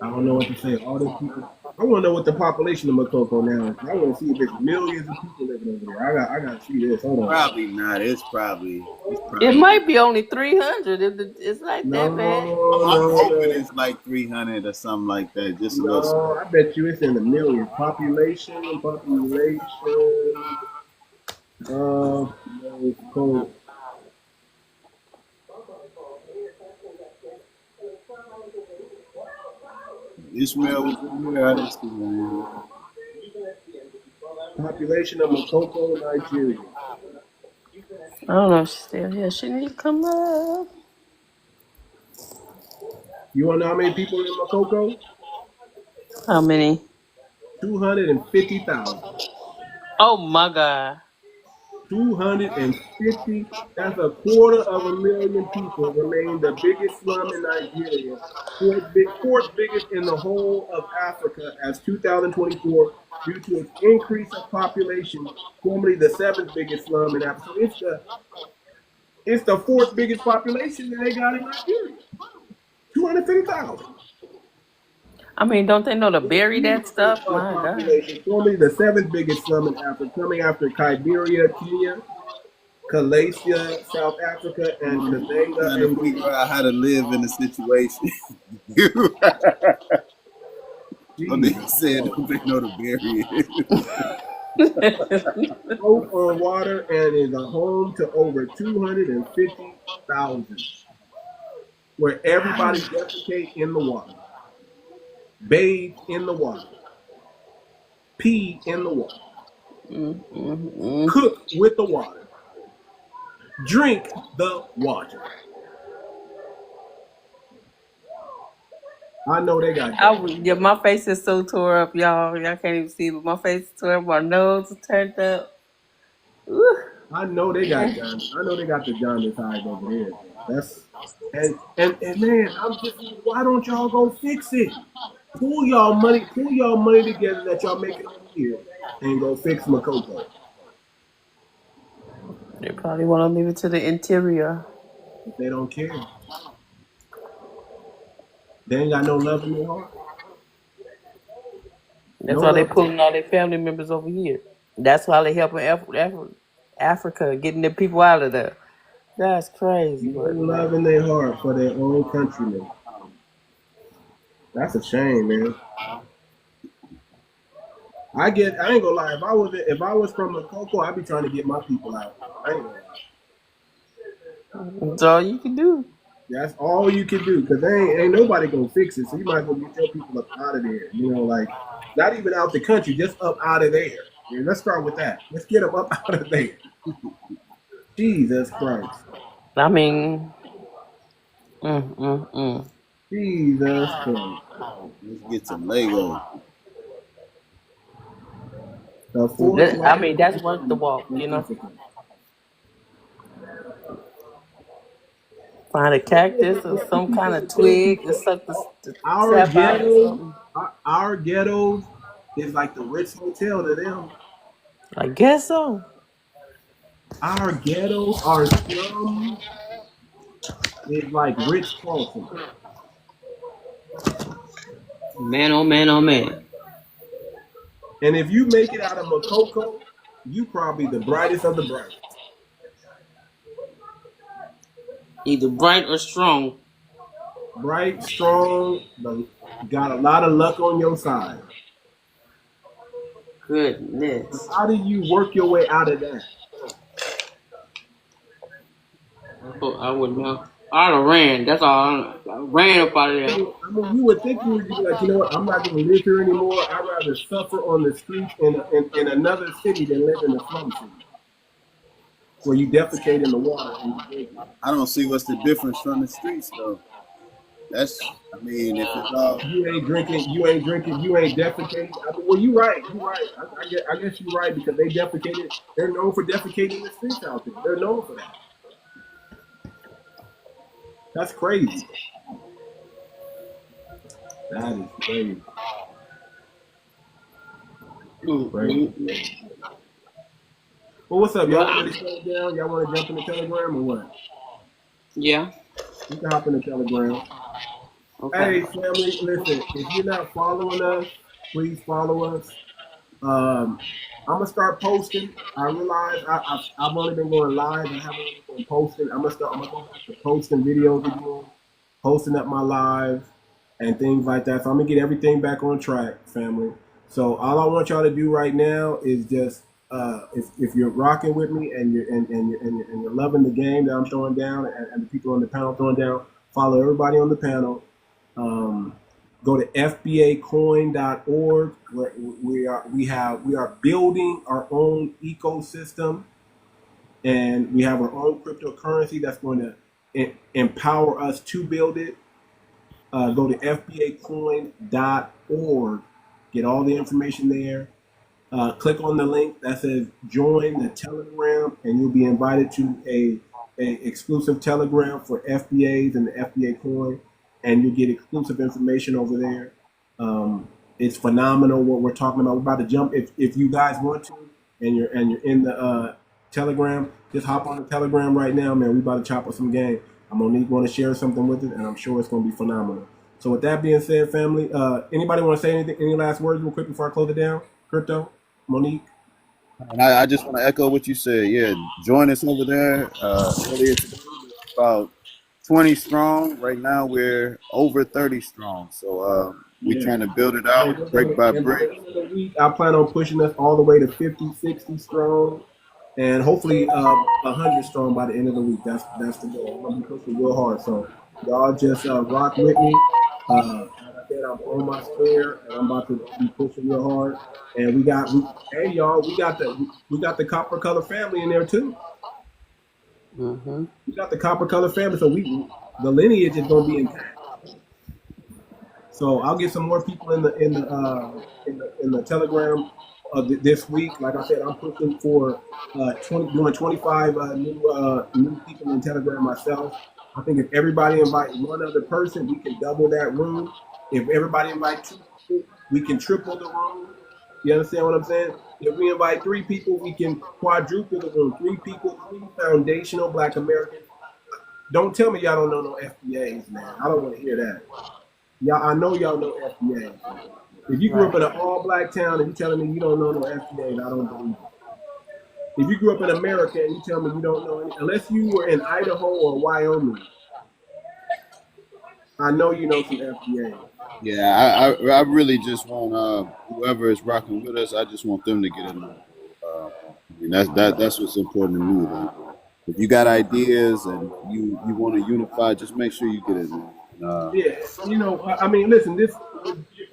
I don't know what to say. All these people. I want to know what the population of Makoko now is. I want to see if there's millions of people living over there. I got to see this. Hold on. Probably not. It's probably. It might be only 300. It's like that bad. I'm hoping it's like 300 or something like that. Just a little. I bet you it's in the millions. Population. Cool. Ishmael was in here. I didn't see him. Population of Makoko, Nigeria. I don't know if she's still here. She need to come up. You want to know how many people in Makoko? How many? 250,000. Oh my God. 250. That's 250,000 people remain the biggest slum in Nigeria. Fourth biggest in the whole of Africa as 2024 due to its increase of population, formerly the seventh biggest slum in Africa. So it's the fourth biggest population that they got in Nigeria. 250,000. I mean, don't they know to bury that Increase stuff? of My God. population, formerly the seventh biggest slum in Africa, coming after 𝗤𝗴𝗵𝘁𝘀𝗀𝗶cie Kenya, South Africa, and 𝗥𝗶𝗴𝗵𝘁𝘀𝗀𝗶, Trying to figure Angola. out how to live in the situation. Oh, they Jesus said Christ. don't they know to bury it. Float on water and is a home to over 250,000, where everybody defecate in the water, bathe in the water, pee in the water, cook with the water, drink the water. I know they got Yeah, my face is so tore up, y'all. Y'all can't even see, but my face is tore up. My nose is turned up. Ooh. I know they got John. I know they got the John this high over there. That's and man, I'm just why don't y'all go fix it? Pull y'all money together that y'all making over here and go fix Makoko. They probably want to leave it to the interior. If they don't care. They ain't got no love in their heart. That's No why they love. pulling all their family members over here. That's why they helping Africa getting the people out of there. That's crazy No work, man. love in their heart for their own countrymen. That's a shame, man. I ain't gonna lie. If I was from Makoko, I'd be trying to get my people out. I ain't gonna lie. That's all you can do. That's all you can do because ain't nobody gonna fix it. So you might as well get your people up out of there. You know, like not even out the country, just up out of there. Yeah, let's start with that. Let's get them up out of there. Jesus Christ. I mean, Jesus Christ. Let's get some Lego. The fourth I mean, that's largest worth the walk, in you know. Africa. Find a cactus or some kind of twig and suck the Our sap out or ghettos, something. our ghettos is like the Ritz Hotel to them. I guess so. Our ghettos, our slums is like Ritz-Carlton. Man, oh man, oh man. And if you make it out of Makoko, you probably the brightest of the brightest. Either bright or strong. Bright, strong, got a lot of luck on your side. Goodness. How do you work your way out of that? I wouldn't know. I'd have ran. That's all. I ran up out of there. I mean, you would think you would be like, you know what? I'm not going to live here anymore. I'd rather suffer on the streets in another city than live in a slum city where you defecate in the water and you drink it. I don't see what's the difference from the streets though. That's I mean, if it's all You ain't drinking, you ain't defecating. I mean, well, you're right. I guess you're right because they defecated. They're known for defecating in the streets out there. They're known for that. That's crazy. That is crazy. Crazy. Well, what's up? Y'all ready to shut it down? Y'all want to jump in the Telegram or what? Yeah. You can hop in the Telegram. Okay. Hey, family, listen. If you're not following us, please follow us. I'm gonna start posting. I realize I've only been going live. I haven't really been posting. I'm gonna go back to posting videos again, posting up my lives and things like that. So I'm gonna get everything back on track, family. So all I want y'all to do right now is just if you're rocking with me and you're loving the game that I'm throwing down and the people on the panel throwing down, follow everybody on the panel. Go to FBAcoin.org. We are building our own ecosystem and we have our own cryptocurrency that's going to empower us to build it. Go to FBAcoin.org, get all the information there. Click on the link that says join the Telegram, and you'll be invited to a exclusive Telegram for FBAs and the FBA coin, and you'll get exclusive information over there. It's phenomenal what we're talking about. We're about to jump. If you guys want to, and you're in the Telegram, just hop on the Telegram right now, man. We about to chop up some game. I'm gonna want to share something with it, and I'm sure it's gonna be phenomenal. So with that being said, family, anybody want to say anything? Any last words real quick before I close it down? Crypto, Monique. And I just want to echo what you said. Yeah, join us over there. Earlier today, about 20 strong. Right now, we're over 30 strong. So we're trying to build it out brick by brick. By the end of the week, I plan on pushing us all the way to 50, 60 strong, and hopefully 100 strong by the end of the week. That's the goal. I'm gonna be pushing real hard. So y'all just rock with me. Like I said, I'm on my square, and I'm about to be pushing real hard. And we got the copper color family in there too. Mm-hmm. We got the copper color family, so the lineage is gonna be intact. So I'll get some more people in the Telegram this week. Like I said, I'm pushing for 25 new people in Telegram myself. I think if everybody invite one other person, we can double that room. If everybody invite 2 people, we can triple the room. You understand what I'm saying? If we invite 3 people, we can quadruple the room. 3 people, 3 foundational Black Americans. Don't tell me y'all don't know no FBAs, man. I don't want to hear that. Y'all, I know y'all know FBAs. If you grew up in an all-Black town and you telling me you don't know no FBAs, I don't believe it. If you grew up in America and you tell me you don't know any, unless you were in Idaho or Wyoming, I know you know some FBAs. Yeah, I really just want whoever is rocking with us, I just want them to get in there. That's what's important to me. Like, if you got ideas and you want to unify, just make sure you get in there. Yeah, I mean, listen, this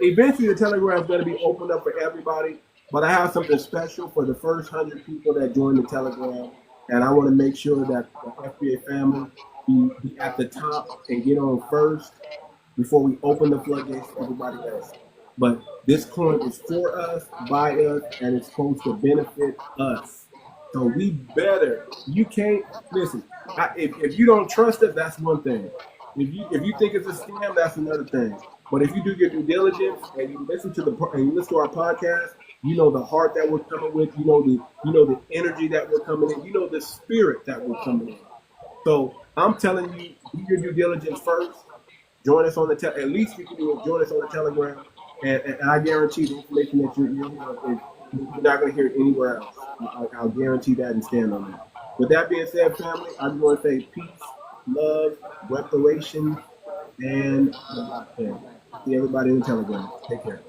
eventually the Telegram is going to be opened up for everybody, but I have something special for the first 100 people that join the Telegram, and I want to make sure that the FBA family be at the top and get on first before we open the floodgates to everybody else. But this coin is for us, by us, and it's supposed to benefit us. So we better. You can't listen. If you don't trust us, that's one thing. If you think it's a scam, that's another thing. But if you do your due diligence and you listen to our podcast, you know the heart that we're coming with. You know the energy that we're coming in. You know the spirit that we're coming in. So I'm telling you, do your due diligence first. Join us on the at least you can do it. Join us on the Telegram, and I guarantee the information that you're not going to hear it anywhere else. I'll guarantee that and stand on that. With that being said, family, I just want to say peace, love, reparation, and see everybody in the Telegram. Take care.